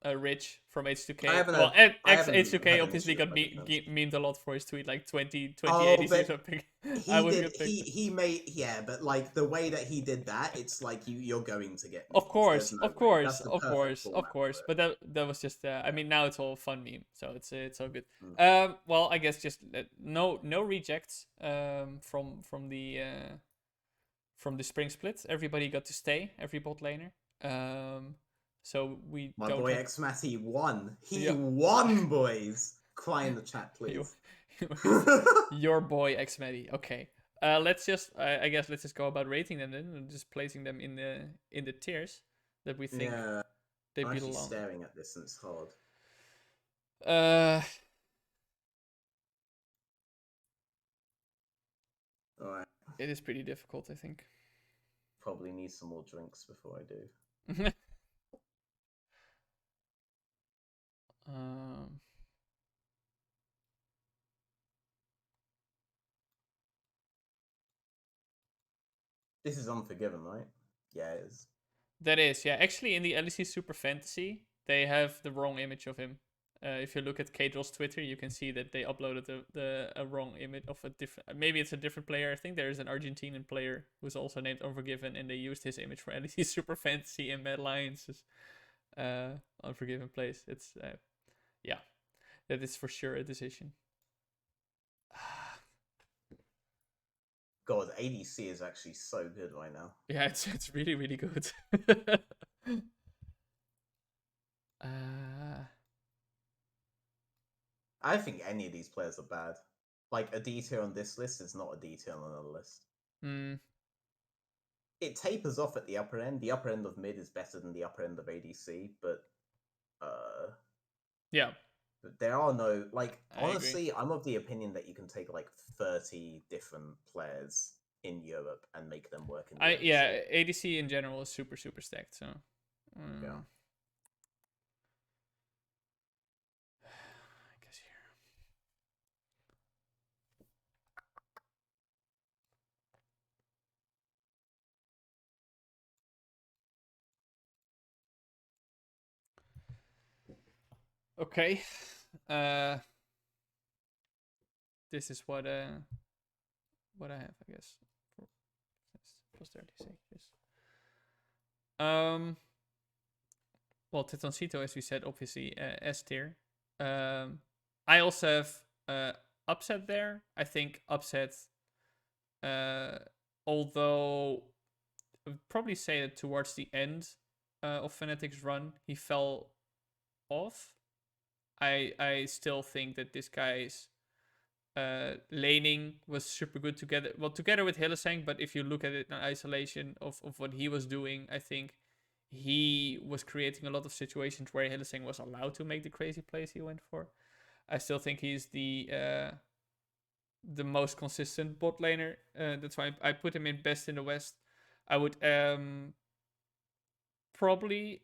Rich from I H2K. haven't Well, had I ex haven't H2K had an obviously issue got with my defense. memed a lot for his tweet like 20 Oh, ADCs or but something. I he was did good pick. he made yeah, but like the way that he did that, it's like you're going to get Of memes. There's course, no of way. course, That's the of perfect course, of format for course. it. But that was just. I mean, now it's all fun meme, so it's all good. Mm. Well, I guess just no rejects from the spring split. Everybody got to stay. Every bot laner. So we My don't boy have. X Matty won. He Yeah, won, boys. Cry in the chat, you, please. your boy X Medi. Okay. Let's just. I guess let's just go about rating them then, and just placing them in the tiers that we think Yeah, they I'm actually belong. staring at this and it's hard. Uh, Alright, it is pretty difficult, I think. probably need some more drinks before I do. um, This is Unforgiven, right? Yeah, it is. that is, yeah. Actually, in the LEC Super Fantasy, they have the wrong image of him. If you look at Kadrol's Twitter, you can see that they uploaded a wrong image of a different. Maybe it's a different player. I think there is an Argentinian player who's also named Unforgiven, and they used his image for LEC Super Fantasy and Mad Lions' Unforgiven plays. It's yeah, that is for sure a decision. God, ADC is actually so good right now. Yeah, it's really really good. uh, I think any of these players are bad. Like a D tier on this list is not a D tier on another list. Mm, It tapers off at the upper end. The upper end of mid is better than the upper end of ADC, but yeah, there are no like. I agree. Honestly, I'm of the opinion that you can take like 30 different players in Europe and make them work in the Yeah, LEC. ADC in general is super stacked. So, Yeah. I guess here. Okay. This is what I have, I guess. Plus 36. Well, Tetoncito, as we said, obviously S tier. I also have Upset there. I think Upset, uh, although I would probably say that towards the end of Fnatic's run, he fell off. I still think that this guy's laning was super good together with Hylissang, but if you look at it in isolation of what he was doing, I think he was creating a lot of situations where Hylissang was allowed to make the crazy plays he went for. I still think he's the most consistent bot laner. That's why I put him in best in the West. I would probably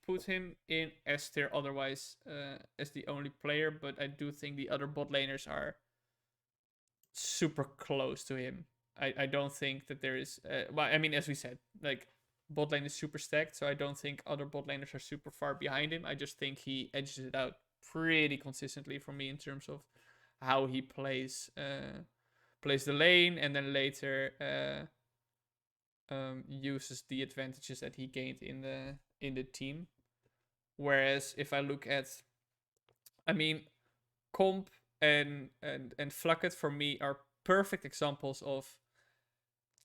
put him in S tier otherwise as the only player, but I do think the other bot laners are super close to him. I don't think that there is. Well, I mean, as we said, like bot lane is super stacked, so I don't think other bot laners are super far behind him. I just think he edges it out pretty consistently for me in terms of how he plays the lane, and then later uses the advantages that he gained in the team. Whereas if I look at, I mean, Comp and Flacket for me are perfect examples of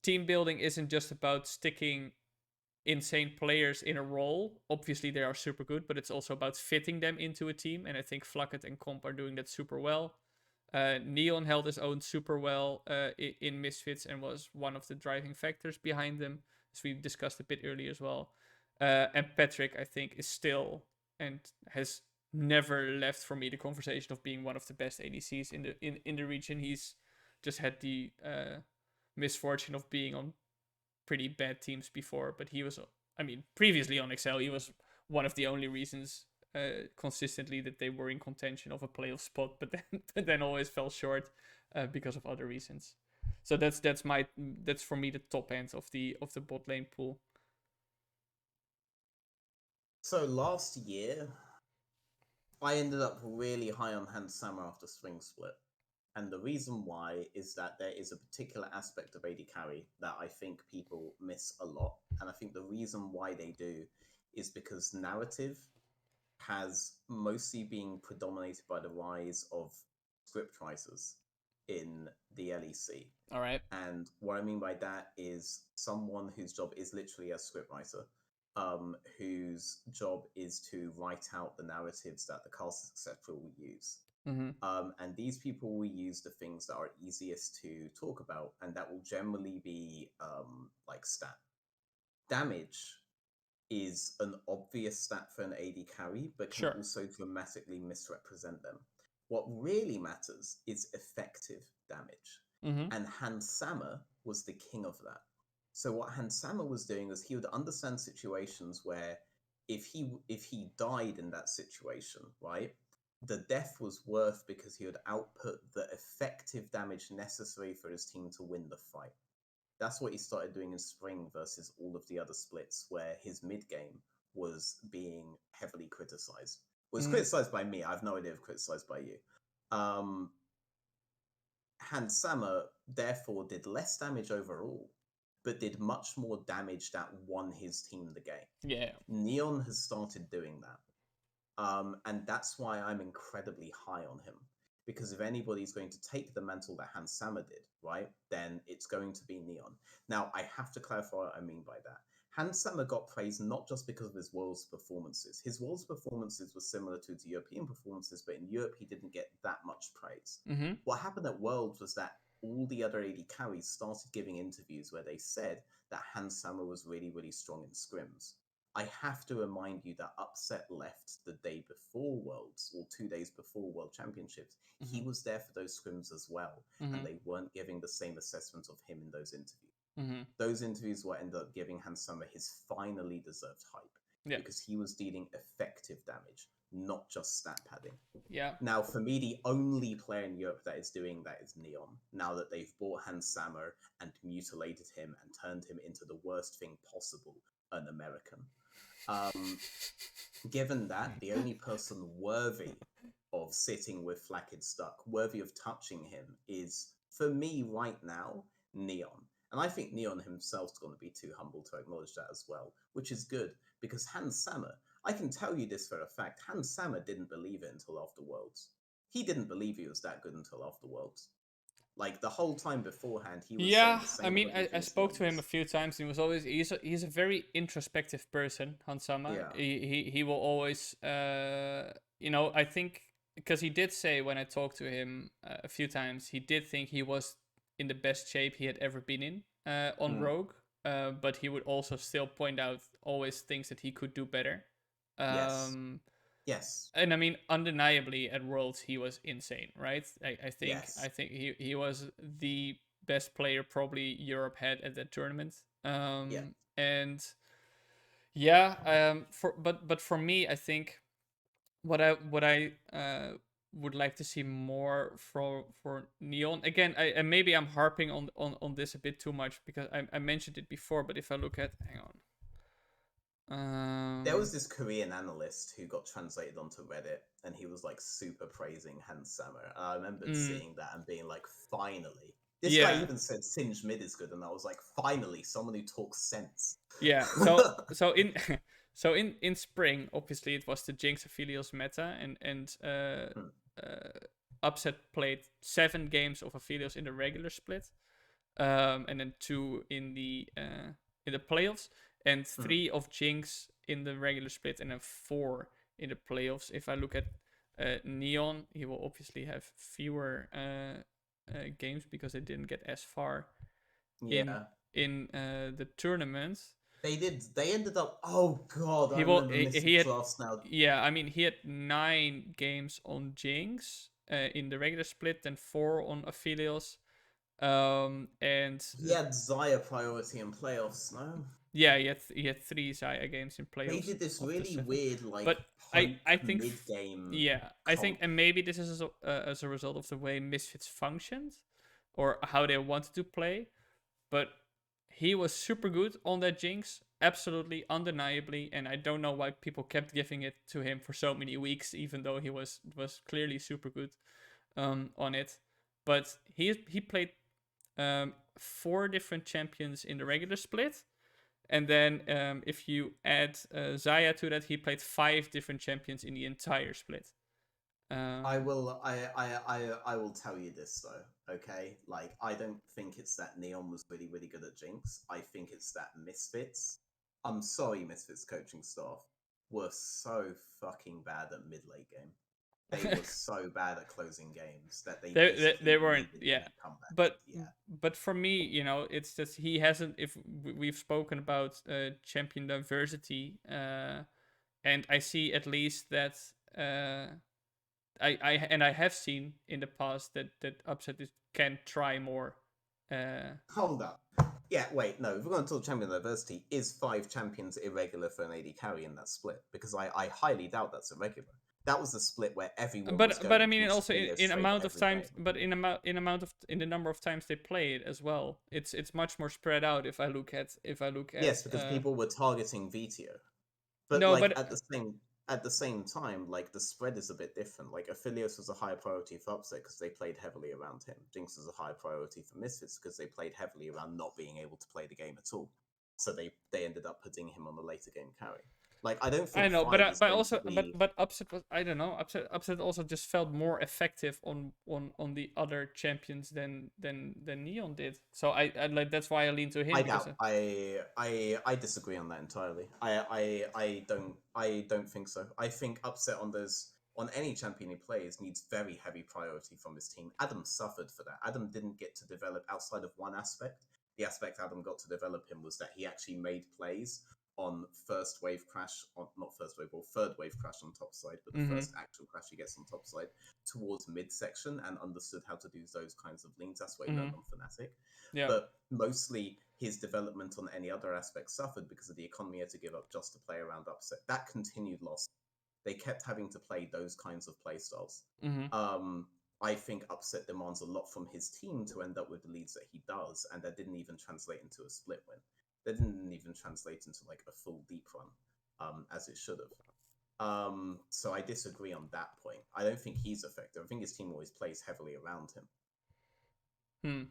team building isn't just about sticking insane players in a role. Obviously, they are super good, but it's also about fitting them into a team. And I think Flacket and Comp are doing that super well. Neon held his own super well in Misfits and was one of the driving factors behind them, as we discussed a bit earlier as well. And Patrick, I think, is still and has never left for me the conversation of being one of the best ADCs in the region. He's just had the misfortune of being on pretty bad teams before, but he was, I mean, previously on Excel, he was one of the only reasons consistently that they were in contention of a playoff spot, but then always fell short because of other reasons. So that's for me the top end of the bot lane pool. So last year, I ended up really high on Hans Sammer after Spring Split. And the reason why is that there is a particular aspect of AD carry that I think people miss a lot. And I think the reason why they do is because narrative has mostly been predominated by the rise of script writers in the LEC. All right. And what I mean by that is someone whose job is literally a scriptwriter, whose job is to write out the narratives that the casters, etc., will use. Mm-hmm. And these people will use the things that are easiest to talk about, and that will generally be like stat. Damage is an obvious stat for an AD carry, but can Sure. also dramatically misrepresent them. What really matters is effective damage. Mm-hmm. And Hans Sammer was the king of that. So what Hans Sammer was doing was he would understand situations where if he died in that situation, right, the death was worth because he would output the effective damage necessary for his team to win the fight. That's what he started doing in spring versus all of the other splits, where his mid game was being heavily criticized. Well, it's criticized by me. I have no idea if criticized by you. Hans Sammer therefore did less damage overall, but did much more damage that won his team the game. Yeah. Neon has started doing that. And that's why I'm incredibly high on him. Because if anybody's going to take the mantle that Hans Sammer did, right, then it's going to be Neon. Now, I have to clarify what I mean by that. Hans Sammer got praised not just because of his Worlds performances. His Worlds performances were similar to his European performances, but in Europe he didn't get that much praise. Mm-hmm. What happened at Worlds was that all the other AD carries started giving interviews where they said that Hans Sammer was really, really strong in scrims. I have to remind you that Upset left the day before Worlds, or 2 days before World Championships. He Mm-hmm. was there for those scrims as well, Mm-hmm. and they weren't giving the same assessment of him in those interviews. Mm-hmm. Those interviews will end up giving Hans Sammer his finally deserved hype, Yeah. because he was dealing effective damage, not just stat padding. Yeah. Now, for me, the only player in Europe that is doing that is Neon. Now that they've bought Hans Sammer and mutilated him and turned him into the worst thing possible, an American. Given that, the only person worthy of sitting with Flakked Stuck, worthy of touching him, is, for me right now, Neon. And I think Neon himself's going to be too humble to acknowledge that as well, which is good, because Hans Sammer, I can tell you this for a fact, Hans Sammer didn't believe it until after Worlds. He didn't believe he was that good until after Worlds. Like, the whole time beforehand, he was saying Yeah, the I same mean, bloody I things spoke Neon to him a was. few times. And he was always he's a very introspective person, Hansama. Yeah. He will always I think because he did say when I talked to him a few times, he did think he was in the best shape he had ever been in on Rogue. But he would also still point out always things that he could do better. Yes. Um, Yes. and I mean, undeniably at Worlds he was insane, right? I think Yes. he was the best player probably Europe had at that tournament. Yeah. And yeah, but for me, I think what I would like to see more for Neon again. And maybe I'm harping on this a bit too much because I mentioned it before. But if I look at, hang on. There was this Korean analyst who got translated onto Reddit, and he was like super praising Hans Sammer. And I remembered seeing that and being like, finally. This guy Yeah. even said Singed Mid is good, and I was like, finally, someone who talks sense. Yeah. So in in spring, obviously it was the Jinx Aphelios meta, and Upset played 7 games of Aphelios in the regular split, and then 2 in the playoffs, and 3 of Jinx in the regular split, and then 4 in the playoffs. If I look at Neon, he will obviously have fewer games because they didn't get as far Yeah. in the tournament. They did. They ended up. Oh god, I He will. remember He missing had. drafts now. Yeah, I mean, he had 9 games on Jinx in the regular split, then 4 on Aphelios, and He had Zaya priority in playoffs. No, yeah, he had 3 Zaya games in they playoffs did this of the really 7. weird like But poke I think mid game. yeah, I think, and maybe this is as a result of the way Misfits functioned or how they wanted to play, but he was super good on that Jinx, absolutely, undeniably, and I don't know why people kept giving it to him for so many weeks, even though he was clearly super good on it. But he played 4 different champions in the regular split, and then if you add Zaya to that, he played 5 different champions in the entire split. I will. I will tell you this though. Okay, like I don't think it's that Neon was really really good at Jinx. I think it's that Misfits. I'm sorry, Misfits coaching staff were so fucking bad at mid late game. They were so bad at closing games that they They basically weren't, needed yeah. comebacks. But Yeah. but for me, it's just he hasn't. If we've spoken about champion diversity, and I see at least that I have seen in the past that Upset can try more. Hold up. Yeah, wait, no. If we're going to talk champion diversity, is 5 champions irregular for an AD carry in that split? Because I highly doubt that's irregular. That was the split where everyone was But going I mean full also Sphere in straight amount of every times, game. but in the number of times they play it as well. It's much more spread out. If I look at Yes, because people were targeting VTO. But no, like but at the same time, like the spread is a bit different. Like Aphelios was a high priority for Upset because they played heavily around him. Jinx was a high priority for Misfits because they played heavily around not being able to play the game at all. So they ended up putting him on the later game carry. Like, I don't I think know, 5 is but going to also, be. but upset was, I don't know, upset also just felt more effective on the other champions than Neon did. So I like that's why I lean to him I because doubt. I disagree on that entirely. I don't think so. I think upset on any champion he plays needs very heavy priority from his team. Adam suffered for that. Adam didn't get to develop outside of one aspect. The aspect Adam got to develop him was that he actually made plays on first wave crash, on not first wave or third wave crash on top side, but the mm-hmm. first actual crash he gets on top side towards mid section, and understood how to do those kinds of leans. That's what he learned on Fnatic. Yeah. But mostly his development on any other aspect suffered because of the economy he had to give up just to play around upset. That continued loss. They kept having to play those kinds of play styles. I think upset demands a lot from his team to end up with the leads that he does, and that didn't even translate into a split win. That didn't even translate into like a full deep run, as it should have. So I disagree on that point. I don't think he's effective. I think his team always plays heavily around him.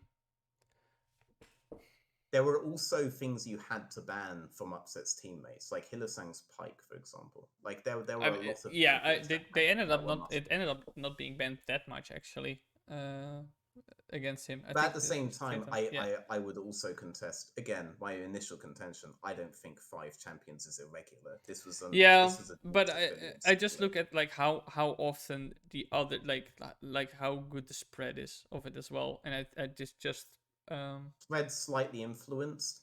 There were also things you had to ban from Upset's teammates, like Hylissang's Pike, for example. Like there were a lot of champions they ended up that not. It ended up not being banned that much actually. Against him. But at the same time, yeah. I would also contest again my initial contention. I don't think 5 champions is irregular. This was but I just look at like how often the other like how good the spread is of it as well, and I just spread slightly influenced.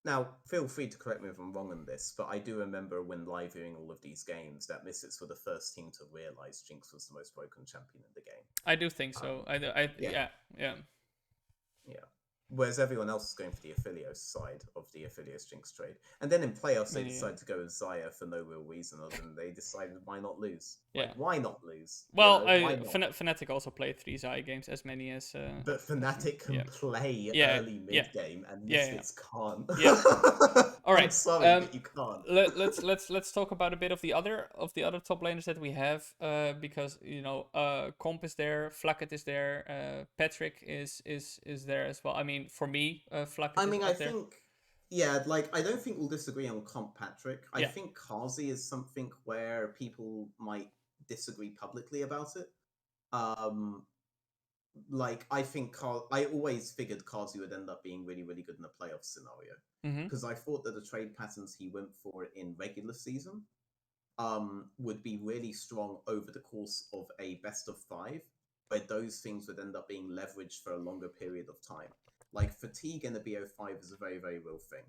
Now, feel free to correct me if I'm wrong on this, but I do remember when live viewing all of these games that Mystics were the first team to realize Jinx was the most broken champion in the game. I do think so. Yeah. Whereas everyone else is going for the Aphelios side of the Aphelios Jinx trade. And then in playoffs, they decided to go with Xayah for no real reason other than they decided why not lose? Like, why not lose? Well, Fnatic also played 3 Xayah games, as many as... but Fnatic can play early mid-game, and Mystics can't. All right. I'm sorry, but you can't. let's talk about a bit of the other top laners that we have, because you know, Comp is there, Flacket is there, Patrick is there as well. I mean, for me, Flacket. I think, like I don't think we'll disagree on Comp Patrick. I think Kazi is something where people might disagree publicly about it. Like I think I always figured Kazi would end up being really, really good in a playoff scenario. Because I thought that the trade patterns he went for in regular season would be really strong over the course of a best of 5, where those things would end up being leveraged for a longer period of time. Like fatigue in a BO5 is a very, very real thing.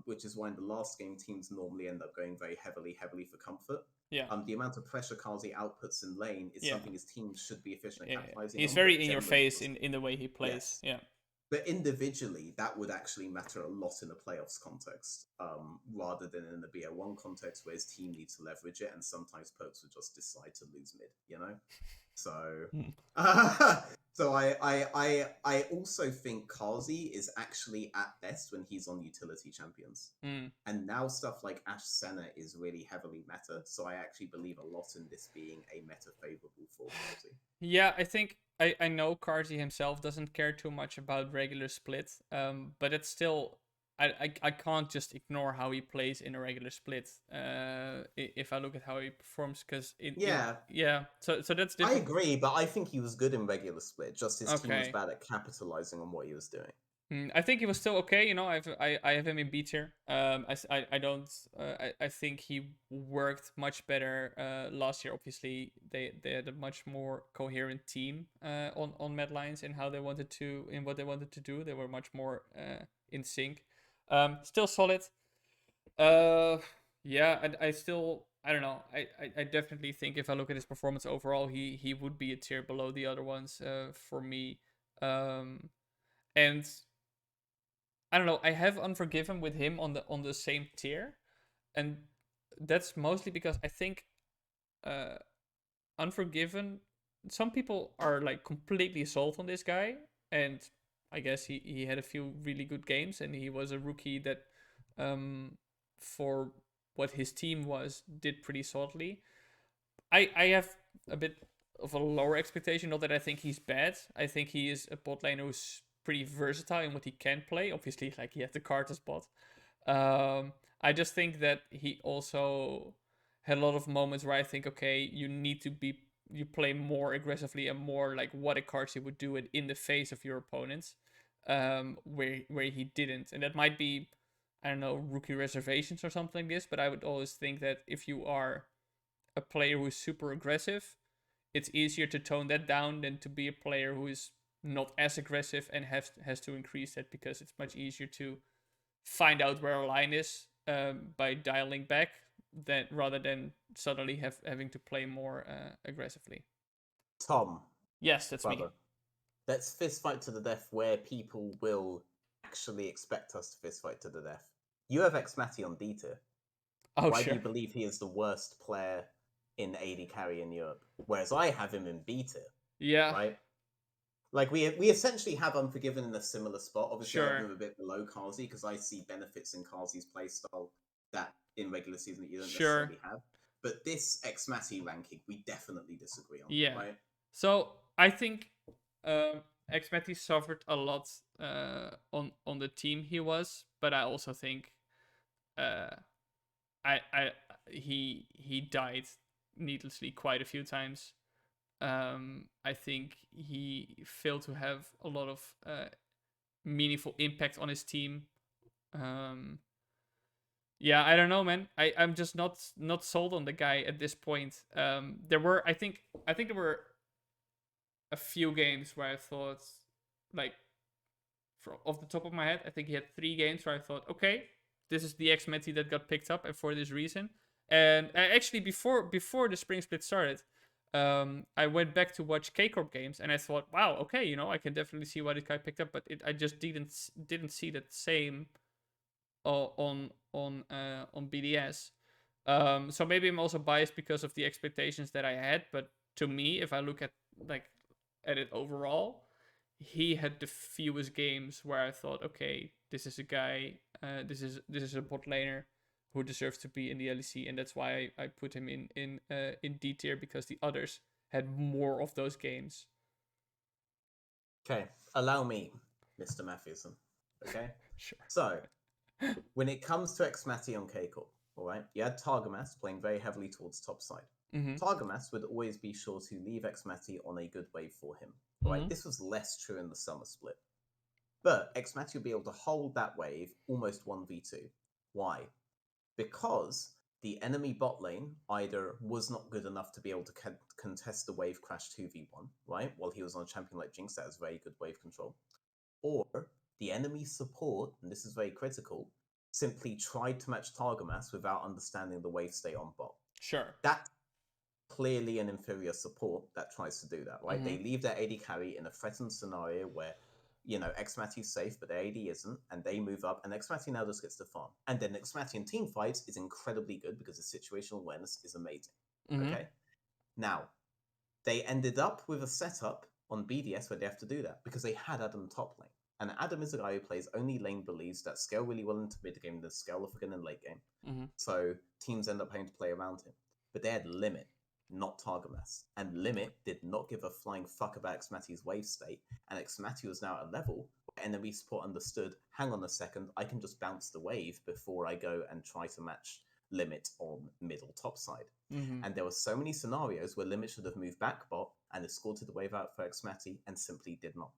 Which is why in the last game teams normally end up going very heavily for comfort. The amount of pressure Kazi outputs in lane is something his team should be efficient at capitalizing on. He's very in your face in the way he plays. But individually, that would actually matter a lot in a playoffs context, rather than in the BO1 context where his team needs to leverage it, and sometimes Perks would just decide to lose mid, you know? So, so I also think Kazi is actually at best when he's on utility champions. And now stuff like Ashe Senna is really heavily meta, so I actually believe a lot in this being a meta favorable for Kazi. Yeah, I think I know Kazi himself doesn't care too much about regular split, but it's still I can't just ignore how he plays in a regular split. If I look at how he performs, because so that's different. I agree, but I think he was good in regular split. Just his team was bad at capitalizing on what he was doing. I think he was still okay. You know, I have him in B tier. I think he worked much better last year. Obviously, they had a much more coherent team on Mad Lions in what they wanted to do. They were much more in sync. Still solid. I still, I don't know. I definitely think if I look at his performance overall, he would be a tier below the other ones for me. And I don't know. I have Unforgiven with him on the same tier, and that's mostly because I think Unforgiven. Some people are like completely sold on this guy, and I guess he had a few really good games, and he was a rookie that, for what his team was, did pretty solidly. I have a bit of a lower expectation. Not that I think he's bad. I think he is a bot laner who's pretty versatile in what he can play. Obviously, like he has the Carter spot. I just think that he also had a lot of moments where I think, okay, you play more aggressively and more like what a cards he would do it in the face of your opponents, where he didn't, and that might be, I don't know, rookie reservations or something like this. But I would always think that if you are a player who is super aggressive, it's easier to tone that down than to be a player who is not as aggressive and has to increase that, because it's much easier to find out where a line is by dialing back than rather than suddenly having to play more aggressively. Tom, Yes, that's me. brother, let's fist fight to the death where people will actually expect us to fist fight to the death. You have Xmati on D tier. Oh, Why do sure. you believe he is the worst player in AD carry in Europe? Whereas I have him in B tier, Yeah, right? Like we essentially have Unforgiven in a similar spot. Obviously, I have sure. him a bit below Kazi because I see benefits in Kazi's playstyle that in regular season that you don't Sure. necessarily have. But this Xmati ranking, we definitely disagree on, Yeah. right? So I think Xmeti suffered a lot on the team he was, but I also think uh, I he died needlessly quite a few times. I think he failed to have a lot of meaningful impact on his team. Um, yeah, I don't know, man. I'm just not sold on the guy at this point. There were I think there were a few games where I thought, like, off the top of my head, I think he had 3 games where I thought, okay, this is the X-Meti that got picked up, and for this reason. And actually, before the spring split started, I went back to watch K-Corp games, and I thought, wow, okay, I can definitely see why this guy picked up, but I just didn't see that same on BDS. So maybe I'm also biased because of the expectations that I had, but to me, if I look at it overall, he had the fewest games where I thought, okay, this is a guy, this is a bot laner who deserves to be in the LEC, and that's why I put him in D tier, because the others had more of those games. Okay, allow me, Mr. Matthiesen. Okay, Sure. so when it comes to Xmati on Keiko, all right, you had Targamas playing very heavily towards top side. Mm-hmm. Targamas would always be sure to leave Xmati on a good wave for him. All right, Mm-hmm. this was less true in the summer split. But Xmati will be able to hold that wave almost 1v2. Why? Because the enemy bot lane either was not good enough to be able to contest the wave crash 2v1, right? While he was on a champion like Jinx that has very good wave control. Or the enemy support, and this is very critical, simply tried to match Targamas without understanding the wave state on bot. Sure. That's clearly an inferior support that tries to do that, right? Mm-hmm. They leave their AD carry in a threatened scenario where Xmati's safe, but their AD isn't, and they move up, and Xmati now just gets to farm. And then Xmati in team fights is incredibly good because the situational awareness is amazing. Mm-hmm. Okay? Now, they ended up with a setup on BDS where they have to do that because they had Adam top lane. And Adam is a guy who plays only lane believes that scale really well into mid game, then scale off again in late game. Mm-hmm. So teams end up having to play around him. But they had Limit, not Targamas. And Limit did not give a flying fuck about Xmati's wave state. And Xmati was now at a level where enemy support understood, hang on a second, I can just bounce the wave before I go and try to match Limit on middle top side. Mm-hmm. And there were so many scenarios where Limit should have moved back bot and escorted the wave out for Xmati and simply did not.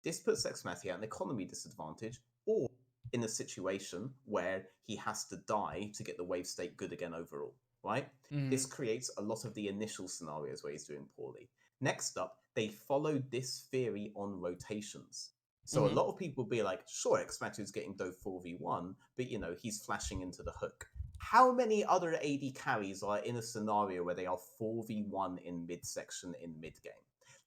This puts Xmati at an economy disadvantage, or in a situation where he has to die to get the wave state good again overall, right? Mm-hmm. This creates a lot of the initial scenarios where he's doing poorly. Next up, they followed this theory on rotations. So Mm-hmm. a lot of people will be like, sure, Xmatu's getting dove 4v1, but he's flashing into the hook. How many other AD carries are in a scenario where they are 4v1 in midsection in mid game?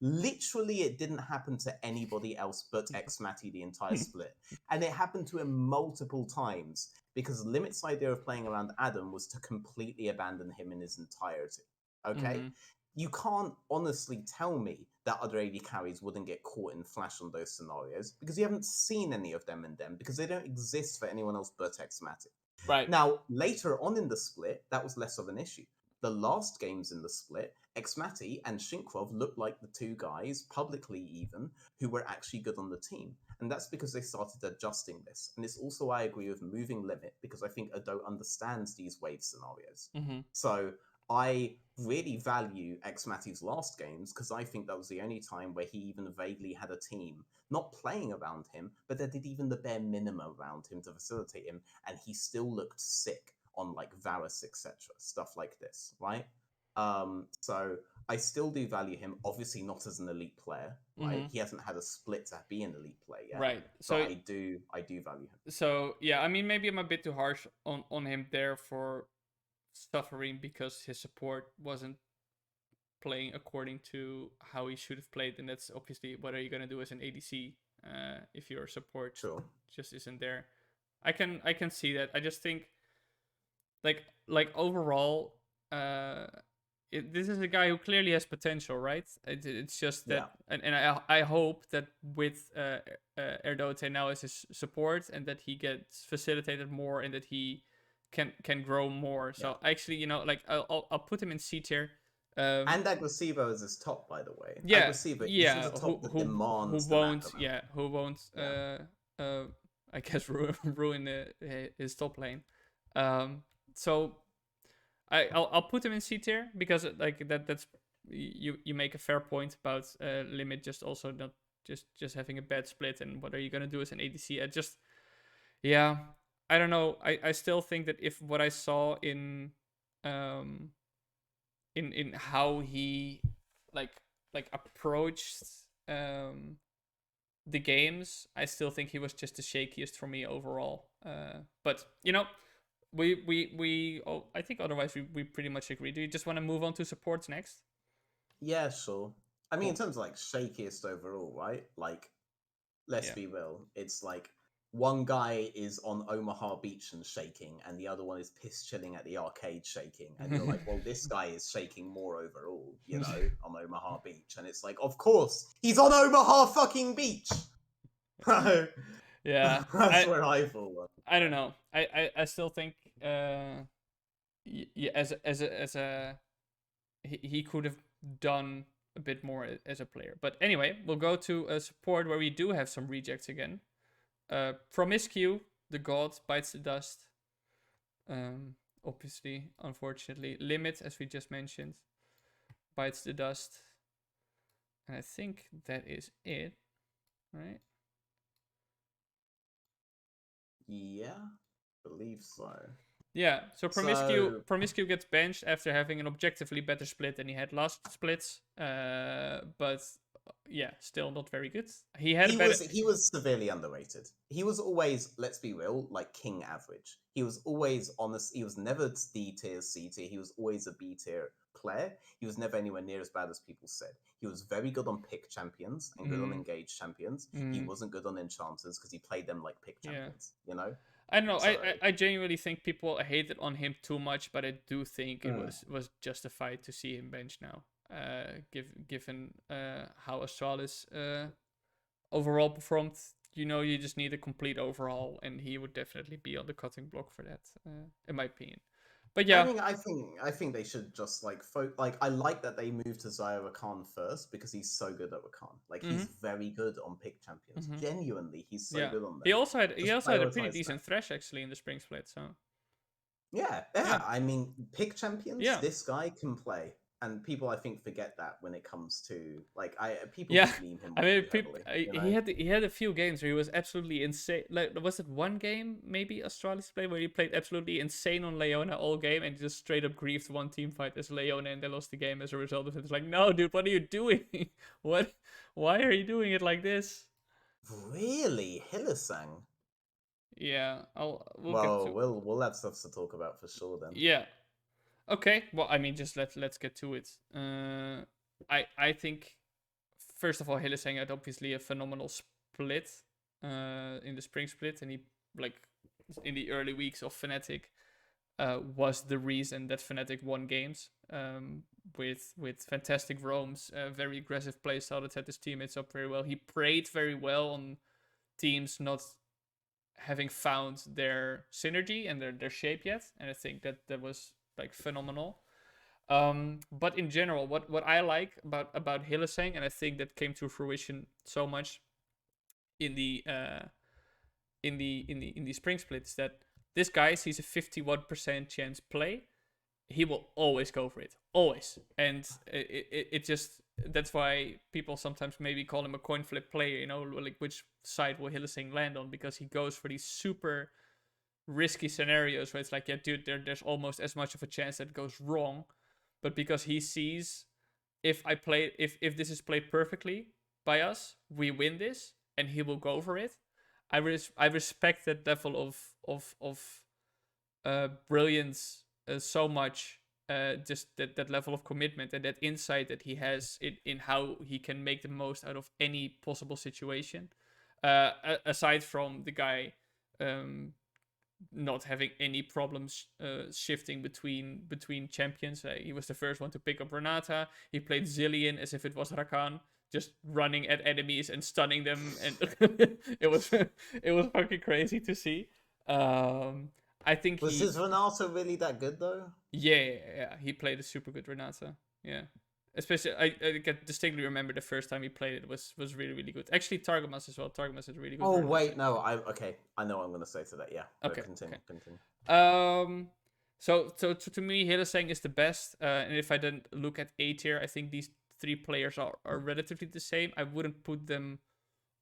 Literally, it didn't happen to anybody else but Xmati the entire split. And it happened to him multiple times because Limit's idea of playing around Adam was to completely abandon him in his entirety. Okay? Mm-hmm. You can't honestly tell me that other AD carries wouldn't get caught in flash on those scenarios because you haven't seen any of them in them because they don't exist for anyone else but Xmati. Right. Now, later on in the split, that was less of an issue. The last games in the split, Xmati and Shinkrov looked like the two guys, publicly even, who were actually good on the team. And that's because they started adjusting this. And it's also, I agree with moving limit, because I think Ado understands these wave scenarios. Mm-hmm. So I really value Matthew's last games, because I think that was the only time where he even vaguely had a team not playing around him, but that did even the bare minimum around him to facilitate him, and he still looked sick on like Varus, etc. Stuff like this, right? So I still do value him, obviously not as an elite player, right? Mm-hmm. He hasn't had a split to be an elite player yet. Right. But So I do value him. so yeah, I mean maybe I'm a bit too harsh on him there for suffering because his support wasn't playing according to how he should have played, and that's obviously what are you gonna do as an ADC if your support Sure. just isn't there. I can see that. I just think like overall, this is a guy who clearly has potential, right? It's just that, Yeah. and I hope that with Erdote now as his support, and that he gets facilitated more, and that he can grow more. So actually, you know, like I'll put him in C tier. And Agressivo is his top, by the way. Yeah, Agressivo isn't yeah. a top that Who demands the map won't? amount. Yeah, who won't? I guess ruin his top lane. So I'll put him in C tier because like that's you make a fair point about limit just also not just having a bad split, and what are you gonna do as an ADC? I just I don't know. I still think that if what I saw in how he like approached the games, I still think he was just the shakiest for me overall. But you know, I think otherwise we pretty much agree. Do you just want to move on to supports next? Yeah, sure. I mean, in Cool. terms of like shakiest overall, right? Like, let's Yeah. be real. It's like one guy is on Omaha Beach and shaking, and the other one is piss chilling at the arcade shaking. And you're like, well, this guy is shaking more overall, you know, on Omaha Beach. And it's like, of course, he's on Omaha fucking beach. Yeah. That's where I fall. I don't know. I still think yeah, as a he could have done a bit more as a player. But anyway, we'll go to a support where we do have some rejects again. Promiscue, the god, bites the dust. Obviously, unfortunately, Limit, as we just mentioned, bites the dust. And I think that is it, right? Yeah, believe so. Yeah, so So Promiscue gets benched after having an objectively better split than he had last splits. But yeah, still not very good. He had he was severely underrated. He was always, let's be real, like king average. He was always honest. He was never D tier, C tier. He was always a B tier player. He was never anywhere near as bad as people said. He was very good on pick champions and good on engaged champions. He wasn't good on enchanters because he played them like pick champions. You know. I don't know. So, I genuinely think people hated on him too much, but I do think it was justified to see him bench now. Given how Astralis overall performed, you know, you just need a complete overhaul, and he would definitely be on the cutting block for that, in my opinion. But yeah, I mean, I think they should just like like I like that they moved to Zaya Rakan first because he's so good at Rakan. Like he's very good on pick champions. Genuinely, he's so good on them. he also had a pretty prioritize decent thresh actually in the spring split. So yeah. I mean, pick champions. yeah, This guy can play, and people I think forget that when it comes to like people yeah. just meme him I mean, heavily. You know? he had a few games where he was absolutely insane. Like, was it one game maybe Astralis played where he played absolutely insane on Leona all game and just straight up griefed one team fight as Leona, and they lost the game as a result of it. It's like, no, dude, what are you doing? what? Why are you doing it like this? Really, Hillisang. Yeah, we'll get to. We'll have stuff to talk about for sure then. Yeah. Okay. Well, I mean, just let's get to it. I think first of all, Hillesang had obviously a phenomenal split in the spring split, and he like in the early weeks of Fnatic was the reason that Fnatic won games with fantastic roams, very aggressive playstyle that set his teammates up very well. He preyed very well on teams not having found their synergy and their shape yet, and I think that was like phenomenal. But in general, what I like about Hillesang, and I think that came to fruition so much, in the in the spring splits that this guy sees a 51% chance play, he will always go for it, always. And it just, that's why people sometimes maybe call him a coin flip player, you know, like which side will Hylissang land on, because he goes for these super risky scenarios where it's like, yeah, dude, there's almost as much of a chance that it goes wrong, but because he sees, if this is played perfectly by us, we win this, and he will go for it. I respect that level of brilliance so much. Just that level of commitment and that insight that he has in how he can make the most out of any possible situation. Aside from the guy not having any problems shifting between champions. He was the first one to pick up Renata. He played Zillion as if it was Rakan, just running at enemies and stunning them, and it was fucking crazy to see. I think Was his Renata really that good though? Yeah, he played a super good Renata. Yeah. Especially, I can distinctly remember the first time he played it was really, really good. Actually, Targamas as well. Targamas is really good. Oh, wait, no, okay. I know what I'm going to say to that, yeah. Okay, Continue. So to me, Hylissang is the best. And if I then look at A tier, I think these three players are relatively the same. I wouldn't put them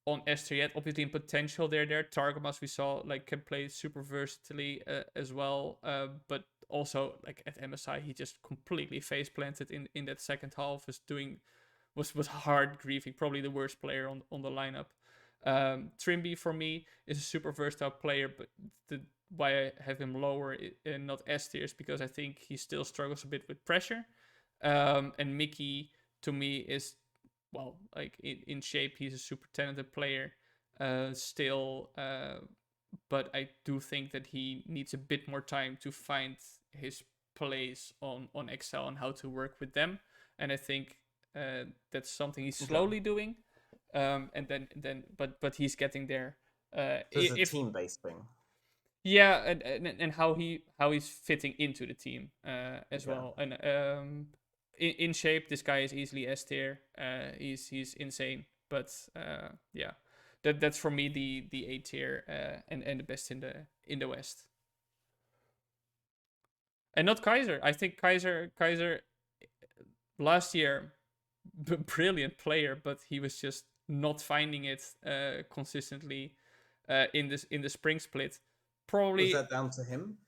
on S tier yet. Obviously, in potential, they're there. Targamas, we saw, like, can play super versatilely as well. But also, like, at MSI, he just completely face planted in that second half. Was hard grieving. Probably the worst player on the lineup. Trimby for me is a super versatile player, but why I have him lower and not S tier is because I think he still struggles a bit with pressure. And Mickey to me is, well, like in shape, he's a super talented player still, but I do think that he needs a bit more time to find his place on Excel and how to work with them. And I think that's something he's slowly doing. And then but he's getting there. It's a team-based thing. Yeah, and how he's fitting into the team as well. And in shape, this guy is easily S tier. He's insane. But yeah, that's for me the A tier and the best in the West. And not Kaiser. I think Kaiser last year, brilliant player, but he was just not finding it consistently in the spring split. Probably was that down to him?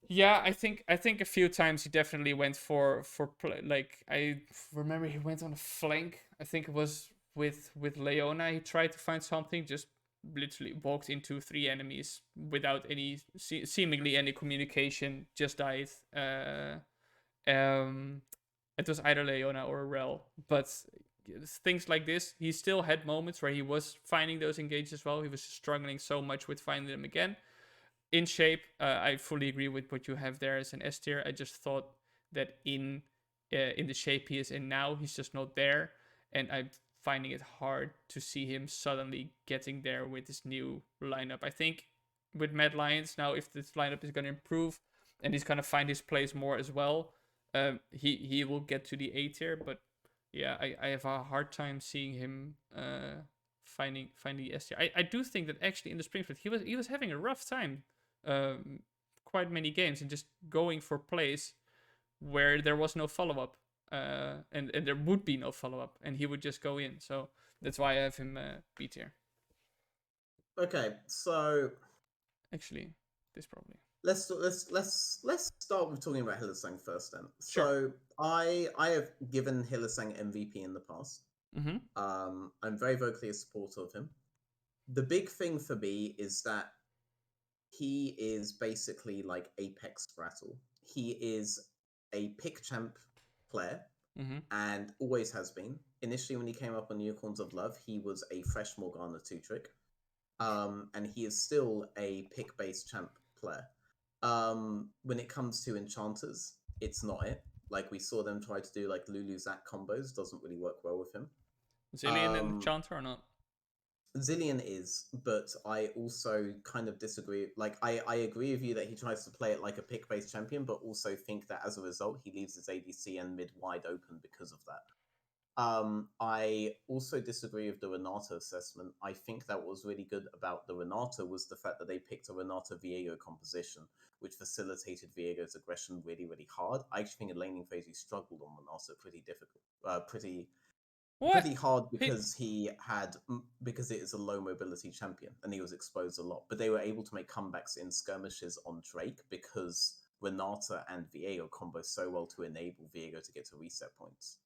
Yeah, I think a few times he definitely went for like, I remember he went on a flank. I think it was with Leona. He tried to find something, just literally walked into 3 enemies without any seemingly any communication. Just died. It was either Leona or Rel, but things like this, he still had moments where he was finding those engages as well. He was struggling so much with finding them again. In shape, I fully agree with what you have there as an S tier. I just thought that in the shape he is in now, he's just not there, and I'm finding it hard to see him suddenly getting there with this new lineup. I think with Mad Lions now, if this lineup is going to improve and he's going to find his place more as well, he will get to the A tier. But yeah, I have a hard time seeing him finding the S tier. I do think that actually in the spring split he was having a rough time. Quite many games and just going for plays where there was no follow-up and there would be no follow-up and he would just go in. So that's why I have him B tier. Okay, so actually this probably let's start with talking about Hylissang first then. Sure. So I have given Hylissang MVP in the past. Mm-hmm. I'm very vocally a supporter of him. The big thing for me is that he is basically like Apex Rattle. He is a pick champ player and always has been. Initially, when he came up on Unicorns of Love, he was a fresh Morgana 2-trick. And he is still a pick-based champ player. When it comes to enchanters, it's not it. Like, we saw them try to do like Lulu Zac combos, doesn't really work well with him. Zillion and enchanter or not? Zillion is, but I also kind of disagree. Like, I agree with you that he tries to play it like a pick-based champion, but also think that as a result, he leaves his ADC and mid wide open because of that. I also disagree with the Renata assessment. I think that what was really good about the Renata was the fact that they picked a Renata Viego composition, which facilitated Viego's aggression really, really hard. I actually think in laning phase he struggled on Renata pretty difficult, What? pretty hard He, because because it is a low mobility champion and he was exposed a lot. But they were able to make comebacks in skirmishes on Drake because Renata and Viego combo so well to enable Viego to get to reset points.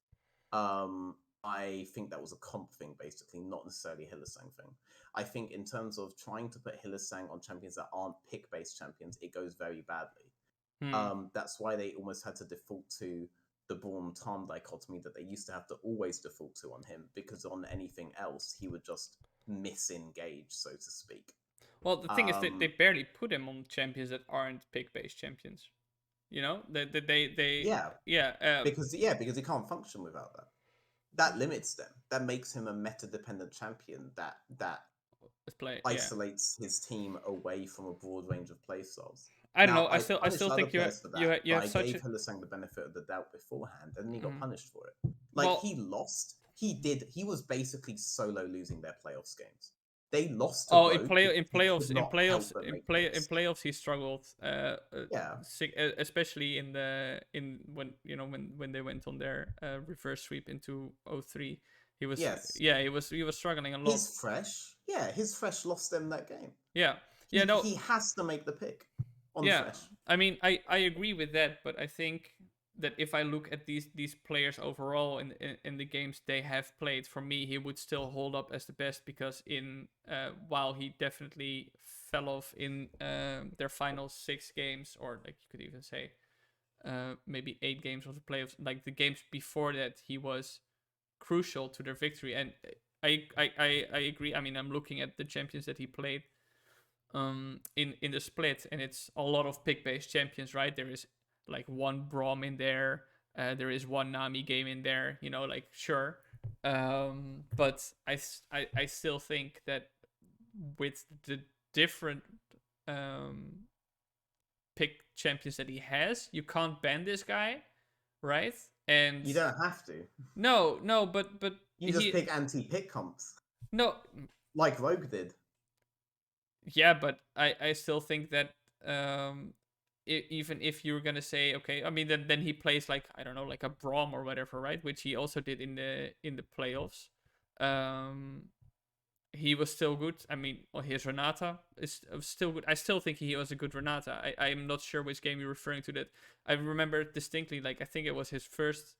I think that was a comp thing, basically, not necessarily a Hylissang thing. I think in terms of trying to put Hylissang on champions that aren't pick-based champions, it goes very badly. hmm. That's why they almost had to default to the Braum Tarm dichotomy that they used to have to always default to on him, because on anything else, he would just misengage, so to speak. Well, the thing is that they Um, barely put him on champions that aren't pick-based champions. You know, they yeah, yeah. because he can't function without that. That limits them. That makes him a meta-dependent champion that Let's play. Yeah. isolates his team away from a broad range of playstyles. I don't Now, know. I I still punished other think players for that, you but have I such a gave Hylissang the benefit of the doubt beforehand, and then he got mm. punished for it. Like, Well, he lost. He was basically solo losing their playoffs games. They lost to oh, Rogue because he could not help but make in plays. playoffs he struggled. Yeah. Especially in when when they went on their reverse sweep into 03. He was Yes. he was struggling a lot. His fresh lost them that game. Yeah. Yeah. No. He has to make the pick on Yeah. fresh. I mean, I agree with that, but I think that if I look at these players overall in the games they have played, for me he would still hold up as the best, because in while he definitely fell off in their final 6 games, or like you could even say maybe 8 games of the playoffs, like the games before that he was crucial to their victory. And I agree. I mean, I'm looking at the champions that he played in the split, and it's a lot of pick based champions, right? There is like one Braum in there, there is one Nami game in there, you know, like sure. But I still think that with the different um pick champions that he has, you can't ban this guy, right? And You don't have to. no, but You just he pick anti-pick comps, no, like Rogue did. yeah, but I still think that even if you're gonna say okay, I mean then he plays like, I don't know, like a Braum or whatever, right? Which he also did in the playoffs. Um, he was still good. I mean, well, his Renata is still good. I still think he was a good Renata. I'm not sure which game you're referring to. That I remember distinctly. Like I think it was his first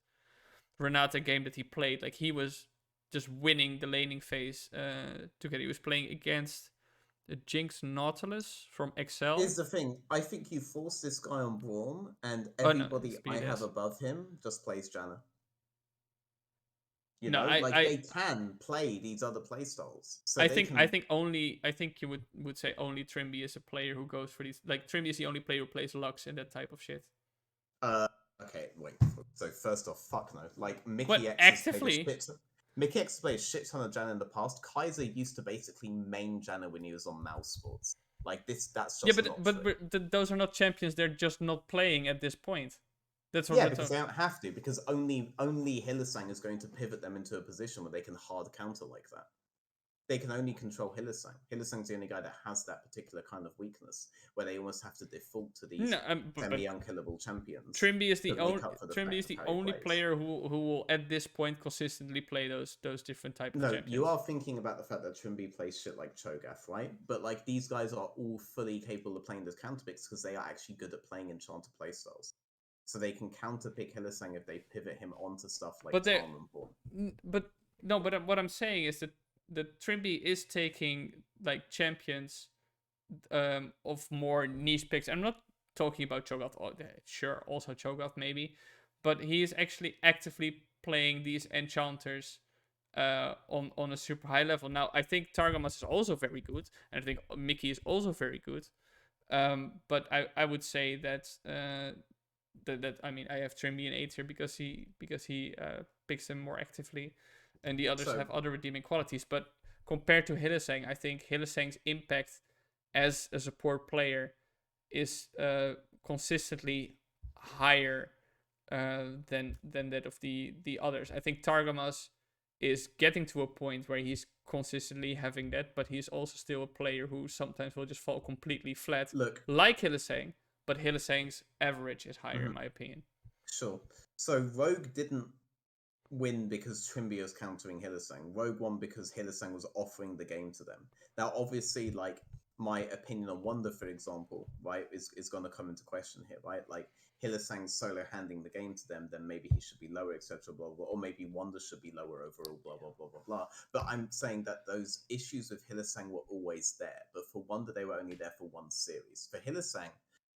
Renata game that he played. Like he was just winning the laning phase together. He was playing against the Jinx Nautilus from Here's Excel. the thing: I think you force this guy on Braum, and Oh no, everybody I Speed have S. above him just plays Janna. You No, know, like they can play these other playstyles, so they I can. think only I think you would say only Trimby is a player who goes for these. Like Trimby is the only player who plays Lux and that type of shit. Uh, okay, wait. So first off, fuck no. Like But Mickey X has played a actively, shit. Mickey X has played a shit ton of Janna in the past. Kaiser used to basically main Janna when he was on Mouse Sports. Like this, that's yeah, just not true. those are not champions. They're just not playing at this point. That's what Yeah, we're because talking. they don't have to, because only Hylissang is going to pivot them into a position where they can hard counter like that. They can only control Hylissang. Hylissang's the only guy that has that particular kind of weakness, where they almost have to default to these No, but semi-unkillable champions Trimby is to the make only up for the fact of how he plays. player who will at this point consistently play those different type of No, you champions. are thinking about the fact that Trimby plays shit like Cho'Gath, right? But like these guys are all fully capable of playing those counterpicks because they are actually good at playing enchanted playstyles. So they can counterpick Hylissang if they pivot him onto stuff like But they Tarn and Braum. but no, but what I'm saying is that Trimby is taking like champions of more niche picks. I'm not talking about Cho'Gath. Oh, sure, also Cho'Gath maybe, but he is actually actively playing these enchanters on a super high level. Now, I think Targamas is also very good, and I think Mickey is also very good. But I would say that that I mean I have Trimby in 8 here because he picks them more actively, and the others So have other redeeming qualities. But compared to Hylissang, I think Hylissang's impact as a support player is consistently higher than that of the others. I think Targamas is getting to a point where he's consistently having that, but he's also still a player who sometimes will just fall completely flat, Look, like Hylissang, but Hylissang's average is higher in my opinion. sure. So Rogue didn't win because Trimby was countering Hylissang. Rogue won because Hylissang was offering the game to them. Now, obviously, like, my opinion on Wonder, for example, right, is going to come into question here, right? Like, Hylissang's solo handing the game to them, then maybe he should be lower, etc., blah, blah, or maybe Wonder should be lower overall, blah, blah, blah, blah, blah. But I'm saying that those issues with Hylissang were always there, but for Wonder, they were only there for one series. For Hylissang,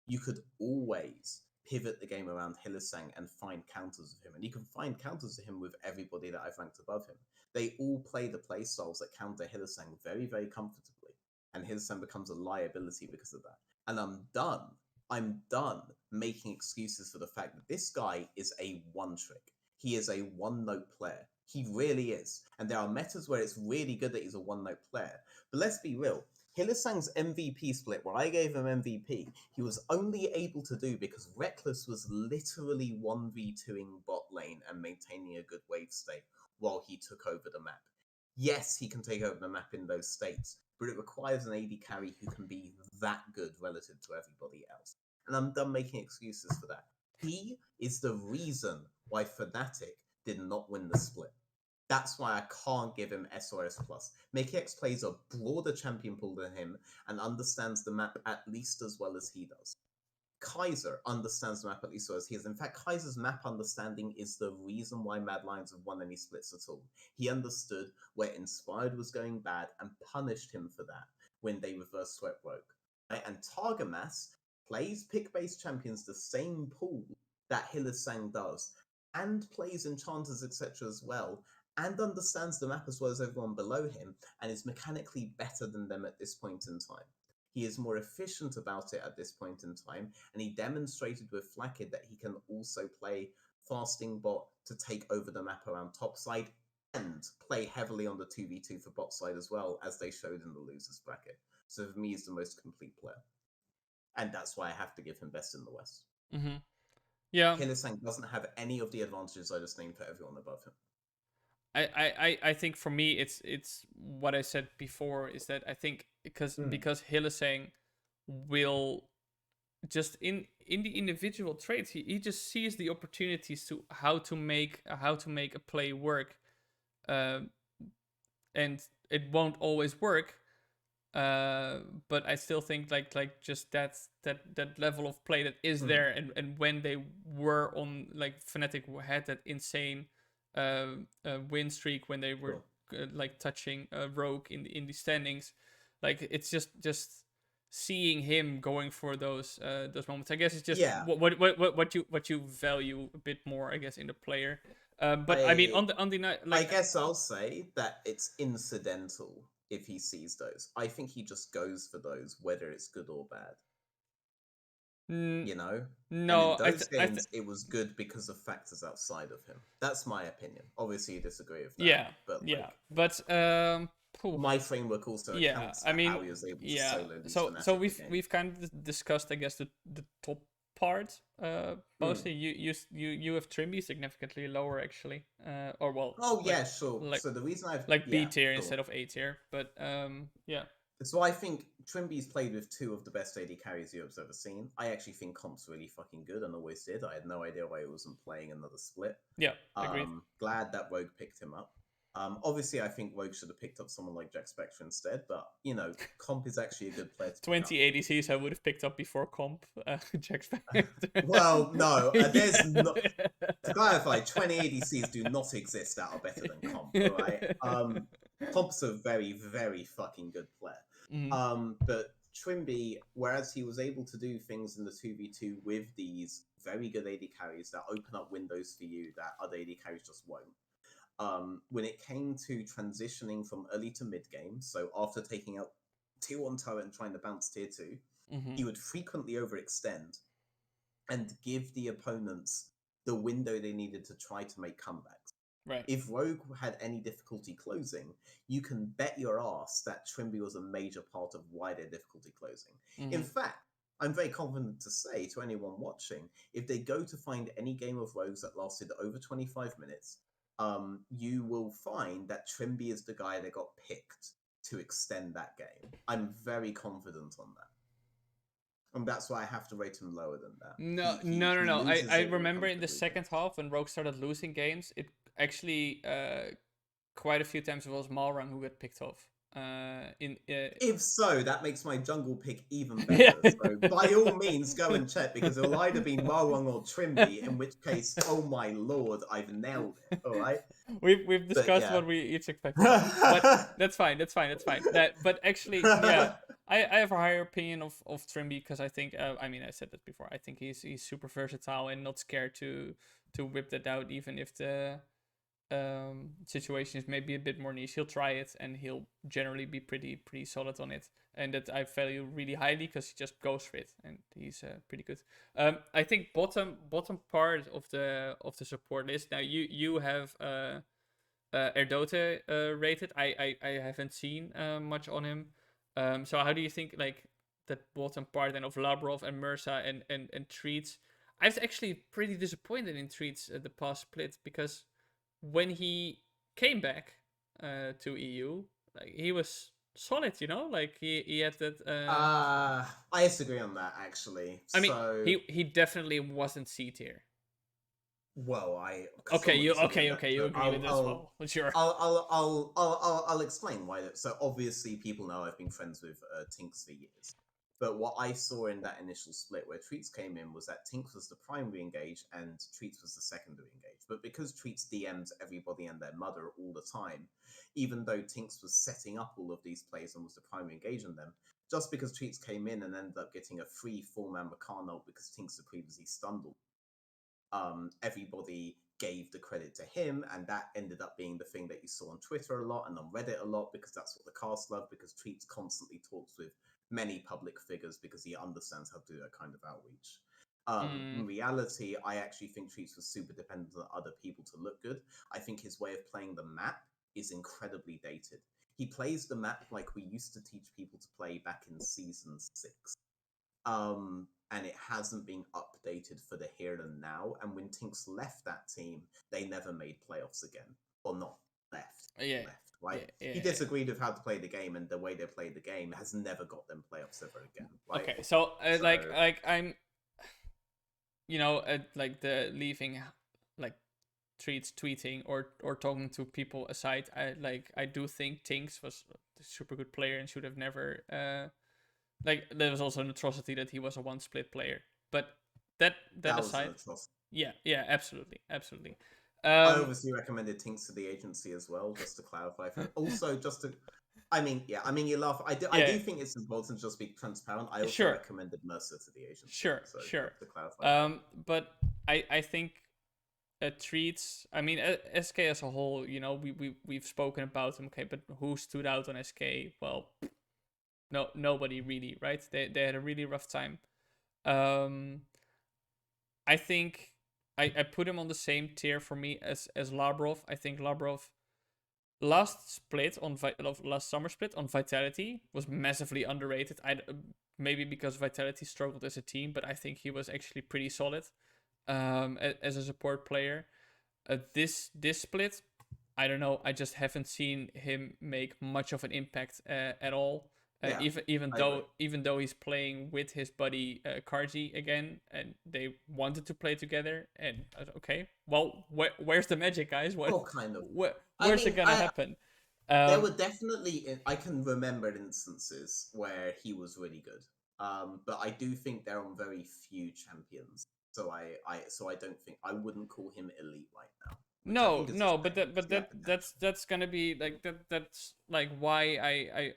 you could always pivot the game around Hylissang and find counters of him. And you can find counters of him with everybody that I've ranked above him. They all play the play styles that counter Hylissang very, very comfortably. And Hylissang becomes a liability because of that. And I'm done making excuses for the fact that this guy is a one trick. He is a one note player. He really is. And there are metas where it's really good that he's a one note player. But let's be real. Hylissang's MVP split, where I gave him MVP, he was only able to do because Reckless was literally 1v2ing bot lane and maintaining a good wave state while he took over the map. Yes, he can take over the map in those states, but it requires an AD carry who can be that good relative to everybody else. And I'm done making excuses for that. He is the reason why Fnatic did not win the split. That's why I can't give him SOS+. Makex plays a broader champion pool than him and understands the map at least as well as he does. Kaiser understands the map at least as well as he does. In fact, Kaiser's map understanding is the reason why Mad Lions have won any splits at all. He understood where Inspired was going bad and punished him for that when they reverse swept Rogue. Right? And Targamas plays pick-based champions the same pool that Hylissang does, and plays enchanters, etc. as well, and understands the map as well as everyone below him, and is mechanically better than them at this point in time. He is more efficient about it at this point in time, and he demonstrated with Flakkid that he can also play fasting bot to take over the map around top side and play heavily on the 2v2 for bot side as well, as they showed in the losers bracket. So for me, he's the most complete player. And that's why I have to give him best in the West. Mm-hmm. Yeah. Hylissang doesn't have any of the advantages I just named for everyone above him. I think for me it's what I said before is that I think because Hylissang will just in the individual traits he just sees the opportunities to how to make a play work, and it won't always work, but I still think like just that level of play that is there, and when they were on, like, Fnatic had that insane win streak when they were like touching Rogue in the standings, like it's just seeing him going for those moments. I guess it's just what you value a bit more, I guess, in the player. But I mean, on the night, like, I guess I'll say that it's incidental if he sees those. I think he just goes for those, whether it's good or bad. You know? No, and in those games, it was good because of factors outside of him. That's my opinion. Obviously, you disagree with that. Yeah, but yeah, but my framework also accounts for how he was able to solo these so we've kind of discussed, I guess, the top part. Mostly you have Trimby significantly lower, actually. Or well. Oh yeah, sure. Like, so the reason I've B tier instead of A tier, but yeah. So I think Trimby's played with two of the best AD carries Europe's ever seen. I actually think Comp's really fucking good and always did. I had no idea why he wasn't playing another split. Yeah, agreed. Glad that Rogue picked him up. Obviously, I think Rogue should have picked up someone like Jack Spectre instead, but, you know, Comp is actually a good player. 20 ADCs I would have picked up before Comp, Jack Spectre. Well, no, there's not... To clarify, 20 ADCs do not exist that are better than Comp, right? Comp's a very, very fucking good player. But Trimby, whereas he was able to do things in the 2v2 with these very good AD carries that open up windows for you that other AD carries just won't. When it came to transitioning from early to mid game, so after taking out tier 1 turret and trying to bounce tier 2, he would frequently overextend and give the opponents the window they needed to try to make comebacks. Right. If Rogue had any difficulty closing, you can bet your ass that Trimby was a major part of why they're difficulty closing. In fact, I'm very confident to say to anyone watching, if they go to find any game of Rogues that lasted over 25 minutes, you will find that Trimby is the guy that got picked to extend that game. I'm very confident on that. And that's why I have to rate him lower than that. No. Loses I it when it remember comes in to the second games. half when Rogue started losing games, it actually quite a few times it was Malrang who got picked off. In If so, that makes my jungle pick even Yeah. better. So by all means, go and check because it'll either be Marwang or Trimby, in which case, oh my lord, I've nailed it. All right, we've but discussed yeah. what we each expect from him, but that's fine. But actually, yeah, I have a higher opinion of Trimby because I think I mean I said that before. I think he's super versatile and not scared to whip that out even if the situation is maybe a bit more niche. He'll try it and he'll generally be pretty solid on it, and that I value really highly because he just goes for it and he's pretty good. I think bottom part of the support list. Now you have Erdote rated. I haven't seen much on him. So how do you think like that bottom part then of Labrov and Mursa and Treats? I was actually pretty disappointed in Treats the past split because when he came back to EU, like he was solid, you know, like he had that. I disagree on that actually. I mean, So, he definitely wasn't C tier. well, I Okay, somewhat disagree on that. you So agree with this? Well, sure. I'll explain why. So obviously, people know I've been friends with Tinks for years. But what I saw in that initial split where Treats came in was that Tinks was the primary engage and Treats was the secondary engage. But because Treats DMs everybody and their mother all the time, even though Tinks was setting up all of these plays and was the primary engage on them, just because Treats came in and ended up getting a free 4-man Rakan ult because Tinks had previously stunned everybody gave the credit to him, and that ended up being the thing that you saw on Twitter a lot and on Reddit a lot because that's what the cast love. Because Treats constantly talks with many public figures because he understands how to do that kind of outreach. In reality, I actually think Treats was super dependent on other people to look good. I think his way of playing the map is incredibly dated. He plays the map like we used to teach people to play back in season 6. And it hasn't been updated for the here and now. And when Tinks left that team, they never made playoffs again, or not left. Yeah, Right? yeah. He disagreed with how to play the game, and the way they played the game has never got them playoffs ever again. Right? Okay, so like I'm, you know, like the leaving, like Treats tweeting or talking to people aside. I do think Tinks was a super good player and should have never like there was also an atrocity that he was a one split player. But that That was an aside, atrocity. yeah, absolutely. I Um, obviously recommended Tinks to the agency as well, just to clarify. Also, just to, I mean, yeah, I mean, you laugh. I yeah, do think it's important to just be transparent. I also sure, recommended Mercer to the agency, sure, so sure. just to clarify that. But I think Treats. I mean, SK as a whole. You know, we've spoken about them. Okay, but who stood out on SK? Well, no, nobody really, right? They had a really rough time. Um, I think I put him on the same tier for me as Labrov. I think Labrov last split on last summer split on Vitality was massively underrated. I maybe because Vitality struggled as a team, but I think he was actually pretty solid as a support player. This split, I don't know. I just haven't seen him make much of an impact at all. Yeah, I agree. Even though he's playing with his buddy Karji again, and they wanted to play together, and okay, well, where's the magic, guys? Well, kind of. I Where's it mean, gonna happen? there were definitely I can remember instances where he was really good. But I do think there are very few champions. So I don't think I wouldn't call him elite right now, which I think is a No, but shame because he had potential. that's gonna be like that's like why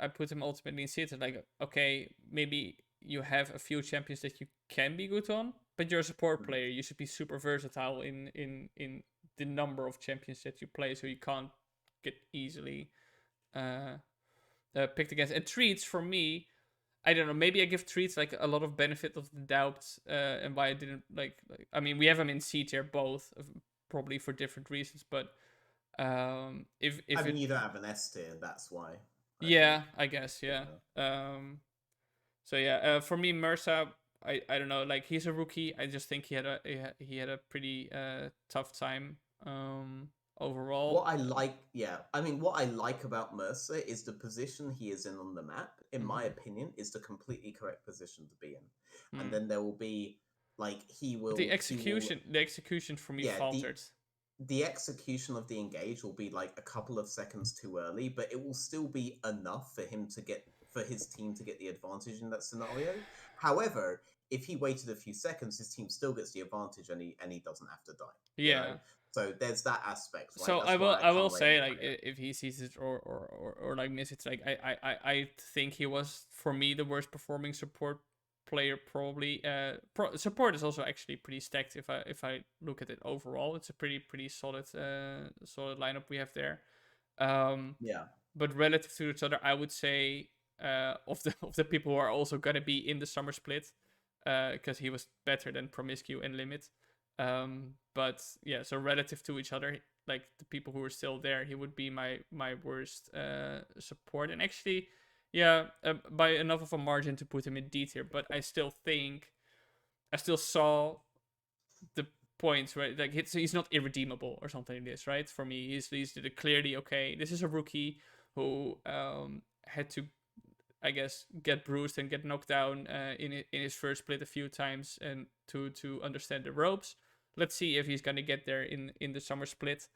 I put him ultimately in theater. Like, okay, maybe you have a few champions that you can be good on, but you're a support Mm. player. You should be super versatile in the number of champions that you play, so you can't get easily uh, picked against. And Treats for me, I don't know. Maybe I give Treats like a lot of benefit of the doubt, and why I didn't like. I mean, we have them in C tier both, probably for different reasons. But I if mean, it, you don't have an S tier, that's why I think. yeah, I guess You yeah. know. So yeah, for me, Mursa. I don't know. Like he's a rookie. I just think he had a pretty tough time overall. What I like about Mercer is the position he is in on the map, in my opinion, is the completely correct position to be in. And Mm. then there will be like But the execution for me yeah, faltered. the execution of the engage will be like a couple of seconds too early, but it will still be enough for his team to get the advantage in that scenario. However, if he waited a few seconds, his team still gets the advantage and he doesn't have to die. You know? Yeah. So there's that aspect, right? So That's why I I will can't rate him say like higher. if he sees it or like miss it, like I think he was for me the worst performing support player probably. Support is also actually pretty stacked if I look at it overall. It's a pretty solid solid lineup we have there. Um, Yeah. but relative to each other, I would say of the people who are also gonna be in the summer split, because he was better than Promiscu and Limit. But yeah, so relative to each other, like the people who are still there, he would be my worst support. And actually, yeah, by enough of a margin to put him in D tier. But I still saw the points where like he's not irredeemable or something like this, right? For me, he's clearly okay. This is a rookie who had to, I guess, get bruised and get knocked down in his first split a few times and to understand the ropes. Let's see if he's gonna get there in the summer split.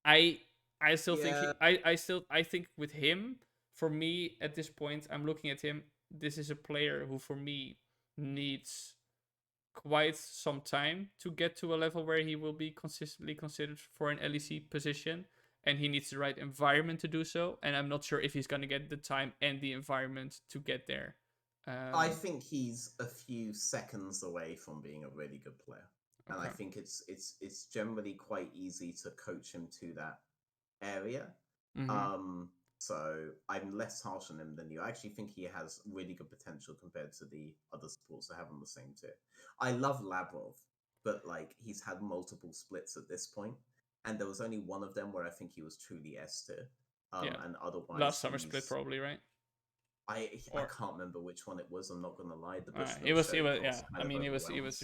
I I still think Yeah. I think with him, for me at this point, I'm looking at him. This is a player who for me needs quite some time to get to a level where he will be consistently considered for an LEC position, and he needs the right environment to do so. And I'm not sure if he's gonna get the time and the environment to get there. I Um, think he's a few seconds away from being a really good player. And I okay. think it's generally quite easy to coach him to that area. Mm-hmm. Um, so I'm less harsh on him than you. I actually think he has really good potential compared to the other sports that have on the same tier. I love Lavrov, but like he's had multiple splits at this point, and there was only one of them where I think he was truly S tier. Yeah. And Last otherwise summer split probably, right? I Or can't remember which one it was. I'm not gonna lie. The it Bushmill was show yeah. class I kind of mean it was overwhelms.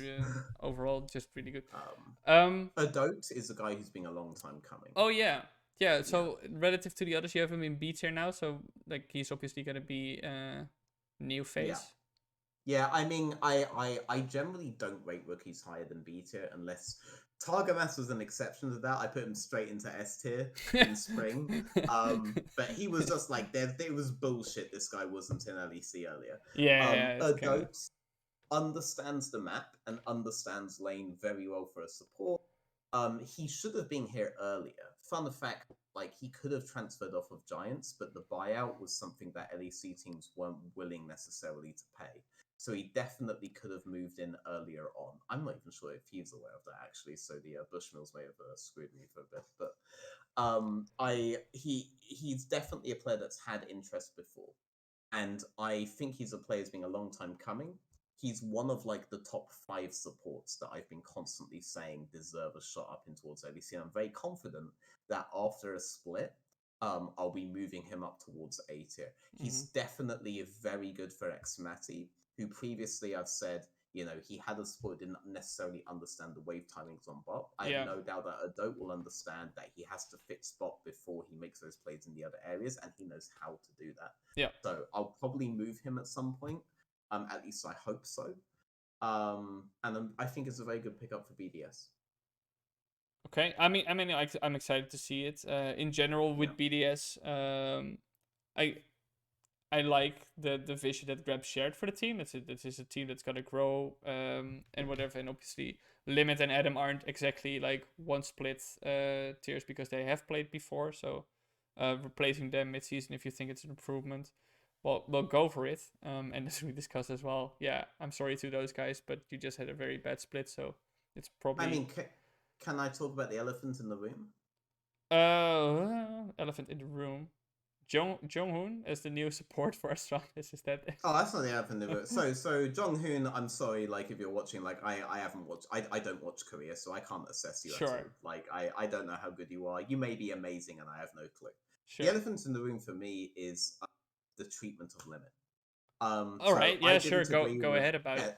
overall just really good. um, Um. Adote is a guy who's been a long time coming. Oh yeah. Yeah, Yeah, so relative to the others, you have him in B tier now, so like he's obviously gonna be new yeah. phase. Yeah, I mean, I generally don't rate rookies higher than B tier unless Targamas was an exception to that. I put him straight into S tier in spring. But he was just like there. It was bullshit. This guy wasn't in LEC earlier. Yeah, it's kind of. Adote understands the map and understands lane very well for a support. He should have been here earlier. Fun fact, like he could have transferred off of Giants, but the buyout was something that LEC teams weren't willing necessarily to pay. So he definitely could have moved in earlier on. I'm not even sure if he's aware of that actually. So the Bushmills may have screwed me for a bit, but he's definitely a player that's had interest before, and I think he's a player who's been a long time coming. He's one of like the top 5 supports that I've been constantly saying deserve a shot up in towards ADC. I'm very confident that after a split, I'll be moving him up towards A tier. He's Mhm. definitely very good for Xmati, who previously I've said, he had a support, didn't necessarily understand the wave timings on bot. I have Yeah. no doubt that Adote will understand that he has to fix bot before he makes those plays in the other areas, and he knows how to do that. Yeah. So I'll probably move him at some point. At least I hope so. And I think it's a very good pickup for BDS. Okay. I'm excited to see it. In general, Yeah. with BDS, I I like the vision that Grab shared for the team. This is a team that's gonna grow, and whatever. And obviously, Limit and Adam aren't exactly like one split tiers because they have played before. So, replacing them mid season if you think it's an improvement, well, go for it. And as we discussed as well, yeah, I'm sorry to those guys, but you just had a very bad split, so it's I probably mean, can I talk about the elephant in the room? elephant in the room. Jong-hoon as the new support for Astralis. Is that? Oh, that's not the elephant in the room. So Jong Hoon, I'm sorry, like if you're watching, like I haven't watched, I don't watch Korea, so I can't assess you at all. Sure, Like I don't know how good you are. You may be amazing, and I have no clue. The sure. elephant in the room for me is the treatment of Limit. All So right, I yeah, sure. didn't agree Go with ahead about yeah, it.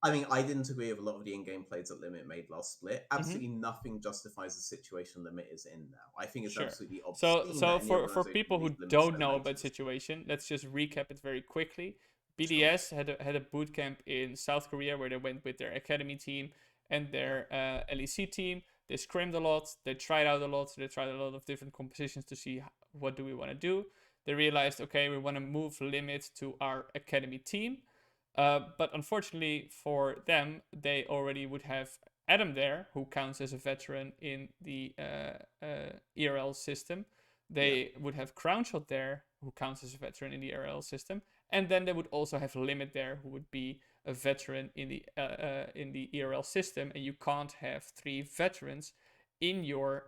I mean, I didn't agree with a lot of the in-game plays that Limit made last split. Mm-hmm. Absolutely nothing justifies the situation Limit is in now. I think it's Sure. absolutely So obscene so that any for organization people who believes Limit's don't their know about the latest. situation, let's just recap it very quickly. Sure. BDS had a boot camp in South Korea where they went with their academy team and their LEC team. They scrimmed a lot. They tried out a lot. So they tried a lot of different compositions to see what do we want to do. They realized, okay, we want to move Limit to our academy team. But unfortunately for them, they already would have Adam there, who counts as a veteran in the ERL system. They would have Crownshot there, who counts as a veteran in the ERL system, and then they would also have Limit there, who would be a veteran in the ERL system. And you can't have 3 veterans in your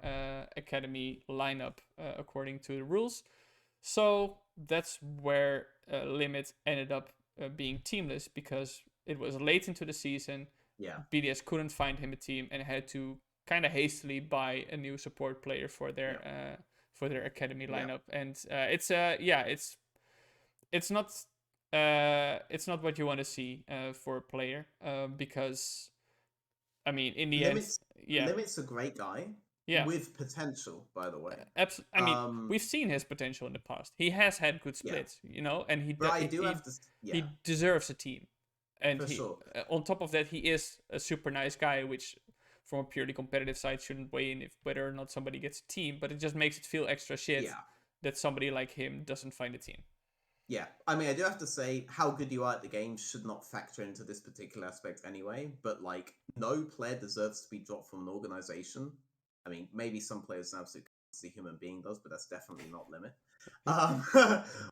academy lineup according to the rules. So that's where Limit ended up being teamless because it was late into the season. Yeah. BDS couldn't find him a team and had to kind of hastily buy a new support player for their academy lineup. And it's not what you want to see for a player because I mean in the end, Limit's yeah, Limit's a great guy yeah. with potential, by the way. I mean, we've seen his potential in the past. He has had good Yeah. splits, you know, and But I do have to, he deserves a team. And for he, sure. on top of that, he is a super nice guy, which from a purely competitive side shouldn't weigh in if whether or not somebody gets a team. But it just makes it feel extra shit Yeah. that somebody like him doesn't find a team. Yeah, I mean, I do have to say, how good you are at the game should not factor into this particular aspect anyway. But like, no player deserves to be dropped from an organization. I mean, maybe some players an absolute human being does, but that's definitely not Limit.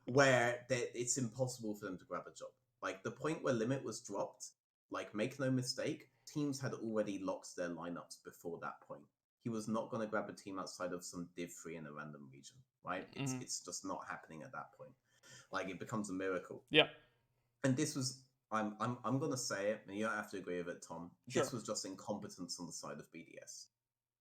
Where it's impossible for them to grab a job. Like the point where Limit was dropped, like make no mistake, teams had already locked their lineups before that point. He was not going to grab a team outside of some Div 3 in a random region, right? It's just not happening at that point. Like it becomes a miracle. Yeah. And this was I'm gonna say it, and you don't have to agree with it, Tom. Sure. This was just incompetence on the side of BDS.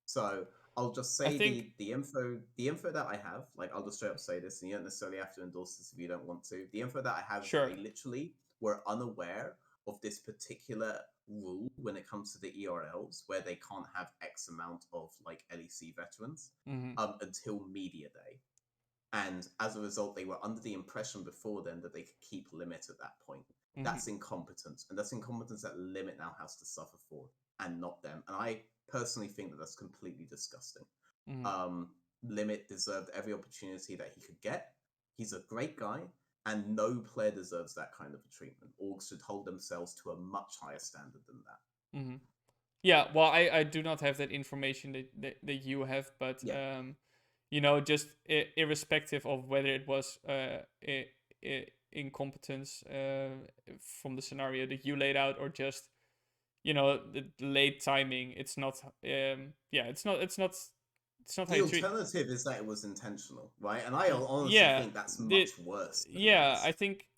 So I'll just say the info that I have, like I'll just straight up say this, and you don't necessarily have to endorse this if you don't want to. The info that I have is that they literally were unaware of this particular rule when it comes to the ERLs, where they can't have X amount of like LEC veterans until media day. And as a result, they were under the impression before then that they could keep Limit at that point. That's incompetence. And that's incompetence that Limit now has to suffer for, and not them. And I personally think that that's completely disgusting. Limit deserved every opportunity that he could get. He's a great guy, and no player deserves that kind of a treatment. Orgs should hold themselves to a much higher standard than that. Yeah, well, I do not have that information that you have, but you know, just irrespective of whether it was incompetence from the scenario that you laid out or just, you know, the late timing, it's not it's not the alternative is that it was intentional, right? And I honestly think that's much worse. I think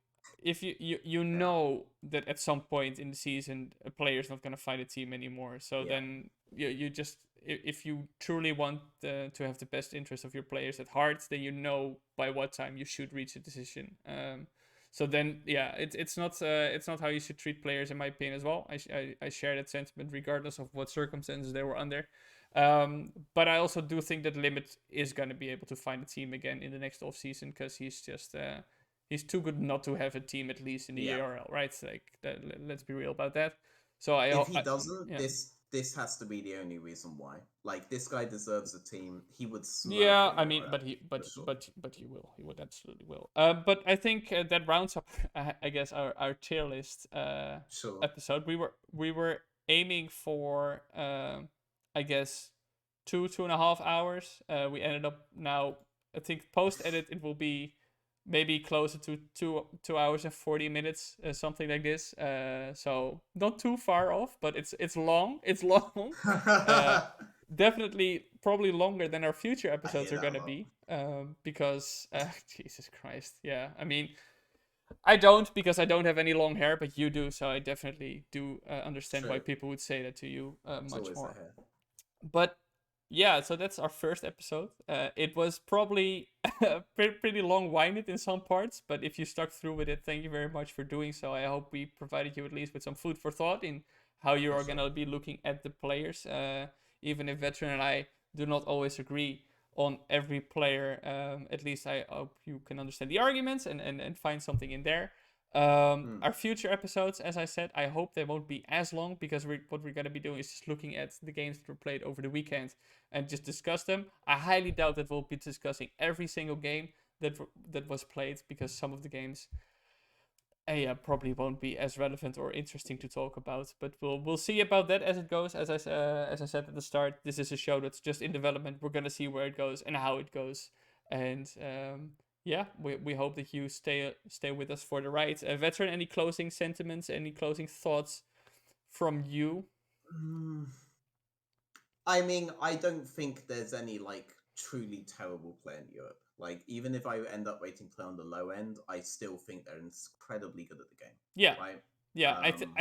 if you know that at some point in the season a player's not going to find a team anymore, so then you just, if you truly want to have the best interest of your players at heart, then you know by what time you should reach a decision. So then, it's not how you should treat players, in my opinion, as well. I share that sentiment regardless of what circumstances they were under. But I also do think that Limit is going to be able to find a team again in the next off season because he's just he's too good not to have a team, at least in the ARL, right? Like let's be real about that. So if he doesn't, this has to be the only reason why. Like this guy deserves a team. He would. I mean, but he will. He would absolutely will. But I think that rounds up, I guess, our tier list episode. We were aiming for I guess 2.5 hours. We ended up now. I think post edit it will be maybe closer to 2 hours and 40 minutes, something like this. So not too far off, but it's long. It's long. Definitely, probably longer than our future episodes are gonna be. Because Jesus Christ, yeah. I mean, I don't, because I don't have any long hair, but you do, so I definitely do understand why people would say that to you much more. But yeah, so that's our first episode. It was probably pretty long-winded in some parts, but if you stuck through with it, thank you very much for doing so. I hope we provided you at least with some food for thought in how you For are sure. gonna be looking at the players. Even if Veteran and I do not always agree on every player, at least I hope you can understand the arguments and find something in there. Mm. Our future episodes, as I said, I hope they won't be as long because what we're gonna be doing is just looking at the games that were played over the weekend and just discuss them. I highly doubt that we'll be discussing every single game that was played because some of the games, yeah, probably won't be as relevant or interesting to talk about. But we'll see about that as it goes. As I said at the start, this is a show that's just in development. We're gonna see where it goes and how it goes, and yeah, we hope that you stay with us for the ride. Veteran, any closing sentiments, any closing thoughts from you? Mm. I mean, I don't think there's any like truly terrible play in Europe. Like, even if I end up rating play on the low end, I still think they're incredibly good at the game, Yeah, right? yeah. Um,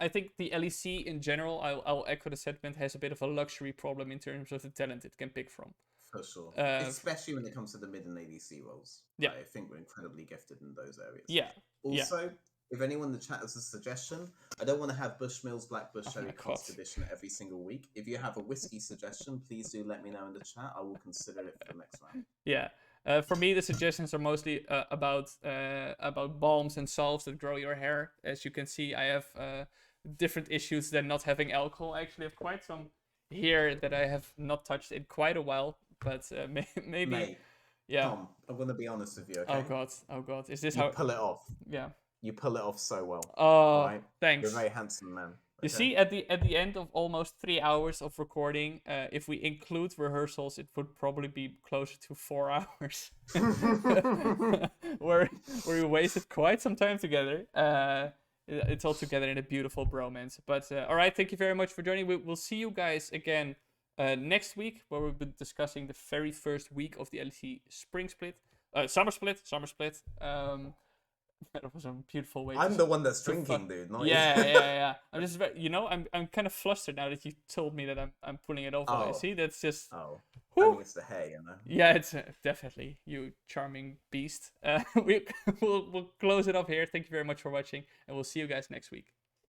I think the LEC in general, I'll echo the sentiment, has a bit of a luxury problem in terms of the talent it can pick from. for sure, Uh, especially when it comes to the mid and ADC roles. yeah, I think we're incredibly gifted in those areas. yeah, yeah. Also, if anyone in the chat has a suggestion, I don't want to have Bushmills Black Bush Oh Cherry my god. Cask Edition every single week. If you have a whiskey suggestion, please do let me know in the chat. I will consider it for the next round. Yeah. For me, the suggestions are mostly about balms and salves that grow your hair. As you can see, I have different issues than not having alcohol. I actually have quite some here that I have not touched in quite a while. But maybe, Mate, yeah. Tom, I'm gonna be honest with you, Oh okay? god, oh god. Is this You how? pull it off. Yeah. You pull it off so well. All Oh, right? You're a thanks. very handsome man. You Okay? see, at the end of almost 3 hours of recording, if we include rehearsals, it would probably be closer to 4 hours, where we wasted quite some time together. It's all together in a beautiful bromance. But all right, thank you very much for joining. We'll see you guys again next week, where we'll be discussing the very first week of the LEC Spring Split, Summer Split, Summer Split. That was a beautiful way I'm the one that's to drinking, dude, not you. yeah. I'm just I'm kind of flustered now that you told me that I'm pulling it off. Oh. See, that's just Oh. I whew. think it's the hair, you know? Yeah, it's definitely you charming beast. We'll close it off here. Thank you very much for watching, and we'll see you guys next week.